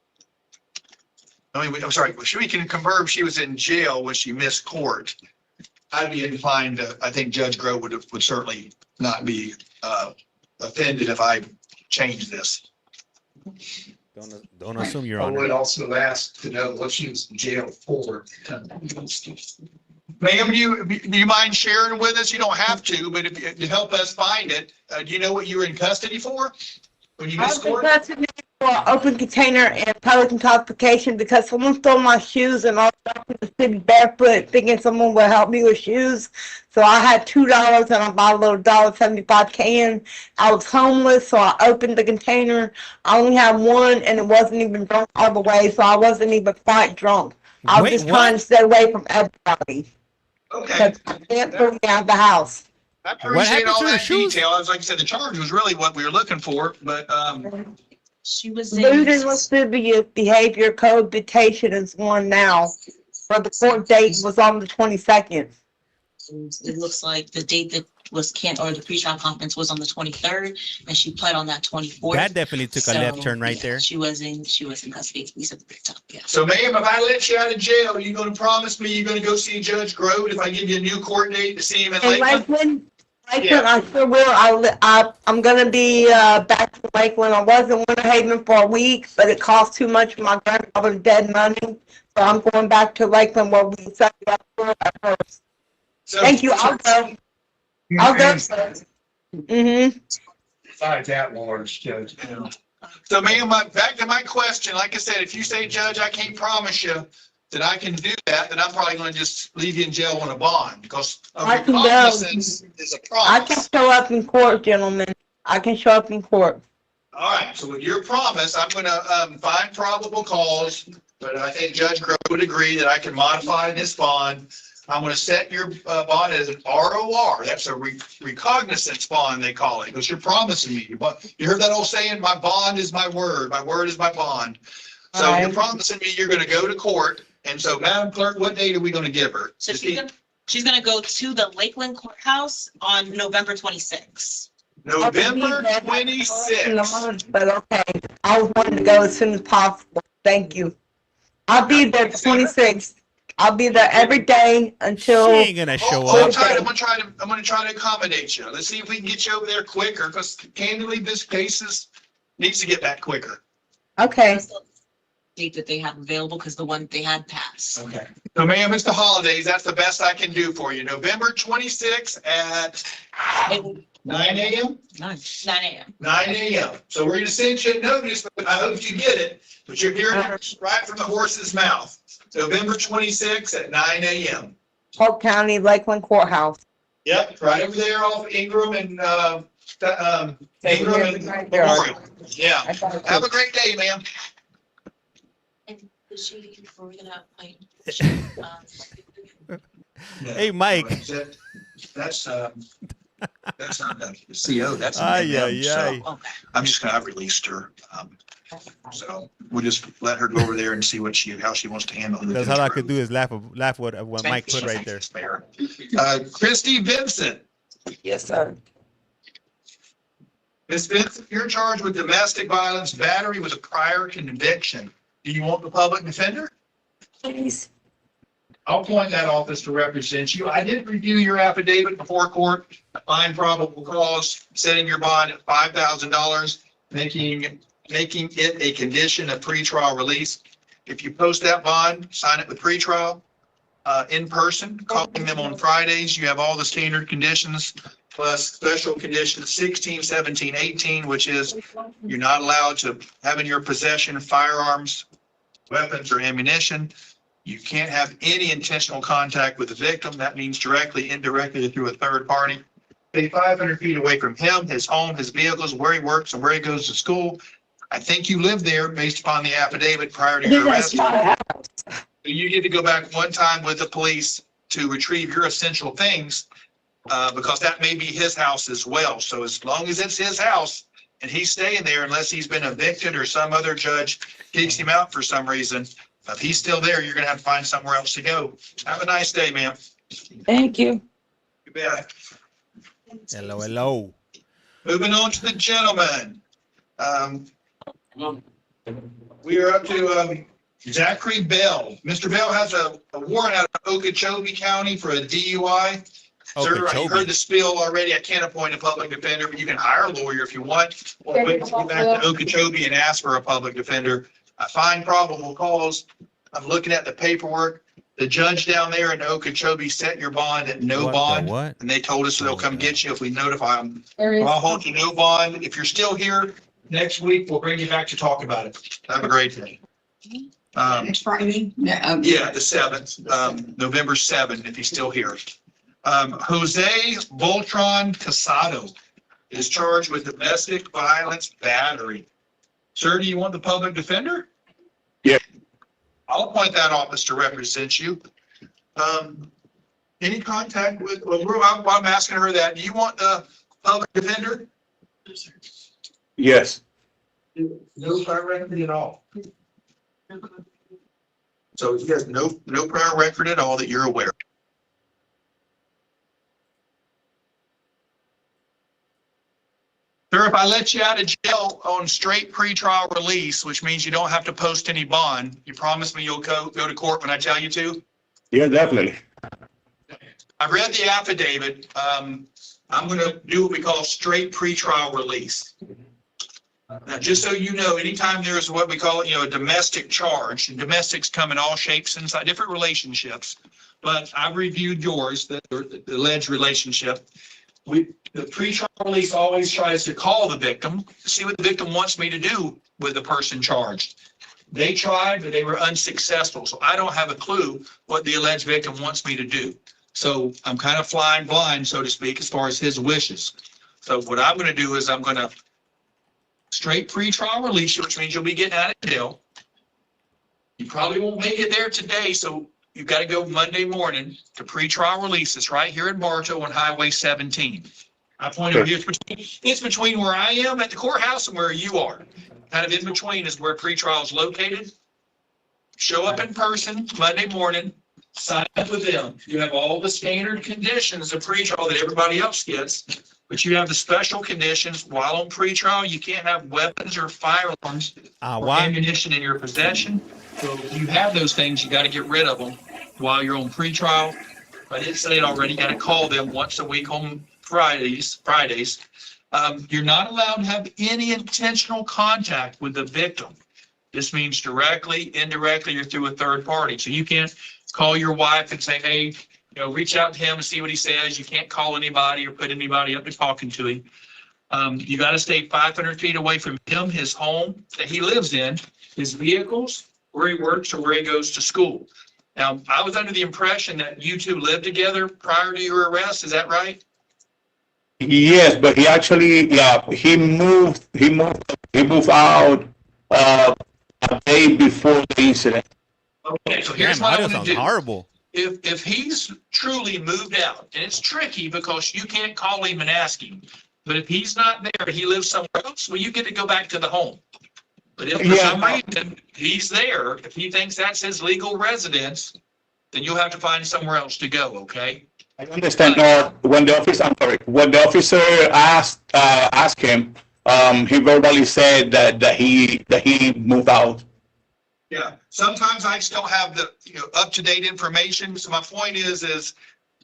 I'm sorry, we can confirm she was in jail when she missed court. I'd be inclined to, I think Judge Grote would certainly not be offended if I changed this. Don't assume you're I on. would also ask to know what she was in jail for. Ma'am, do you mind sharing with us? You don't have to, but if to help us find it, do you know what you were in custody for? When you I missed was in court? custody for open container and public intoxication because someone stole my shoes and I was up in the city barefoot thinking someone would help me with shoes. So I had $2 and I bought a little $1.75 can. I was homeless, so I opened the container. I only had one and it wasn't even drunk all the way, so I wasn't even quite drunk. I was Wait, just trying to stay away from everybody. Okay. Because I can't throw me out of the house. I What appreciate happened all to her that shoes? detail. As like I said, the charge was really what we were looking for, but She was Lewd and in, lascivious behavior cohabitation is one now. But the court date was on the 22nd. it looks like the date that was or the pre-trial conference was on the 23rd, and she pled on that 24th. That definitely took a left So, turn right yeah, there. She was in custody. We said the top, yeah. so ma'am, if I let you out of jail, are you gonna promise me you're gonna go see Judge Grote if I give you a new court date to see him in In Lakeland? Lakeland, I sure will. I'm gonna be back to Lakeland. I was in Winter Haven for a week, but it cost too much for my grandfather's dead money. So I'm going back to Lakeland where we set it up first. So- Thank you. I'll go. I'll go. Mm-hmm. Besides that large, Judge. So ma'am, back to my question, like I said, if you say, Judge, I can't promise you that I can do that, then I'm probably gonna just leave you in jail on a bond because of I your can go. cognizance is a I can promise. show up in court, gentlemen. I can show up in court. All right, so with your promise, I'm gonna find probable cause, but I think Judge Grote would agree that I can modify this bond. I'm gonna set your bond as an ROR. That's a recognizance bond, they call it, because you're promising me. You heard that old saying, my bond is my word is my bond. So All right. you're promising me you're gonna go to court. And so, Madam Clerk, what date are we gonna give her? So she's gonna go to the Lakeland courthouse on November 26th. November In the 26th. month, but okay. I was wanting to go as soon as possible. Thank you. I'll be there the 26th. I'll be there every day She until. ain't gonna show Hold up. tight. I'm gonna try to accommodate you. Let's see if we can get you over there quicker, because candidly, this case needs to get back quicker. Okay. Date that they have available, because the one they had passed. Okay. So ma'am, it's the holidays. That's the best I can do for you. November 26th at 9 a.m. 9 a.m. 9 a.m. So we're gonna send you a notice, but I hope you get it, but you're hearing it right from the horse's mouth. November 26th at 9 a.m. Polk County Lakeland Courthouse. Yep, right over there off Ingram and Memorial. Yeah. Have a great day, ma'am. And is she, we're gonna, like, Hey, Mike. That's not the CO, that's an Ay, MM, ay, so ay. I've released her. So we'll just let her go over there and see how she wants to handle it. That's all I could do is laugh what Mike put right there. Christy Vincent. Yes, sir. Ms. Vincent, you're charged with domestic violence battery with a prior conviction. Do you want the public defender? Please. I'll point that office to represent you. I did review your affidavit before court. Find probable cause, setting your bond at $5,000, making it a condition of pretrial release. If you post that bond, sign it with pretrial, in person, calling them on Fridays. You have all the standard conditions plus special conditions 16, 17, 18, which is you're not allowed to have in your possession firearms, weapons, or ammunition. You can't have any intentional contact with the victim. That means directly, indirectly, or through a third party. Stay 500 feet away from him, his home, his vehicles, where he works, and where he goes to school. I think you live there based upon the affidavit prior to your arrest. You get to go back one time with the police to retrieve your essential things, because that may be his house as well. So as long as it's his house and he's staying there, unless he's been evicted or some other judge kicks him out for some reason, if he's still there, you're gonna have to find somewhere else to go. Have a nice day, ma'am. Thank you. You bet. Hello, hello. Moving on to the gentleman. We are up to Zachary Bell. Mr. Bell has a warrant out of Okeechobee County for a DUI. Sir, you heard the spiel already. I can't appoint a public defender, but you can hire a lawyer if you want. Or wait to get back to Okeechobee and ask for a public defender. I find probable cause. I'm looking at the paperwork. The judge down there in Okeechobee set your bond at no bond. And they told us they'll come get you if we notify them. I'll hold you no bond. If you're still here next week, we'll bring you back to talk about it. Have a great day. Next Friday? Yeah, the 7th, November 7th, if he's still here. Jose Voltron Casado is charged with domestic violence battery. Sir, do you want the public defender? Yeah. I'll appoint that office to represent you. Any contact with, I'm asking her that. Do you want the public defender? Yes. No prior record at all. So he has no prior record at all that you're aware of. Sir, if I let you out of jail on straight pretrial release, which means you don't have to post any bond, you promise me you'll go to court when I tell you to? Yeah, definitely. I've read the affidavit. I'm going to do what we call straight pretrial release. Now, just so you know, anytime there's what we call, a domestic charge, and domestics come in all shapes and different relationships, but I've reviewed yours, the alleged relationship. The pretrial release always tries to call the victim, see what the victim wants me to do with the person charged. They tried, but they were unsuccessful. So I don't have a clue what the alleged victim wants me to do. So I'm kind of flying blind, so to speak, as far as his wishes. So what I'm going to do is I'm going to straight pretrial release you, which means you'll be getting out of jail. You probably won't make it there today, so you've got to go Monday morning to pretrial release. It's right here in Bartow on Highway 17. I pointed here. It's between where I am at the courthouse and where you are. Kind of in between is where pretrial is located. Show up in person Monday morning. Sign up with them. You have all the standard conditions of pretrial that everybody else gets. But you have the special conditions while on pretrial. You can't have weapons or firearms or Why? ammunition in your possession. So if you have those things, you got to get rid of them while you're on pretrial. I didn't say it already. You got to call them once a week on Fridays. You're not allowed to have any intentional contact with the victim. This means directly, indirectly, you're through a third party. So you can't call your wife and say, hey, reach out to him and see what he says. You can't call anybody or put anybody up to talking to him. You got to stay 500 feet away from him, his home that he lives in, his vehicles, where he works or where he goes to school. Now, I was under the impression that you two lived together prior to your arrest. Is that right? Yes, but he actually, he moved out a day before the incident. Okay, so here's Damn, what I audio want to sounds do. horrible. If he's truly moved out, and it's tricky because you can't call him and ask him, but if he's not there, he lives somewhere else, well, you get to go back to the home. But if for some reason he's there, if he thinks that's his legal residence, then you'll have to find somewhere else to go, okay? I understand. When the officer asked him, he verbally said that he moved out. Yeah, sometimes I just don't have the up-to-date information. So my point is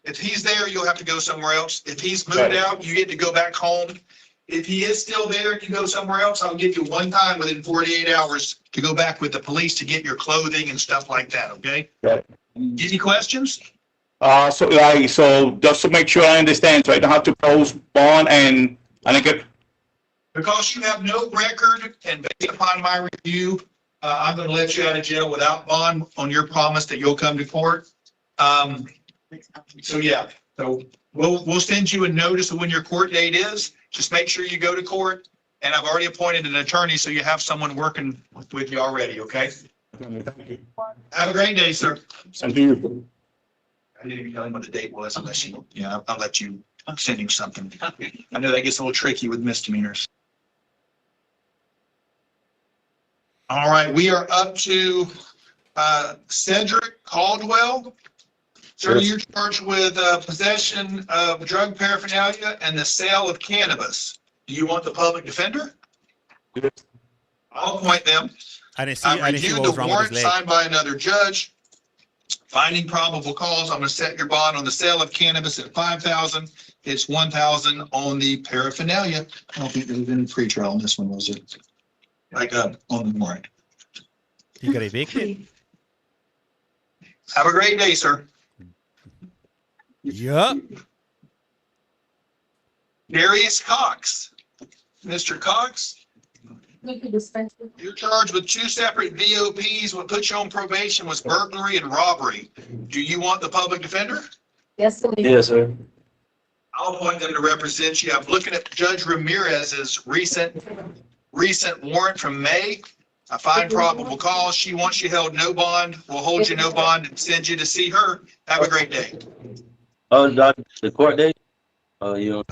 if he's there, you'll have to go somewhere else. If he's moved out, you get to go back home. If he is still there and you go somewhere else, I'll give you one time within 48 hours to go back with the police to get your clothing and stuff like that, okay? Right. Any questions? So just to make sure I understand, so I don't have to post bond and I get. Because you have no record and based upon my review, I'm going to let you out of jail without bond on your promise that you'll come to court. So yeah, so we'll send you a notice of when your court date is. Just make sure you go to court. And I've already appointed an attorney, so you have someone working with you already, okay? Have a great day, sir. Thank you. I didn't even tell him what the date was unless I'll let you send him something. I know that gets a little tricky with misdemeanors. All right, we are up to Cedric Caldwell. Sir, you're charged with possession of drug paraphernalia and the sale of cannabis. Do you want the public defender? Yes. I'll appoint them. I didn't see what Reviewed was the wrong with warrant his leg. signed by another judge. Finding probable cause, I'm going to set your bond on the sale of cannabis at $5,000. It's $1,000 on the paraphernalia. I don't think there was any pretrial on this one, was there? On the warrant. He got evicted? Have a great day, sir. Yup. Darius Cox. Mr. Cox, you're charged with 2 separate VOPs. What put you on probation was burglary and robbery. Do you want the public defender? Yes, sir. Yes, sir. I'll appoint them to represent you. I'm looking at Judge Ramirez's recent warrant from May. I find probable cause. She wants you held no bond. We'll hold you no bond and send you to see her. Have a great day. Oh, the court date? Oh, you.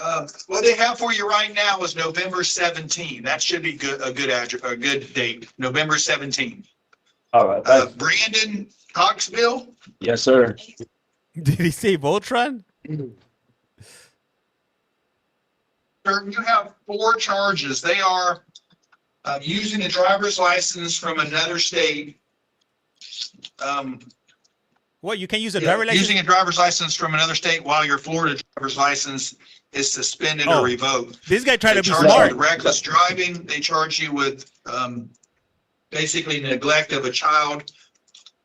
What they have for you right now is November 17. That should be a good date. November 17. All right. Brandon Coxville. Yes, sir. Did he say Voltron? Sir, you have 4 charges. They are using a driver's license from another state. What, you can't use a driver's license? Using a driver's license from another state while your Florida driver's license is suspended or revoked. This guy tried to be They charge you smart. with reckless driving. They charge you with basically neglect of a child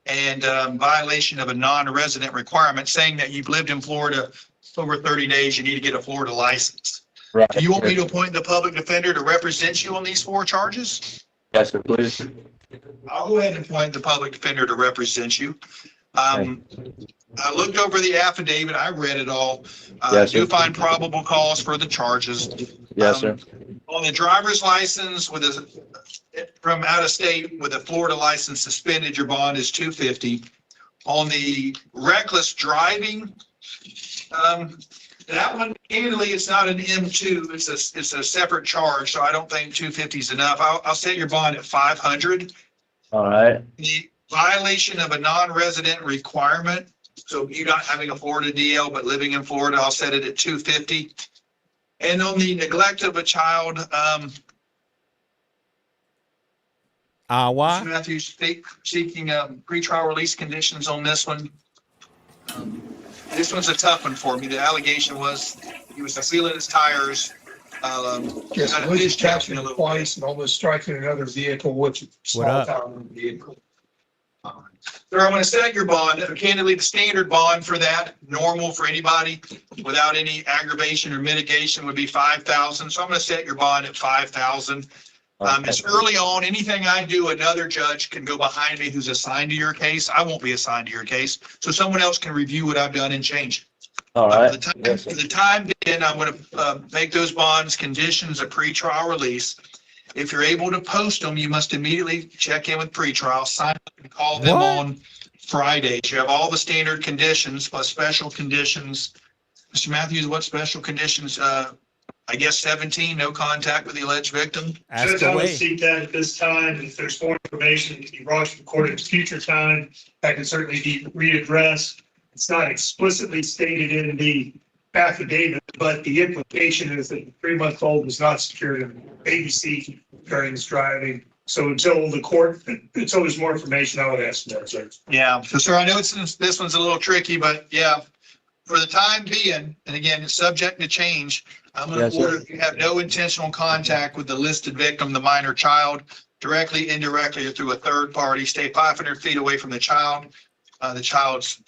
and violation of a non-resident requirement, saying that you've lived in Florida over 30 days, you need to get a Florida license. Right. Do you want me to appoint the public defender to represent you on these 4 charges? Yes, sir, please. I'll go ahead and appoint the public defender to represent you. I looked over the affidavit. I read it all. Yes, Do sir. find probable cause for the charges. Yes, sir. On the driver's license from out of state with a Florida license suspended, your bond is $250. On the reckless driving, that one, candidly, it's not an M2. It's a separate charge, so I don't think $250 is enough. I'll set your bond at $500. All right. The violation of a non-resident requirement, so you not having a Florida DL but living in Florida, I'll set it at $250. And on the neglect of a child, Agua. Mr. Matthews seeking pretrial release conditions on this one. This one's a tough one for me. The allegation was he was feeling his tires. Yes, kind of was fish catching catching a little twice and almost striking another vehicle, which small up? town vehicle. Sir, I'm going to set your bond. Candidly, the standard bond for that, normal for anybody without any aggravation or mitigation, would be $5,000. So I'm going to set your bond at $5,000. It's early on. Anything I do, another judge can go behind me who's assigned to your case. I won't be assigned to your case. So someone else can review what I've done and change it. All right. For the time being, I'm going to make those bonds conditions of pretrial release. If you're able to post them, you must immediately check in with pretrial, sign up and call them on Fridays. You have all the standard conditions plus special conditions. Mr. Matthews, what special conditions? I guess 17, no contact with the alleged victim. Judge, I would seek that at this time. If there's more information that can be brought to the court at a future time, that can certainly be readdressed. It's not explicitly stated in the affidavit, but the implication is that the 3-month-old was not secured in a baby seat during his driving. So until there's more information, I would ask that, Judge. Yeah, so sir, I know this one's a little tricky, but yeah, for the time being, and again, it's subject to change, I'm going to order you have no intentional contact with the listed victim, the minor child, directly, indirectly, or through a third party. Stay 500 feet away from the child's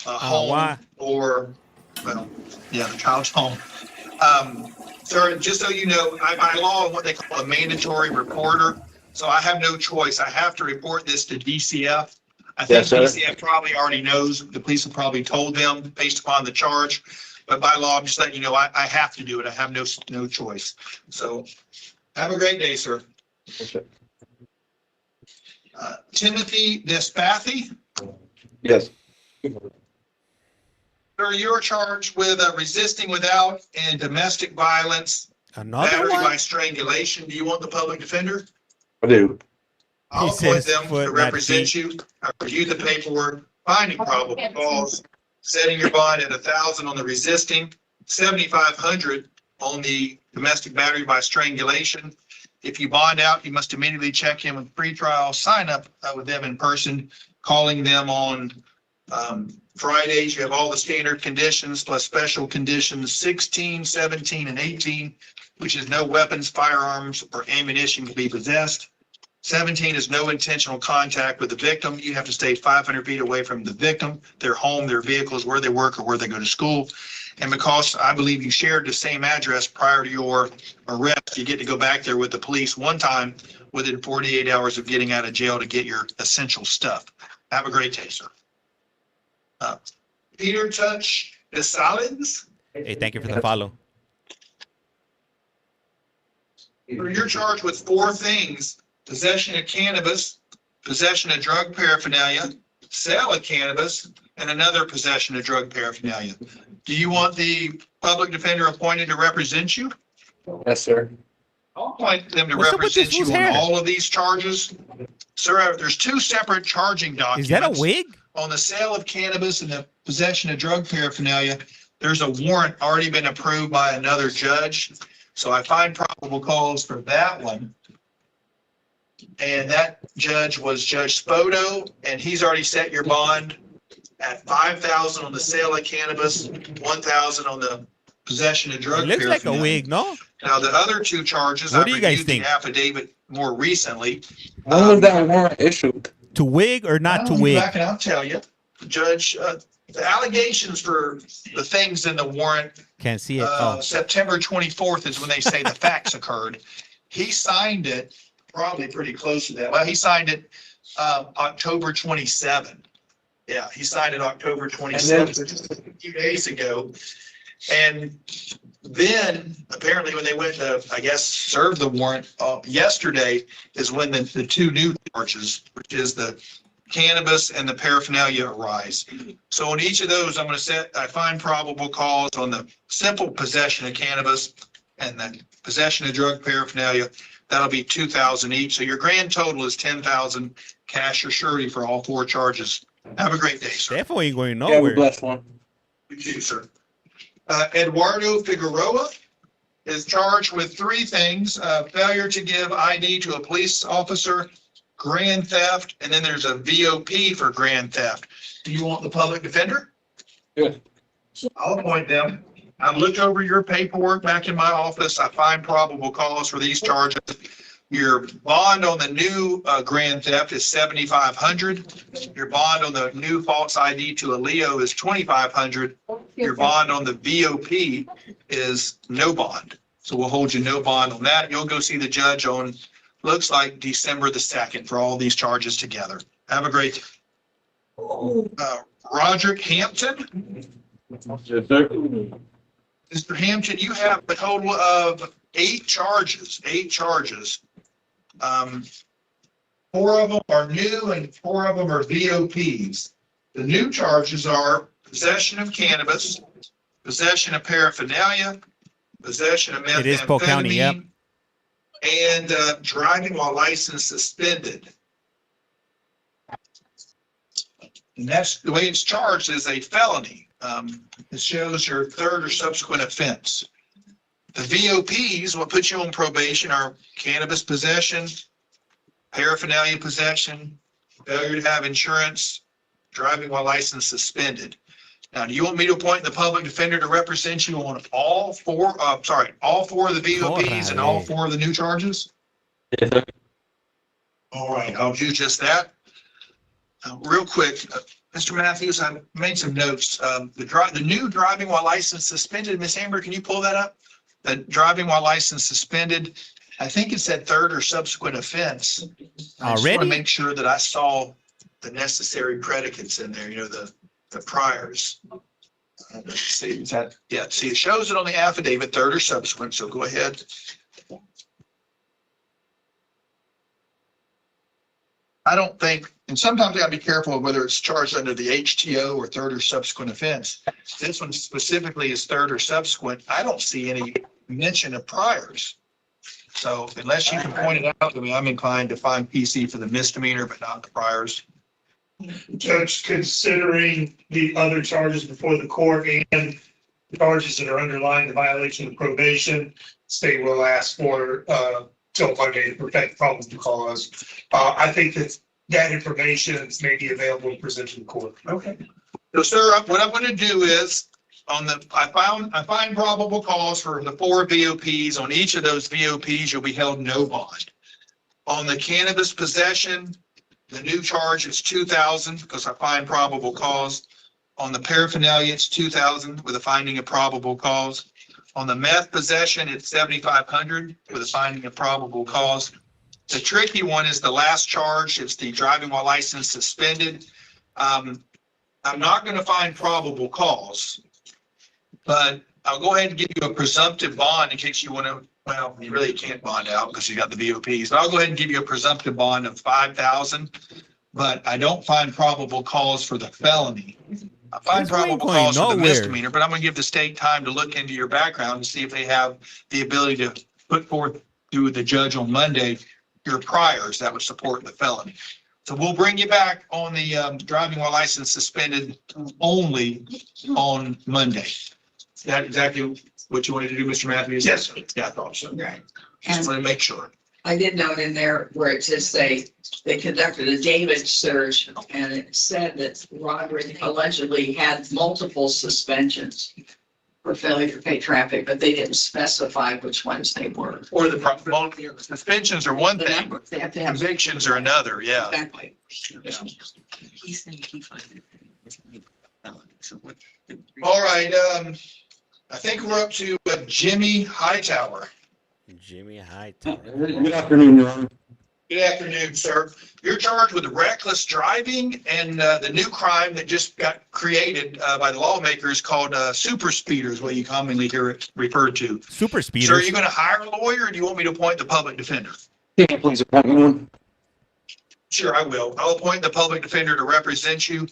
home, or, well, yeah, the child's home. Sir, just so you know, by law, I'm what they call a mandatory reporter. So I have no choice. I have to report this to DCF. I think DCF probably already knows. The police have probably told them based upon the charge. But by law, I'm just letting you know, I have to do it. I have no choice. So have a great day, sir. Timothy Despathy. Yes. Sir, you're charged with resisting without and domestic violence, battery by strangulation. Do you want the public defender? I do. I'll appoint them to represent you. I review the paperwork, finding probable cause, setting your bond at 1,000 on the resisting, 7,500 on the domestic battery by strangulation. If you bond out, you must immediately check in with pretrial, sign up with them in person, calling them on Fridays. You have all the standard conditions plus special conditions 16, 17, and 18, which is no weapons, firearms, or ammunition can be possessed. 17 is no intentional contact with the victim. You have to stay 500 feet away from the victim, their home, their vehicles, where they work, or where they go to school. And because I believe you shared the same address prior to your arrest, you get to go back there with the police one time within 48 hours of getting out of jail to get your essential stuff. Have a great day, sir. Peter Touch Desalids. Hey, thank you for the follow. You're charged with 4 things: possession of cannabis, possession of drug paraphernalia, sale of cannabis, and another possession of drug paraphernalia. Do you want the public defender appointed to represent you? Yes, sir. I'll appoint them to represent you on all of these charges. Sir, there's 2 separate charging documents. Is that a wig? On the sale of cannabis and the possession of drug paraphernalia, there's a warrant already been approved by another judge. So I find probable cause for that one. And that judge was Judge Spoto, and he's already set your bond at 5,000 on the sale of cannabis, 1,000 on the possession of drug It looks like a paraphernalia. wig, no? Now, the other 2 charges, What I do you guys reviewed the think? affidavit more recently. When was that warrant issued? To wig or not to I'll be wig? back and I'll tell you, Judge, the allegations for the things in the warrant, Can't see it. September 24th is when they say the facts occurred. He signed it probably pretty close to that. Well, he signed it October 27. Yeah, he signed it October 27, so just a few days ago. And then apparently when they went to, I guess, serve the warrant yesterday is when the 2 new charges, which is the cannabis and the paraphernalia, arise. So on each of those, I'm going to I find probable cause on the simple possession of cannabis and the possession of drug paraphernalia. That'll be 2,000 each. So your grand total is 10,000 cash or surety for all 4 charges. Have a great day, sir. Definitely ain't going Yeah, nowhere. we blessed one. You too, sir. Eduardo Figueroa. is charged with three things: failure to give ID to a police officer, grand theft, and then there's a VOP for grand theft. Do you want the public defender? Good. I'll appoint them. I've looked over your paperwork back in my office. I find probable cause for these charges. Your bond on the new grand theft is $7,500. Your bond on the new false ID to a Leo is $2,500. Your bond on the VOP is no bond. So we'll hold you no bond on that. You'll go see the judge on, looks like December the 2nd for all these charges together. Have a great Roderick Hampton. Yes, sir. Mr. Hampton, you have a total of 8 charges. 4 of them are new and 4 of them are VOPs. The new charges are possession of cannabis, possession of paraphernalia, possession of It is Polk County, yep. methamphetamine, and driving while license suspended. And that's the way it's charged is a felony. It shows your third or subsequent offense. The VOPs, what puts you on probation, are cannabis possession, paraphernalia possession, failure to have insurance, driving while license suspended. Now, do you want me to appoint the public defender to represent you on all 4 of the VOPs and all 4 of the new charges? Yes, sir. All right, I'll do just that. Real quick, Mr. Matthews, I made some notes. The new driving while license suspended, Miss Amber, can you pull that up? The driving while license suspended, I think it said third or subsequent offense. I just want to make sure that I saw the necessary predicates in there, the priors. Let's see, is that, yeah, see, it shows it on the affidavit, third or subsequent, so go ahead. I don't think, and sometimes I gotta be careful of whether it's charged under the HTO or third or subsequent offense. This one specifically is third or subsequent. I don't see any mention of priors. So unless you can point it out to me, I'm inclined to find PC for the misdemeanor, but not the priors. Judge, considering the other charges before the court and the charges that are underlying the violation of probation, state will ask for till Monday to perfect probable cause. I think that information may be available to present to the court. Okay. So, sir, what I'm going to do is I find probable cause for the 4 VOPs. On each of those VOPs, you'll be held no bond. On the cannabis possession, the new charge is $2,000 because I find probable cause. On the paraphernalia, it's $2,000 with a finding of probable cause. On the meth possession, it's $7,500 with a finding of probable cause. The tricky one is the last charge. It's the driving while license suspended. I'm not going to find probable cause, but I'll go ahead and give you a presumptive bond in case you want to, well, you really can't bond out because you got the VOPs, but I'll go ahead and give you a presumptive bond of $5,000, but I don't find probable cause for the felony. I find probable cause for the misdemeanor, but I'm going to give the state time to look into your background and see if they have the ability to put forth to the judge on Monday your priors that would support the felony. So we'll bring you back on the driving while license suspended only on Monday. Is that exactly what you wanted to do, Mr. Matthews? Yes, sir. Yeah, I thought so. Right. Just want to make sure. I did note in there where it says they conducted a David search and it said that Roderick allegedly had multiple suspensions for failure to pay traffic, but they didn't specify which ones they were. Or the suspensions are one thing, They have to have. convictions are another, yeah. Exactly. All right, I think we're up to Jimmy Hightower. Jimmy Hightower. Good afternoon, Your Honor. Good afternoon, sir. You're charged with reckless driving and the new crime that just got created by the lawmakers called super speeders, what you commonly hear it referred to. Super speeders. Sir, are you going to hire a lawyer or do you want me to appoint the public defender? Can you please appoint me one? Sure, I will. I'll appoint the public defender to represent you.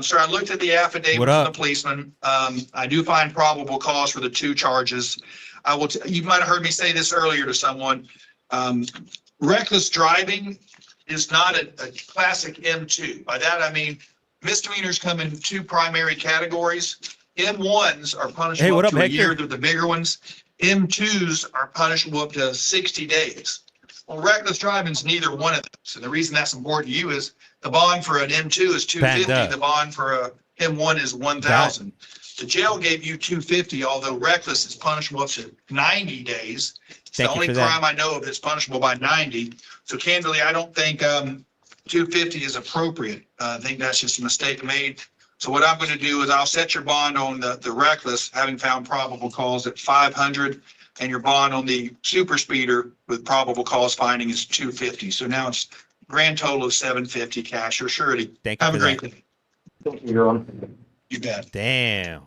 Sir, I looked at the affidavit What from up? the policeman. I do find probable cause for the 2 charges. I will. You might have heard me say this earlier to someone. Reckless driving is not a classic M2. By that I mean misdemeanors come in 2 primary categories. M1s are Hey, punishable what up up, to a Hector? year. They're the bigger ones. M2s are punishable up to 60 days. Well, reckless driving is neither one of those. And the reason that's important to you is the bond for an M2 is Banned $250. up. The bond for a M1 is $1,000. The jail gave you $250, although reckless is punishable up to 90 days. It's the Thank you only for that. crime I know of that's punishable by 90. So candidly, I don't think 250 is appropriate. I think that's just a mistake made. So what I'm going to do is I'll set your bond on the reckless, having found probable cause at 500, and your bond on the super speeder with probable cause finding is 250. So now it's grand total of 750 cash or surety. Thank you Have for a great that. day. Thank you, Your Honor. You bet. Damn.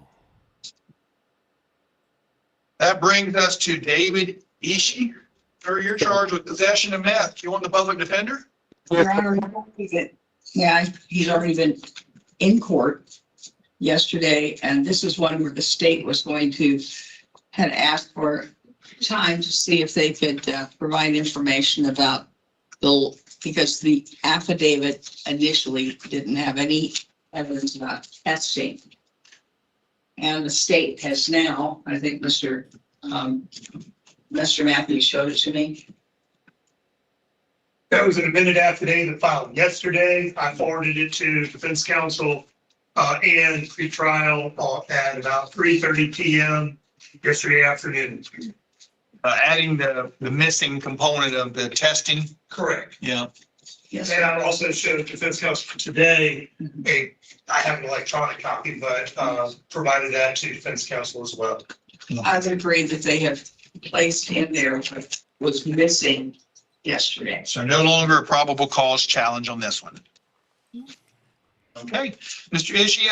That brings us to David Ishii. Sir, you're charged with possession of meth. You want the public defender? Your Honor, yeah, he's already been in court yesterday, and this is one where the state was going to, had asked for time to see if they could provide information about because the affidavit initially didn't have any evidence about testing. And the state has now, I think Mr. Matthews showed it to me. That was an amended affidavit filed yesterday. I forwarded it to defense counsel and pretrial at about 3:30 p.m. yesterday afternoon. Adding the missing component of the testing. Correct. Yeah. Yes. And I also showed defense counsel today, I have an electronic copy, but provided that to defense counsel as well. I would agree that they have placed in there what was missing yesterday. So no longer a probable cause challenge on this one. Okay, Mr. Ishii,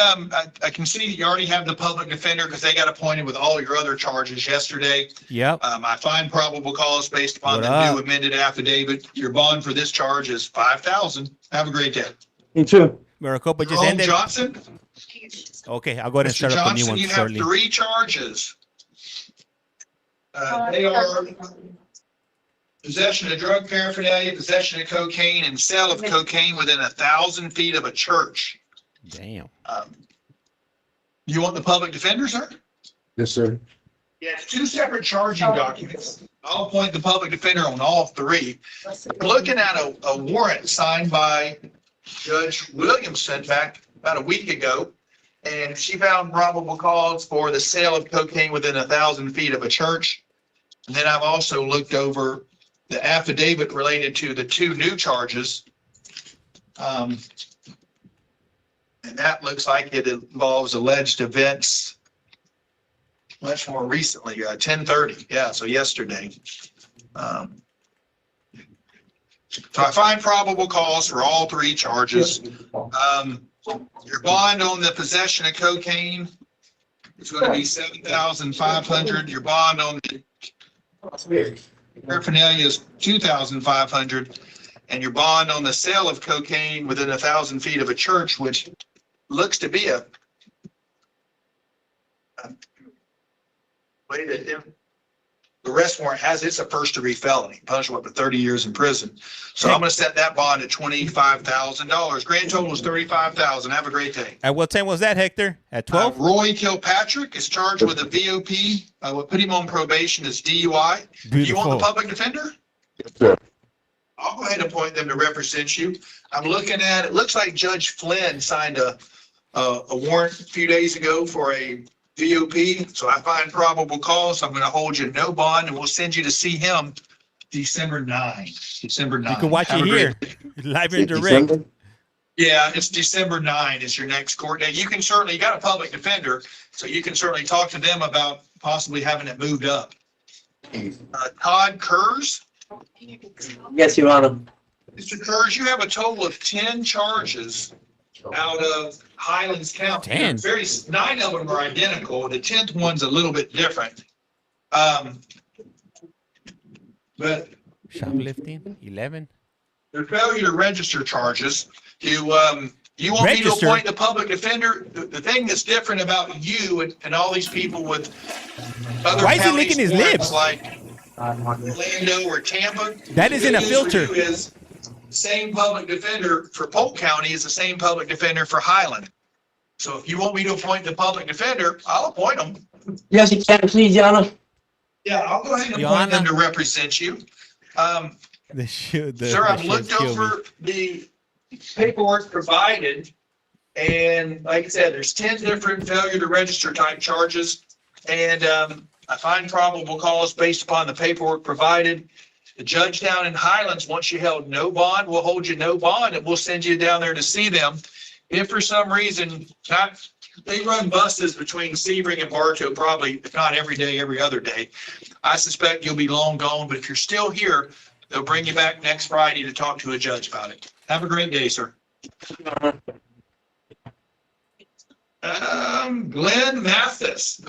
I can see that you already have the public defender because they got appointed with all your other charges yesterday. Yep. I find probable cause based upon What the up? new amended affidavit. Your bond for this charge is $5,000. Have a great day. You too. Maricopa just Jerome ended. Johnson, Okay, I'll go ahead and Mr. start up a new Johnson, one you have shortly. 3 charges. They are possession of drug paraphernalia, possession of cocaine, and sale of cocaine within 1,000 feet of a church. Damn. You want the public defender, sir? Yes, sir. Yes, 2 separate charging documents. I'll appoint the public defender on all 3. Looking at a warrant signed by Judge Williamson back about a week ago, and she found probable cause for the sale of cocaine within 1,000 feet of a church. And then I've also looked over the affidavit related to the 2 new charges. And that looks like it involves alleged events much more recently, 10:30. Yeah, so yesterday. So I find probable cause for all 3 charges. Your bond on the possession of cocaine is going to be $7,500. Your bond on the paraphernalia is $2,500, and your bond on the sale of cocaine within 1,000 feet of a church, which looks to be a way that the arrest warrant has, it's a first-degree felony, punishable up to 30 years in prison. So I'm going to set that bond at $25,000. Grand total is $35,000. Have a great day. At what time was that, Hector? At 12? Roy Kilpatrick is charged with a VOP. We'll put him on probation as DUI. You want the public defender? Yes, sir. I'll go ahead and appoint them to represent you. I'm looking at, it looks like Judge Flynn signed a warrant a few days ago for a VOP. So I find probable cause. I'm going to hold you no bond, and we'll send you to see him December 9. December 9. You can watch Have it a here, great- live and direct. Yeah, it's December 9 is your next court date. You can certainly, you got a public defender, so you can certainly talk to them about possibly having it moved up. Todd Kurz. Yes, Your Honor. Mr. Kurz, you have a total of 10 charges out of Highlands County. 10? 9 of them are identical. The 10th one's a little bit different. But Shoplifting, 11. the failure to register charges, you want me to Register? appoint the public defender? The thing that's different about you and all these people with other Why is he counties licking his warrants lips? like Orlando or Tampa. That isn't the a good news for filter. you is the same public defender for Polk County is the same public defender for Highland. So if you want me to appoint the public defender, I'll appoint them. Yes, you can, please, Your Honor. Yeah, I'll go ahead and Your appoint them Honor. to represent you. Sir, I've looked over the paperwork provided, and like I said, there's 10 different failure to register type charges. And I find probable cause based upon the paperwork provided. The judge down in Highlands, once you held no bond, will hold you no bond, and we'll send you down there to see them. If for some reason, they run buses between Sebring and Bartow, probably, if not every day, every other day. I suspect you'll be long gone, but if you're still here, they'll bring you back next Friday to talk to a judge about it. Have a great day, sir. Glenn Mathis.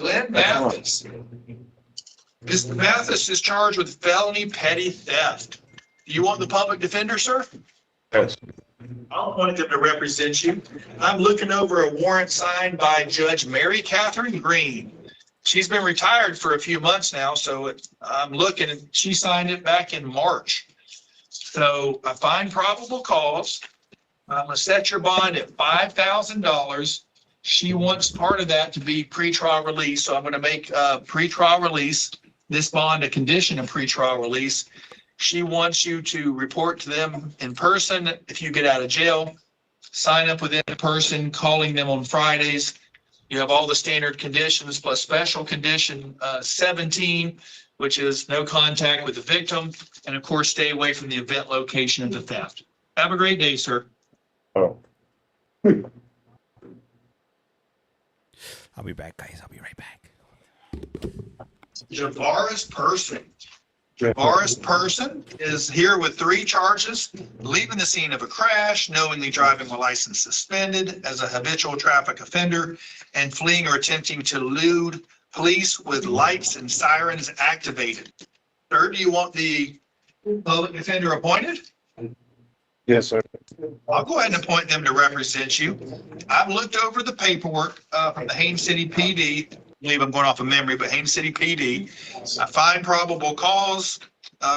Mr. Mathis is charged with felony petty theft. Do you want the public defender, sir? Yes. I'll appoint them to represent you. I'm looking over a warrant signed by Judge Mary Catherine Green. She's been retired for a few months now, so I'm looking, and she signed it back in March. So I find probable cause. I'm gonna set your bond at $5,000. She wants part of that to be pretrial release, so I'm gonna make pretrial release, this bond a condition of pretrial release. She wants you to report to them in person if you get out of jail, sign up with them in person, calling them on Fridays. You have all the standard conditions plus special condition 17, which is no contact with the victim, and of course, stay away from the event location of the theft. Have a great day, sir. Oh. I'll be back, guys. I'll be right back. Javaris Person. Javaris Person is here with 3 charges: leaving the scene of a crash, knowingly driving while license suspended as a habitual traffic offender, and fleeing or attempting to elude police with lights and sirens activated. Sir, do you want the public defender appointed? Yes, sir. I'll go ahead and appoint them to represent you. I've looked over the paperwork from the Haines City PD. I believe I'm going off of memory, but Haines City PD. I find probable cause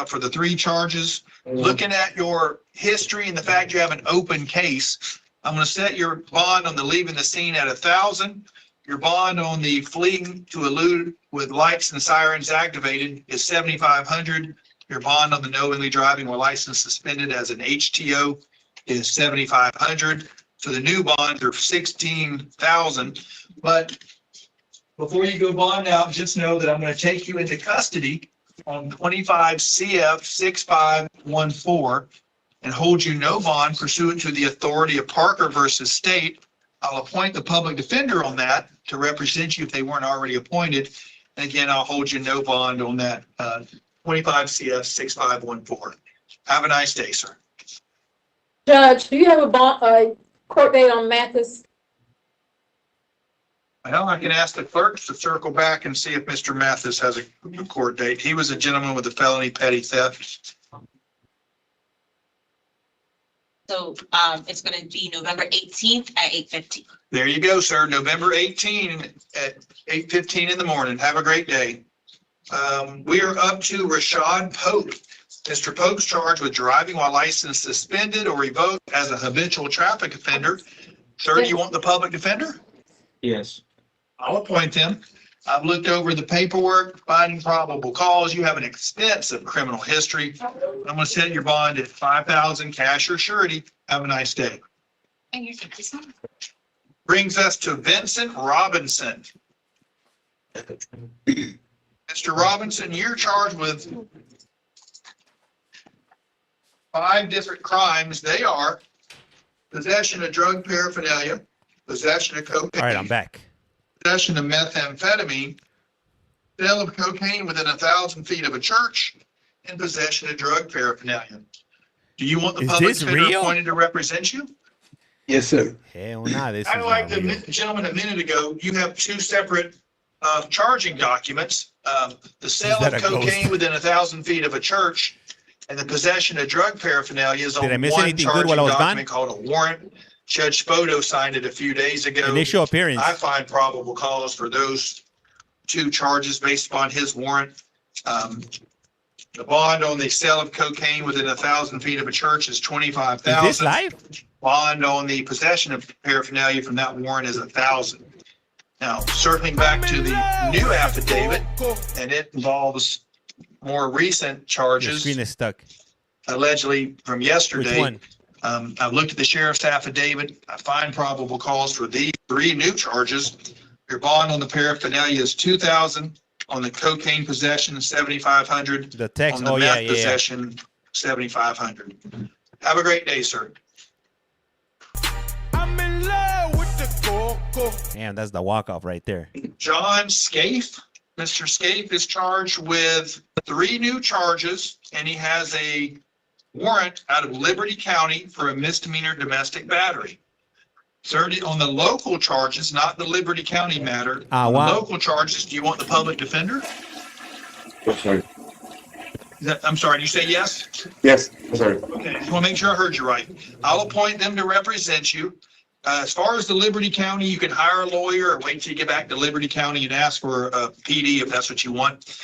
for the 3 charges. Looking at your history and the fact you have an open case, I'm going to set your bond on the leaving the scene at 1,000. Your bond on the fleeing to elude with lights and sirens activated is 7,500. Your bond on the knowingly driving while license suspended as an HTO is 7,500. So the new bonds are 16,000. But before you go bond out, just know that I'm going to take you into custody on 25 CF 6514 and hold you no bond pursuant to the authority of Parker versus State. I'll appoint the public defender on that to represent you if they weren't already appointed. And again, I'll hold you no bond on that 25 CF 6514. Have a nice day, sir. Judge, do you have a court date on Mathis? Well, I can ask the clerks to circle back and see if Mr. Mathis has a court date. He was a gentleman with a felony petty theft. So it's going to be November 18th at 8:15. There you go, sir. November 18 at 8:15 in the morning. Have a great day. We are up to Rashad Polk. Mr. Polk's charged with driving while license suspended or revoked as a habitual traffic offender. Sir, do you want the public defender? Yes. I'll appoint them. I've looked over the paperwork, finding probable cause. You have an extensive criminal history. I'm going to set your bond at 5,000 cash or surety. Have a nice day. Brings us to Vincent Robinson. Mr. Robinson, you're charged with 5 different crimes. They are possession of drug paraphernalia, possession of cocaine. All right, I'm back. Possession of methamphetamine, sale of cocaine within 1,000 feet of a church, and possession of drug paraphernalia. Do you want the Is public this defender real? appointed to represent you? Yes, sir. Hell nah, this is I like not real. the gentleman a minute ago, you have 2 separate charging documents. The sale that of a ghost? cocaine within 1,000 feet of a church and the possession of drug paraphernalia is on Did I miss one anything good charging while I was document gone? called a warrant. Judge Spoto signed it a few days ago. Initial appearance. I find probable cause for those 2 charges based upon his warrant. The bond on the sale of cocaine within 1,000 feet of a church is Is this $25,000. live? Bond on the possession of paraphernalia from that warrant is $1,000. Now, circling back to the new affidavit, and it involves more recent Your charges, screen is stuck. allegedly from Which yesterday. one? I've looked at the sheriff's affidavit. I find probable cause for these 3 new charges. Your bond on the paraphernalia is $2,000. On the cocaine possession, $7,500. The text. On the Oh yeah, meth yeah, yeah. possession, $7,500. Have a great day, sir. I'm in love with the coco. Damn, that's the walk off right there. John Scaife. Mr. Scaife is charged with 3 new charges, and he has a warrant out of Liberty County for a misdemeanor domestic battery. 30 on the local charges, not the Liberty County matter. On the wow. local charges, do you want the public defender? Sorry. I'm sorry, did you say yes? Yes, sorry. Okay, just want to make sure I heard you right. I'll appoint them to represent you. As far as the Liberty County, you can hire a lawyer or wait till you get back to Liberty County and ask for a PD if that's what you want.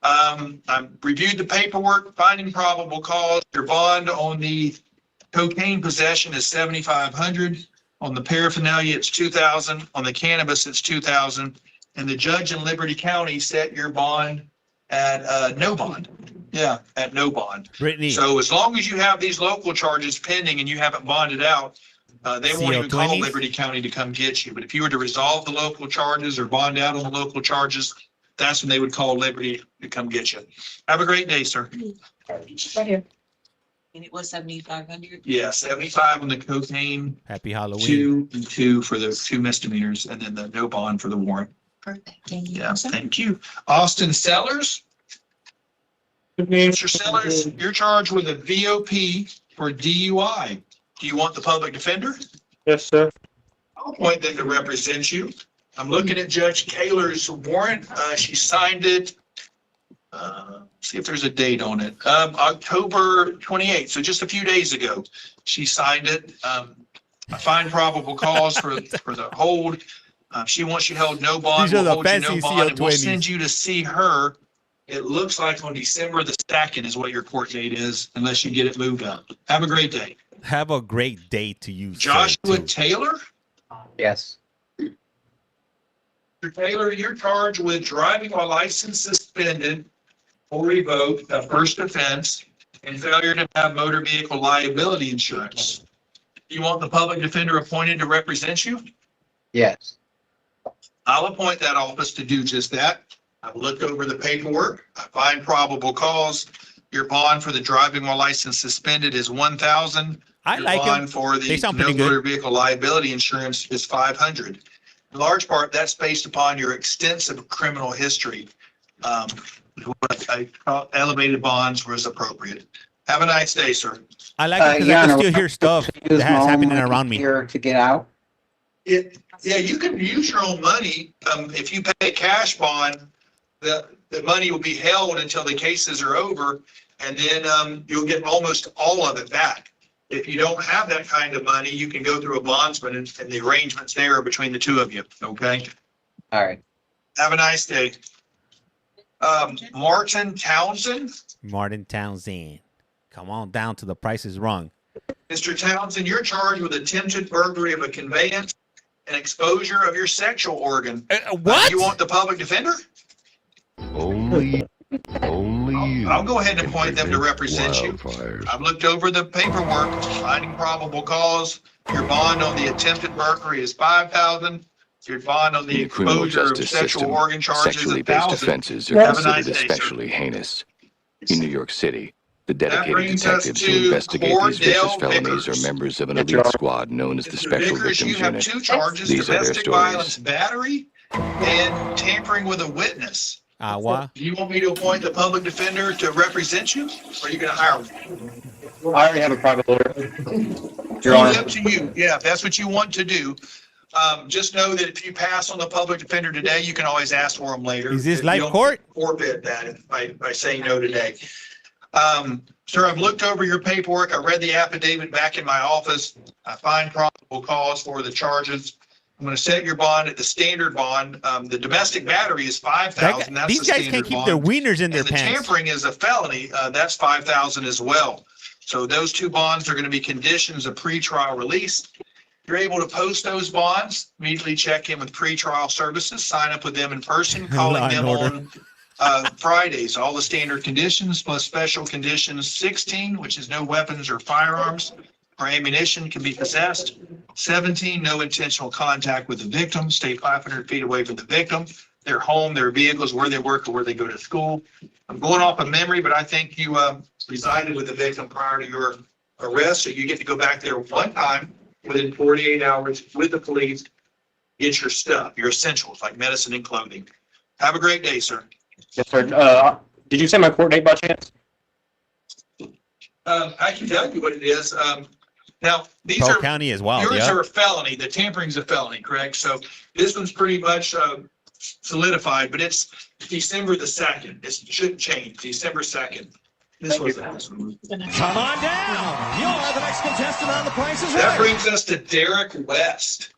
I've reviewed the paperwork, finding probable cause. Your bond on the cocaine possession is $7,500. On the paraphernalia, it's $2,000. On the cannabis, it's $2,000. And the judge in Liberty County set your bond at no bond. Yeah, at no bond. Brittany. So as long as you have these local charges pending and you haven't bonded out, they won't even call CO20s? Liberty County to come get you. But if you were to resolve the local charges or bond out on the local charges, that's when they would call Liberty to come get you. Have a great day, sir. Right here. And it was 7,500. Yeah, 75 on the cocaine, Happy Halloween. 2 and 2 for the 2 misdemeanors, and then the no bond for the warrant. Perfect. Thank you. Yeah, thank you. Austin Sellers. Mr. Sellers, you're charged with a VOP for DUI. Do you want the public defender? Yes, sir. I'll appoint them to represent you. I'm looking at Judge Kaler's warrant. She signed it. See if there's a date on it. October 28th, so just a few days ago, she signed it. I find probable cause for the hold. She wants you held no bond. These are We'll the hold you no fancy bond, and we'll CO20s. send you to see her. It looks like on December the 2nd is what your court date is, unless you get it moved up. Have a great day. Have a great day to you, sir, Joshua too. Taylor? Yes. Mr. Taylor, you're charged with driving while license suspended or revoked, a first offense, and failure to have motor vehicle liability insurance. Do you want the public defender appointed to represent you? Yes. I'll appoint that office to do just that. I've looked over the paperwork. I find probable cause. Your bond for the driving while license suspended is $1,000. I Your like bond them. for They the sound no pretty good. motor vehicle liability insurance is $500. In large part, that's based upon your extensive criminal history. What I thought elevated bonds was appropriate. Have a nice day, sir. I like it because I can still hear stuff that's happening around me. Here to get out. Yeah, you can use your own money. If you pay a cash bond, the money will be held until the cases are over, and then you'll get almost all of it back. If you don't have that kind of money, you can go through a bondsman, and the arrangements there are between the two of you, okay? All right. Have a nice day. Martin Townsend. Martin Townsend. Come on down to the Price is Wrong. Mr. Townsend, you're charged with attempted burglary of a conveyance and exposure of your sexual organ. What? You want the public defender? Only you. I'll go ahead and appoint them to represent you. I've looked over the paperwork, finding probable cause. Your bond on the attempted burglary is $5,000. Your bond on the In the criminal exposure of justice sexual system, organ charges is sexually based $1,000. offenses are Have a considered nice day, sir. especially heinous. In New York City, the That dedicated brings us detectives to who investigate these vicious Cordell felonies Vickers. are members of an elite squad known as the Mr. Special Vickers, you Victims have Unit. 2 charges, These are their domestic stories. violence battery and tampering with a witness. Awa. Do you want me to appoint the public defender to represent you, or are you going to hire one? I already have a private lawyer. It's up to you. Yeah, if that's what you want to do. Just know that if you pass on the public defender today, you can always ask for him later. Is this You live don't court? Forfeit that by saying no today. Sir, I've looked over your paperwork. I read the affidavit back in my office. I find probable cause for the charges. I'm going to set your bond at the standard bond. The domestic battery is 5,000. That's These the guys standard can't keep bond. their wieners in their And the pants. tampering is a felony. That's 5,000 as well. So those two bonds are going to be conditions of pretrial release. You're able to post those bonds, immediately check in with pretrial services, sign up with them in person, calling Law and them order. on Fridays. All the standard conditions plus special conditions 16, which is no weapons or firearms or ammunition can be possessed. 17, no intentional contact with the victim. Stay 500 feet away from the victim, their home, their vehicles, where they work or where they go to school. I'm going off of memory, but I think you resided with the victim prior to your arrest, so you get to go back there one time within 48 hours with the police, get your stuff, your essentials like medicine and clothing. Have a great day, sir. Yes, sir. Did you say my court date by chance? I can tell you what it is. Now, these Polk are County as well. yours Yeah. are a felony. The tampering's a felony, correct? So this one's pretty much solidified, but it's December the 2nd. It shouldn't change. December 2nd. This was Come on down. You're the next contestant on The Price is That Right. brings us to Derek West.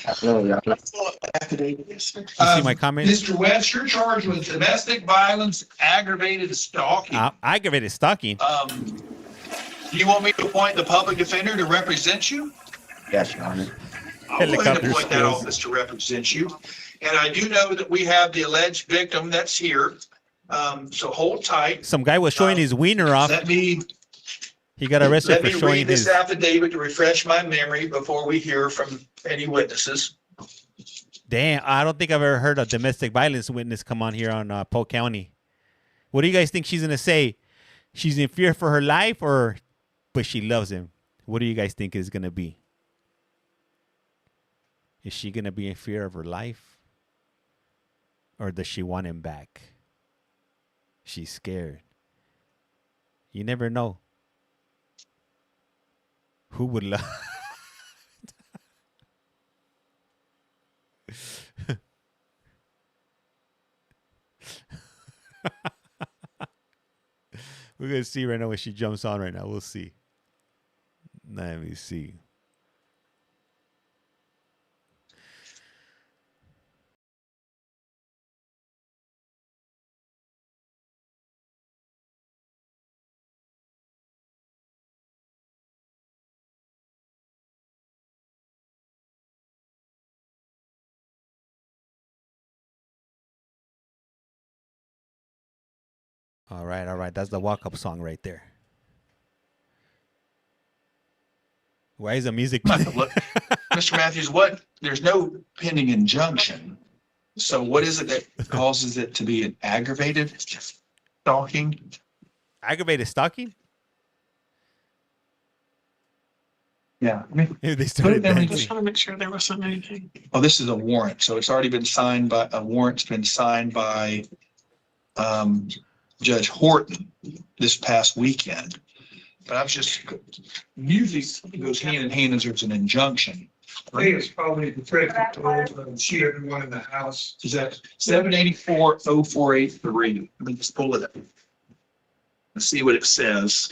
You see my comment? Mr. West, you're charged with domestic violence, aggravated stalking. Aggravated stalking. Do you want me to appoint the public defender to represent you? Yes, Your Honor. I'll go ahead and Helicopter appoint that skills. office to represent you. And I do know that we have the alleged victim that's here. So hold tight. Some guy was showing his wiener off. Let me He got arrested let for me showing read this his. affidavit to refresh my memory before we hear from any witnesses. Damn, I don't think I've ever heard a domestic violence witness come on here on Polk County. What do you guys think she's gonna say? She's in fear for her life, or but she loves him? What do you guys think is gonna be? Is she gonna be in fear of her life, or does she want him back? She's scared. You never know. Who would love? We're gonna see right now when she jumps on right now. We'll see. Let me see. All right, all right. That's the walk-up song right there. Why is the music? Mr. Matthews, what? There's no pending injunction. So what is it that causes it to be an aggravated stalking? Aggravated stalking? Yeah. They started I'm dancing. just trying to make sure there wasn't anything. Oh, this is a warrant. So it's already been signed by, a warrant's been signed by Judge Horton this past weekend. But I was just, usually goes hand in hand as there's an injunction. I think it's probably the trick to shoot everyone in the house. Is that 784-0483? Let me just pull it up. Let's see what it says.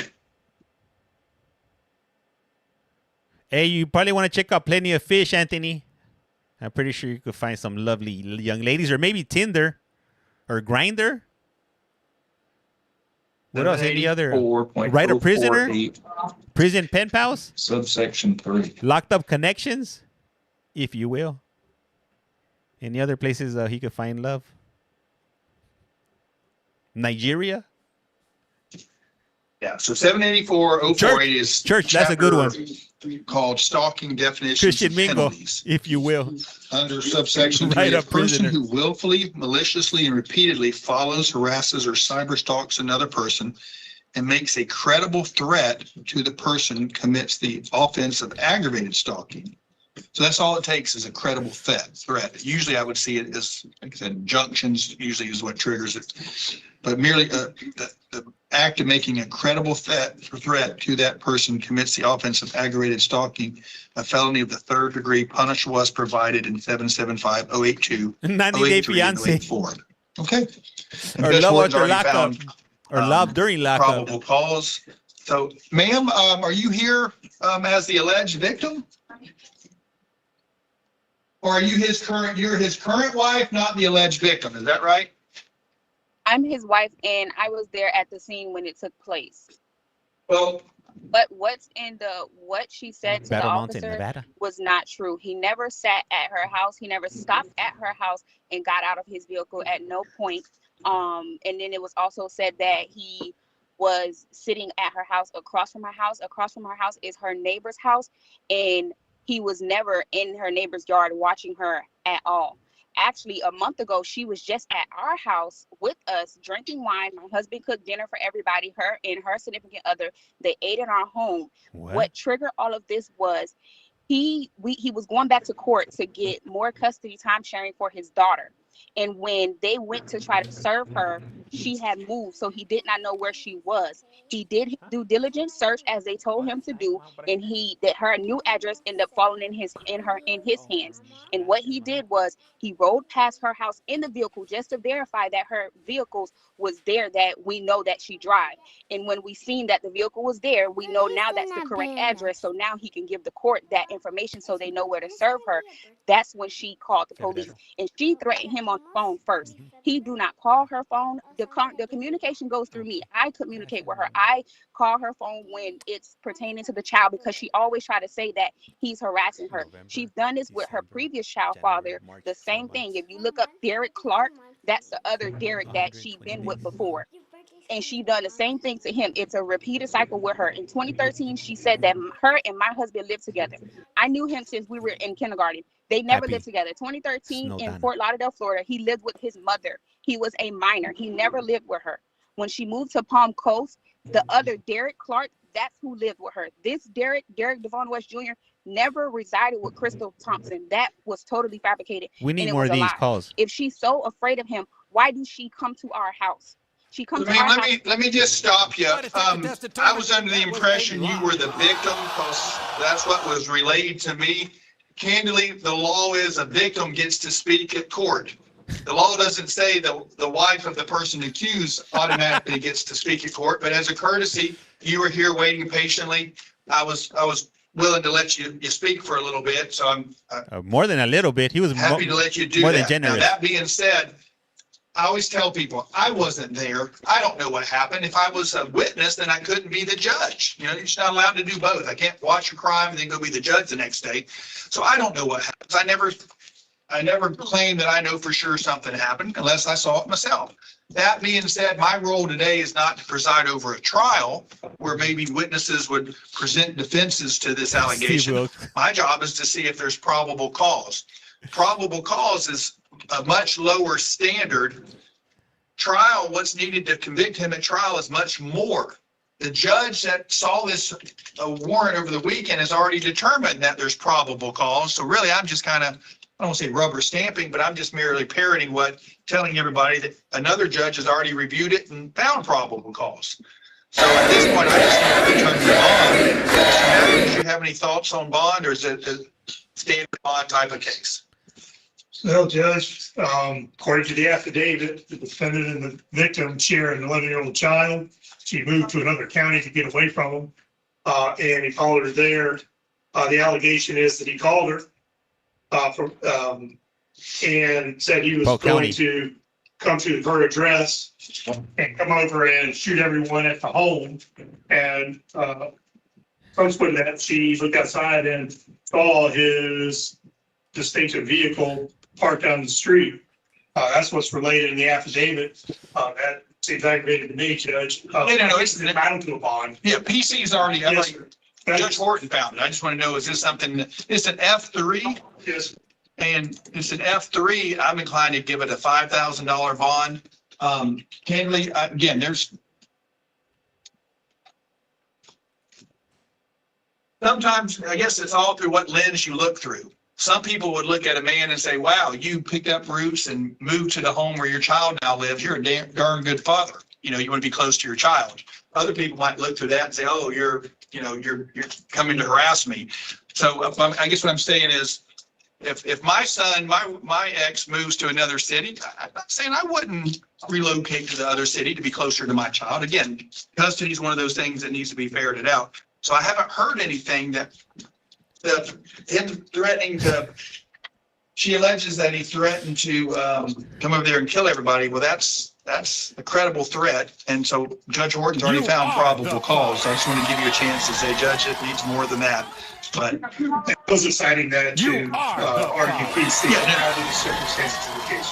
Hey, you probably want to check out Plenty of Fish, Anthony. I'm pretty sure you could find some lovely young ladies, or maybe Tinder or Grindr. What else? Any other? Right a prisoner? Prison pen pals? Subsection 3. Locked up connections, if you will. Any other places he could find love? Nigeria? Yeah, so 784-048 is Church, that's a good one. Called stalking definitions Christian and Mingo, penalties. if you will. Under subsection 3, Right a up person prisoner. who willfully, maliciously, and repeatedly follows, harasses, or cyber stalks another person and makes a credible threat to the person commits the offense of aggravated stalking. So that's all it takes is a credible threat. Usually I would see it as, like I said, injunctions usually is what triggers it. But merely the act of making a credible threat to that person commits the offense of aggravated stalking, a felony of the 3rd degree, punishable as provided in 775-082, 90-day 083, and fiance. 084. Okay. And Or Judge love Horton's after already lockup. found, Or love during lockup. probable cause. So, ma'am, are you here as the alleged victim? Or are you you're his current wife, not the alleged victim, is that right? I'm his wife and I was there at the scene when it took place. Well, but what she said to the Battle Mountain, officer Nevada. was not true. He never sat at her house. He never stopped at her house and got out of his vehicle at no point. And then it was also said that he was sitting at her house across from her house. Across from her house is her neighbor's house, and he was never in her neighbor's yard watching her at all. Actually, a month ago, she was just at our house with us drinking wine. My husband cooked dinner for everybody, her and her significant other. They ate in our home. What triggered all of this was he was going back to court to get more custody time sharing for his daughter. And when they went to try to serve her, she had moved, so he did not know where she was. He did due diligence search as they told him to do, and that her new address ended up falling in his hands. And what he did was he rode past her house in the vehicle just to verify that her vehicles was there, that we know that she drive. And when we seen that the vehicle was there, we know now that's the correct address. So now he can give the court that information so they know where to serve her. That's when she called the police, and she threatened him on the phone first. He do not call her phone. The communication goes through me. I communicate with her. I call her phone when it's pertaining to the child, because she always try to say that he's harassing her. She's done this with her previous child father. The same thing. If you look up Derek Clark, that's the other Derek that she been with before. And she done the same thing to him. It's a repeated cycle with her. In 2013, she said that her and my husband lived together. I knew him since we were in kindergarten. They never lived together. 2013 in Fort Lauderdale, Florida, he lived with his mother. He was a minor. He never lived with her. When she moved to Palm Coast, the other Derek Clark, that's who lived with her. This Derek Devon West Jr. never resided with Crystal Thompson. That was totally fabricated. We need more of these calls. If she's so afraid of him, why do she come to our house? She comes to our house. Let me just stop you. I was under the impression you were the victim, because that's what was relayed to me. Candidly, the law is a victim gets to speak at court. The law doesn't say the wife of the person accused automatically gets to speak at court, but as a courtesy, you were here waiting patiently. I was willing to let you speak for a little bit, so I'm more than a little bit. He was happy to let you do more that. than generous. Now, that being said, I always tell people, I wasn't there. I don't know what happened. If I was a witness, then I couldn't be the judge. You know, you're just not allowed to do both. I can't watch a crime and then go be the judge the next day. So I don't know what happens. I never claim that I know for sure something happened unless I saw it myself. That being said, my role today is not to preside over a trial where maybe witnesses would present defenses to this allegation. My job is to see if there's probable cause. Probable cause is a much lower standard. Trial, what's needed to convict him at trial is much more. The judge that saw this warrant over the weekend has already determined that there's probable cause. So really, I'm just kind of, I don't want to say rubber stamping, but I'm just merely parroting telling everybody that another judge has already reviewed it and found probable cause. So at this point, I just need to return to bond. Mr. Matthews, do you have any thoughts on bond, or is it a standard bond type of case? Well, Judge, according to the affidavit, the defendant and the victim share an 11-year-old child. She moved to another county to get away from him, and he called her there. The allegation is that he called her and said he was Polk going County. to come to her address and come over and shoot everyone at the home. And subsequent to that, she looked outside and saw his distinctive vehicle parked down the street. That's what's related in the affidavit. That seems aggravated to me, Judge. No, it's entitled to a bond. Yeah, PC's already, Yes, sir. Judge Horton found it. I just want to know, is this something, it's an F3? Yes. And it's an F3. I'm inclined to give it a $5,000 bond. Candidly, again, sometimes, I guess it's all through what lens you look through. Some people would look at a man and say, wow, you picked up roots and moved to the home where your child now lives. You're a darn good father. You know, you want to be close to your child. Other people might look through that and say, oh, you're coming to harass me. So I guess what I'm saying is, if my son, my ex moves to another city, I'm not saying I wouldn't relocate to the other city to be closer to my child. Again, custody is one of those things that needs to be ferreted out. So I haven't heard anything that him threatening to she alleges that he threatened to come over there and kill everybody. Well, that's a credible threat. And so Judge Horton's already found probable cause. So I just want to give you a chance to say, Judge, it needs more than that. But Those are citing that to argue he's the the circumstances of the case.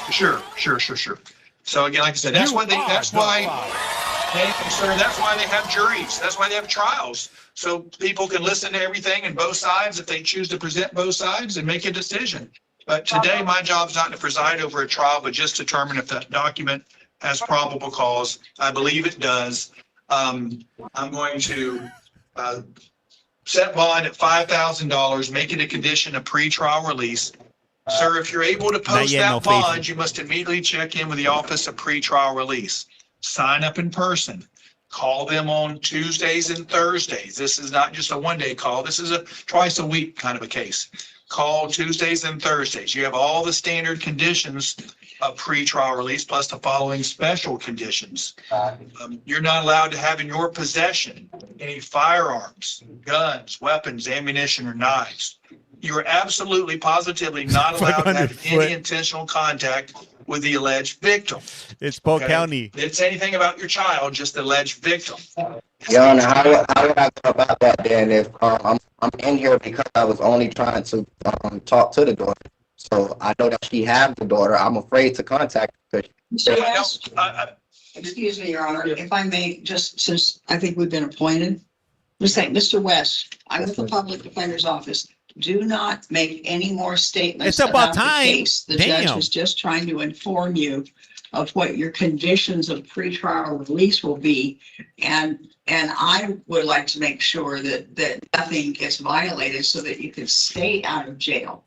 sure. So again, like I said, that's why they have juries. That's why they have trials. So people can listen to everything and both sides if they choose to present both sides and make a decision. But today, my job is not to preside over a trial, but just determine if that document has probable cause. I believe it does. I'm going to set bond at $5,000, make it a condition of pretrial release. Sir, if you're able to post that bond, you must immediately check in with the Office of Pretrial Release. Sign up in person. Call them on Tuesdays and Thursdays. This is not just a one-day call. This is a twice a week kind of a case. Call Tuesdays and Thursdays. You have all the standard conditions of pretrial release plus the following special conditions. You're not allowed to have in your possession any firearms, guns, weapons, ammunition, or knives. You are absolutely, positively not allowed to have any intentional contact with the alleged victim. It's Polk County. Didn't say anything about your child, just the alleged victim. Your Honor, how would I go about that then if I'm in here because I was only trying to talk to the daughter? So I know that she has the daughter. I'm afraid to contact her. Mr. West, excuse me, Your Honor, if I may, just since I think we've been appointed, just say, Mr. West, I'm with the Public Defender's Office. Do not make any more statements. It's about the time. case. The judge was just trying to inform you of what your conditions of pretrial release will be. And I would like to make sure that nothing gets violated so that you can stay out of jail.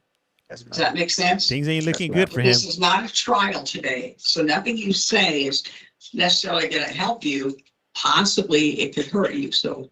Does that make sense? Things ain't looking good for him. This is not a trial today, so nothing you say is necessarily going to help you. Possibly it could hurt you. So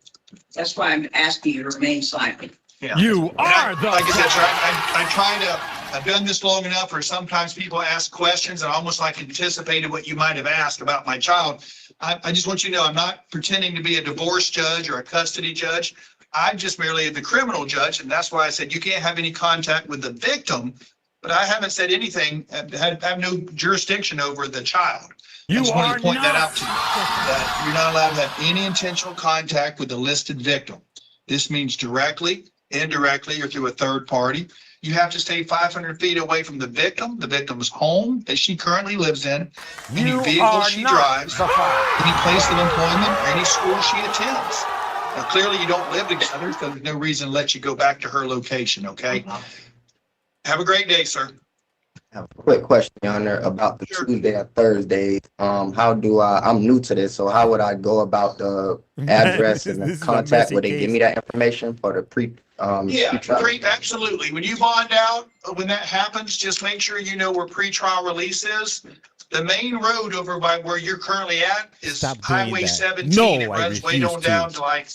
that's why I'm asking you to remain silent. Yeah. You are the like I said, I try to. I've done this long enough where sometimes people ask questions and almost like anticipated what you might have asked about my child. I just want you to know I'm not pretending to be a divorce judge or a custody judge. I'm just merely the criminal judge, and that's why I said you can't have any contact with the victim. But I haven't said anything. I have no jurisdiction over the child. I just want to point that out to you, that you're not allowed to have any intentional contact with the listed victim. This means directly, indirectly, or through a third party. You have to stay 500 feet away from the victim's home that she currently lives in, any vehicle she drives, any place of employment, or any school she attends. Now, clearly you don't live together, so there's no reason to let you go back to her location, okay? Have a great day, sir. I have a quick question, Your Honor, about the Tuesday and Thursdays. How do I'm new to this, so how would I go about the address and the contact? Would they give me that information for the Absolutely. When you bond out, when that happens, just make sure you know where pretrial release is. The main road over by where you're currently at is Highway 17. It runs way on down to like,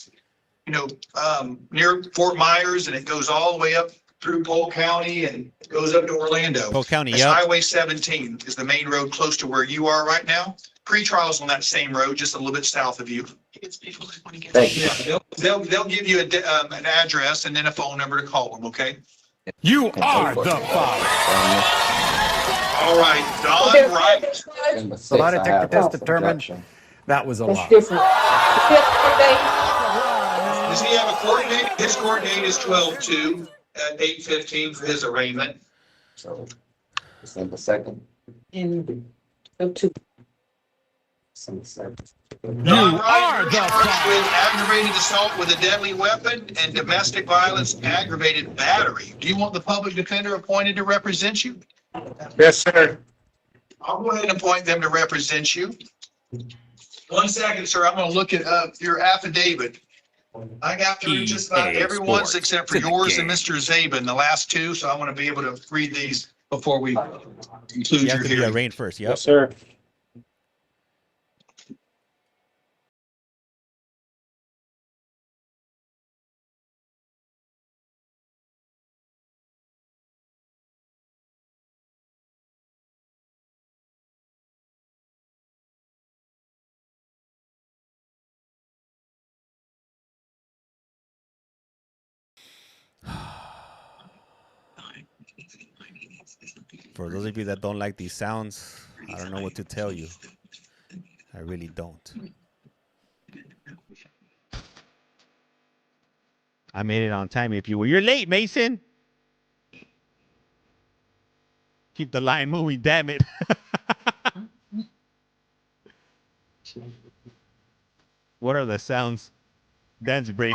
near Fort Myers, and it goes all the way up through Polk County and goes up to Orlando. Polk County, It's Highway 17 is the main road close to where you are right now. Pretrial's on that same road, just a little bit south of you. Thank you. Yeah, they'll give you an address and then a phone number to call them, okay? You are the father. All right, Don Wright. The lie detector test determined that was a lie. Does he have a court date? His court date is 12/2 at 8:15 for his arraignment. So December 2nd. In 02. December 7th. Don Wright is charged with aggravated assault with a deadly weapon and domestic violence aggravated battery. Do you want the public defender appointed to represent you? Yes, sir. I'll go ahead and appoint them to represent you. 1 second, sir. I'm going to look at your affidavit. I got through just about everyone's except for yours and Mr. Zabin, the last two, so I want to be able to read these before we conclude You have your to be hearing. arraigned first. Yep. Yes, sir. For those of you that don't like these sounds, I don't know what to tell you. I really don't. I made it on time. If you were, you're late, Mason. Keep the line moving, damn it. What are the sounds? Dance break.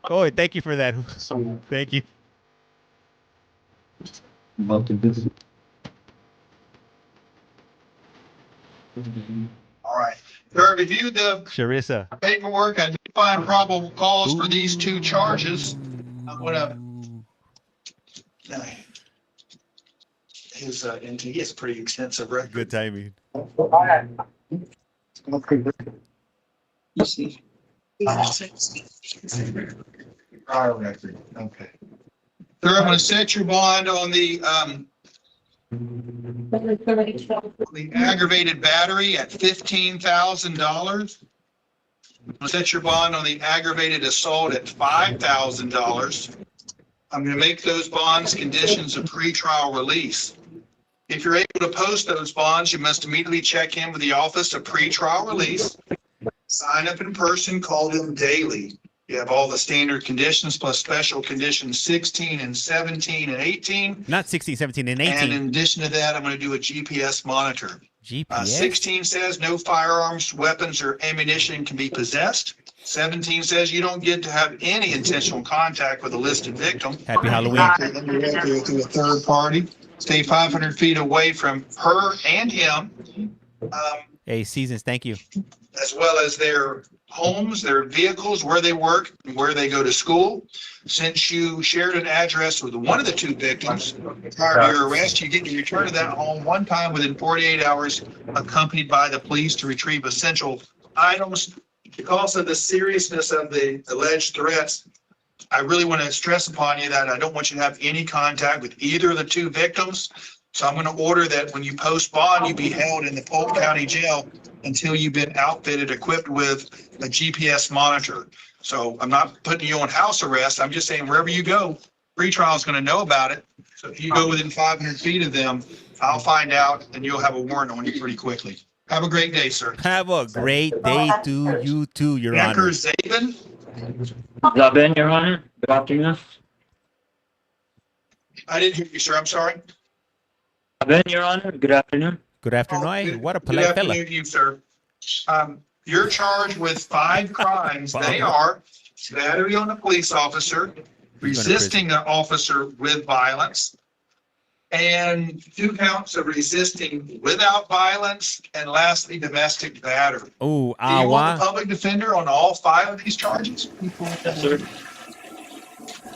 Oh, thank you for that. Thank you. All right. Sir, review the Charissa. paperwork. I did find probable cause for these two charges. I'm gonna. He has a pretty extensive record. Good timing. You see. Prior record. Okay. Sir, I'm gonna set your bond on the aggravated battery at $15,000. Set your bond on the aggravated assault at $5,000. I'm going to make those bonds conditions of pretrial release. If you're able to post those bonds, you must immediately check in with the Office of Pretrial Release. Sign up in person, call them daily. You have all the standard conditions plus special conditions 16 and 17 and 18. Not 16, 17, and 18. And in addition to that, I'm going to do a GPS monitor. GPS? 16 says no firearms, weapons, or ammunition can be possessed. 17 says you don't get to have any intentional contact with a listed victim. Happy Halloween. Then you have to go through a third party. Stay 500 feet away from her and him. Hey, Seasons, thank you. As well as their homes, their vehicles, where they work, and where they go to school. Since you shared an address with one of the two victims prior to your arrest, you get to return to that home one time within 48 hours, accompanied by the police to retrieve essential items. Because of the seriousness of the alleged threats, I really want to stress upon you that I don't want you to have any contact with either of the two victims. So I'm going to order that when you post bond, you be held in the Polk County Jail until you've been outfitted, equipped with a GPS monitor. So I'm not putting you on house arrest. I'm just saying wherever you go, pretrial is going to know about it. So if you go within 500 feet of them, I'll find out and you'll have a warrant on you pretty quickly. Have a great day, sir. Have a great day to you too, Your Honor. Anchor Zabin. Zabin, Your Honor. Good afternoon. I didn't hear you, sir. I'm sorry. Zabin, Your Honor. Good afternoon. Good afternoon. Good, What a good polite afternoon fella. to you, sir. You're charged with 5 crimes. They are battery on a police officer, resisting an officer with violence, and 2 counts of resisting without violence, and lastly, domestic battery. Oh, Do you want the public defender on all 5 of these charges? Yes, sir.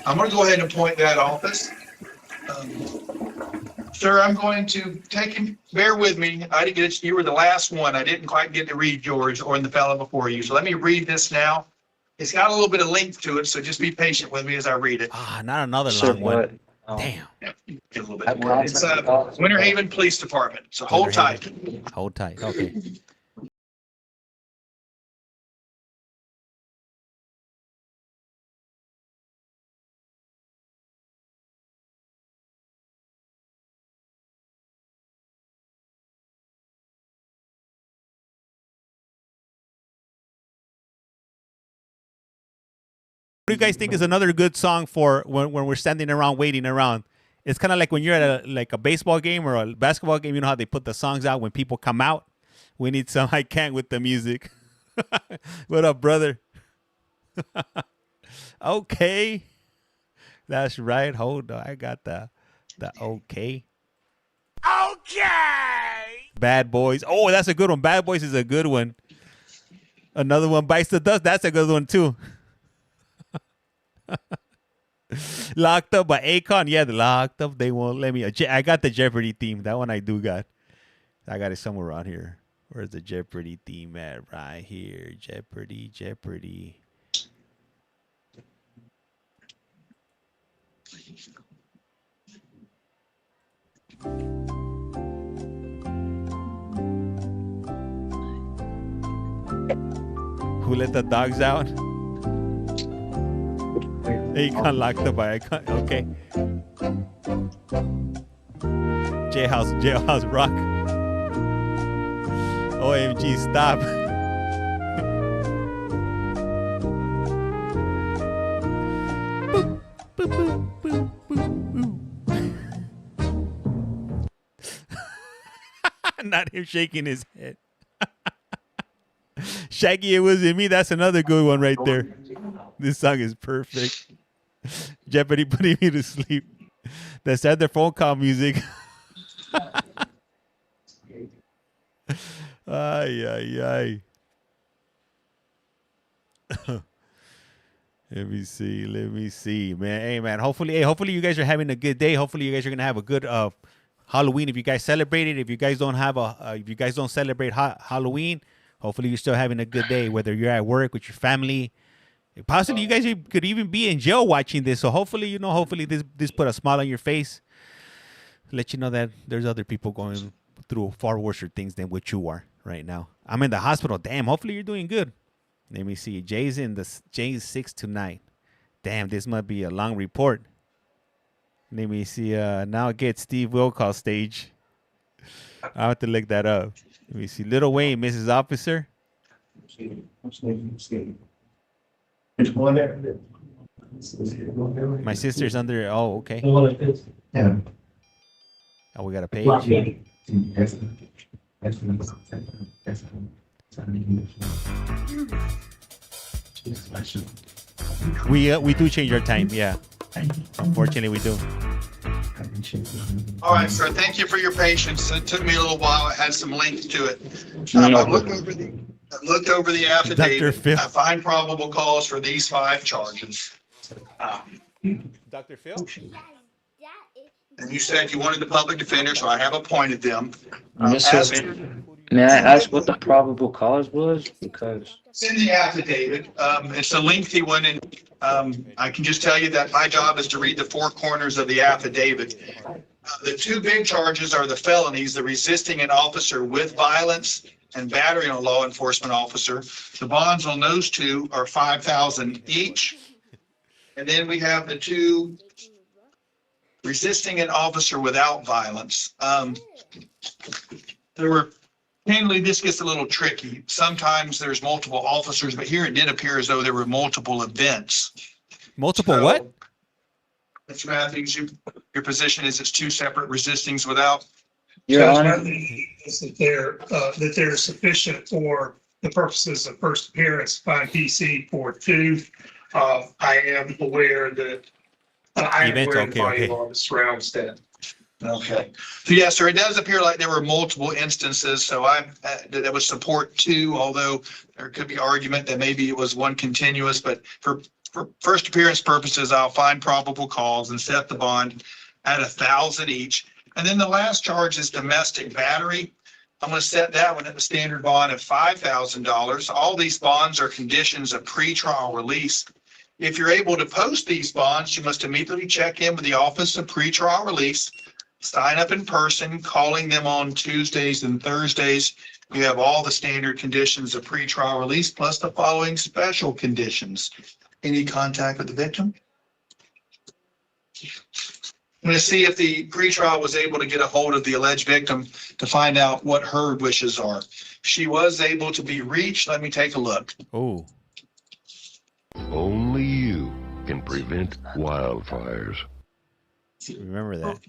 I'm going to go ahead and appoint that office. Sir, I'm going to take him, bear with me. I didn't get it. You were the last one. I didn't quite get to read George or the fellow before you. So let me read this now. It's got a little bit of length to it, so just be patient with me as I read it. Ah, not another long one. Damn. Yeah, get a little bit more. It's Winter Haven Police Department. So hold tight. Hold tight. Okay. What do you guys think is another good song for when we're standing around waiting around? It's kind of like when you're at a baseball game or a basketball game. You know how they put the songs out when people come out? We need some I Can't with the music. What up, brother? Okay. That's right. Hold on. I got the okay. Okay. Bad Boys. Oh, that's a good one. Bad Boys is a good one. Another one, Bites the Dust. That's a good one, too. Locked Up by Akon. Yeah, the Locked Up. They won't let me. I got the Jeopardy theme. That one I do got. I got it somewhere around here. Where's the Jeopardy theme at? Right here. Jeopardy, Jeopardy. Who let the dogs out? He unlocked the bike. Okay. Jailhouse Rock. OMG, stop. Boop, boop, boop, boop, boop, boop. Not him shaking his head. Shaggy, it wasn't me. That's another good one right there. This song is perfect. Jeopardy putting me to sleep. That's at their phone call music. Ay, ay, ay. Let me see, man. Hey, man. Hopefully you guys are having a good day. Hopefully you guys are gonna have a good Halloween. If you guys celebrate it, if you guys don't have if you guys don't celebrate Halloween, hopefully you're still having a good day. Whether you're at work with your family, possibly you guys could even be in jail watching this. So hopefully, hopefully this put a smile on your face. Let you know that there's other people going through far worse things than what you are right now. I'm in the hospital. Damn. Hopefully you're doing good. Let me see. Jay's 6 to 9. Damn, this might be a long report. Let me see. Now get Steve Wilcox stage. I have to look that up. Let me see. Little Wayne, Mrs. Officer. My sister's under. Oh, okay. Yeah. Oh, we got a page. We do change our time, yeah. Unfortunately, we do. All right, sir. Thank you for your patience. It took me a little while. It had some length to it. I looked over the affidavit. Phil. I find probable cause for these 5 charges. Dr. Phil? And you said you wanted the public defender, so I have appointed them. May I ask what the probable cause was? Because It's in the affidavit. It's a lengthy one, and I can just tell you that my job is to read the 4 corners of the affidavit. The 2 big charges are the felonies, the resisting an officer with violence and battery on a law enforcement officer. The bonds on those 2 are $5,000 each. And then we have the 2 resisting an officer without violence. Candidly, this gets a little tricky. Sometimes there's multiple officers, but here it did appear as though there were multiple events. Multiple what? Mr. Matthews, your position is it's 2 separate resistings without? Your Judge, Honor. my belief is that they're sufficient for the purposes of first appearance, find PC for 2. I am aware that the body law surrounds that. Okay. So yes, sir, it does appear like there were multiple instances. So that would support 2, although there could be argument that maybe it was 1 continuous, but for first appearance purposes, I'll find probable cause and set the bond at $1,000 each. And then the last charge is domestic battery. I'm going to set that one at the standard bond of $5,000. All these bonds are conditions of pretrial release. If you're able to post these bonds, you must immediately check in with the Office of Pretrial Release, sign up in person, calling them on Tuesdays and Thursdays. You have all the standard conditions of pretrial release, plus the following special conditions. Any contact with the victim? I'm going to see if the pretrial was able to get a hold of the alleged victim to find out what her wishes are. She was able to be reached. Let me take a look. Oh. Only you can prevent wildfires. Remember that.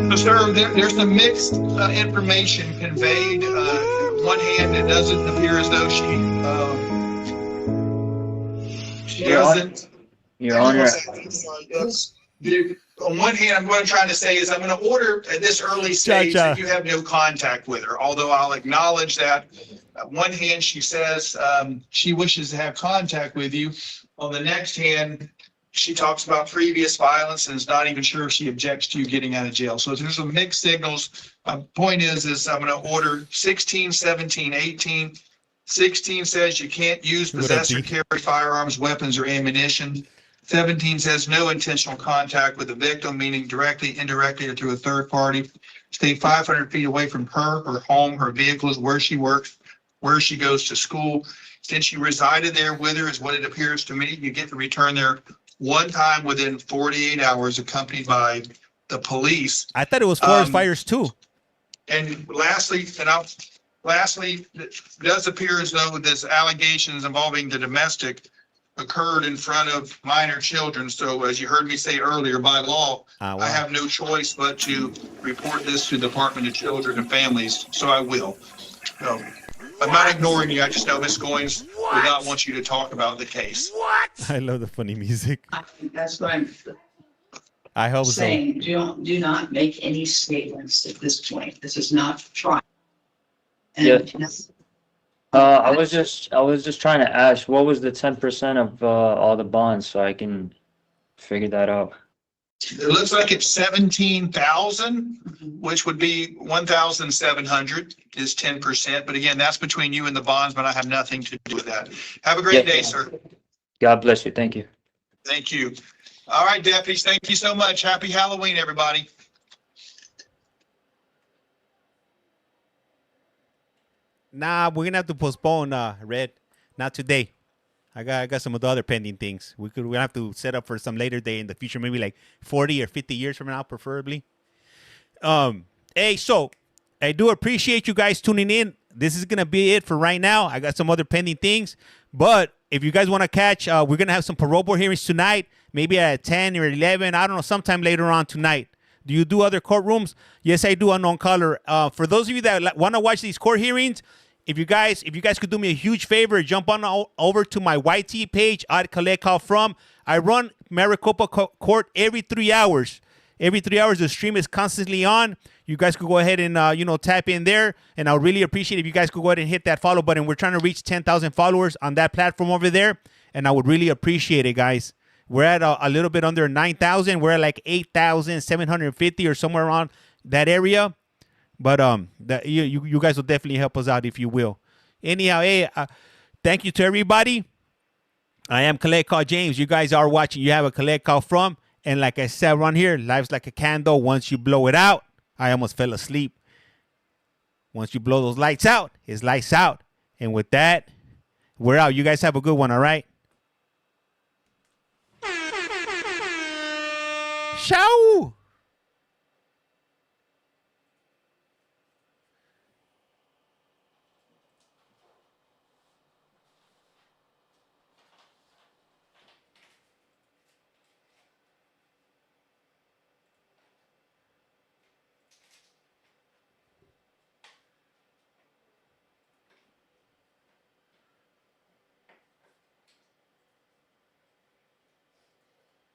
So, sir, there's some mixed information conveyed. On one hand, it doesn't appear as though she doesn't. Your Honor. On one hand, what I'm trying to say is I'm going to order at this early stage that you have no contact with her, although I'll acknowledge that. On one hand, she says she wishes to have contact with you. On the next hand, She talks about previous violence and is not even sure if she objects to you getting out of jail. So there's some mixed signals. Point is I'm going to order 16, 17, 18. 16 says you can't use, possess, or carry firearms, weapons, or ammunition. 17 says no intentional contact with the victim, meaning directly, indirectly, or through a third party. Stay 500 feet away from her home, her vehicles, where she works, where she goes to school. Since you resided there with her, is what it appears to me, you get to return there one time within 48 hours, accompanied by the police. I thought it was forest fires too. And lastly, it does appear as though this allegations involving the domestic occurred in front of minor children. So as you heard me say earlier, by law, wow. I have no choice but to report this to the Department of Children and Families. So I will. So I'm not ignoring you. I just know Ms. Goins would not want you to talk about the case. I love the funny music. I think that's what I'm I hope saying. Do not make any statements at this point. This is not a trial. And, Yes. I was just trying to ask, what was the 10% of all the bonds so I can figure that out? It looks like it's 17,000, which would be 1,700 is 10%. But again, that's between you and the bondsman. I have nothing to do with that. Have a great day, sir. God bless you. Thank you. Thank you. All right, deputies. Thank you so much. Happy Halloween, everybody. Nah, we're gonna have to postpone Red. Not today. I got some of the other pending things. We're gonna have to set up for some later day in the future, maybe like 40 or 50 years from now, preferably. Hey, so I do appreciate you guys tuning in. This is gonna be it for right now. I got some other pending things, but if you guys want to catch, we're gonna have some parole board hearings tonight, maybe at 10 or 11. I don't know, sometime later on tonight. Do you do other courtrooms? Yes, I do, unknown caller. For those of you that want to watch these court hearings, if you guys could do me a huge favor, jump on over to my YT page. I'd collect call from. I run Maricopa Court every 3 hours. Every 3 hours, the stream is constantly on. You guys could go ahead and tap in there, and I'll really appreciate if you guys could go ahead and hit that follow button. We're trying to reach 10,000 followers on that platform over there, and I would really appreciate it, guys. We're at a little bit under 9,000. We're at like 8,750 or somewhere around that area. But you guys will definitely help us out if you will. Anyhow, hey, thank you to everybody. I am Collect Call James. You guys are watching. You have a collect call from. And like I said around here, life's like a candle. Once you blow it out, I almost fell asleep. Once you blow those lights out, it's lights out. And with that, we're out. You guys have a good one, all right? Ciao.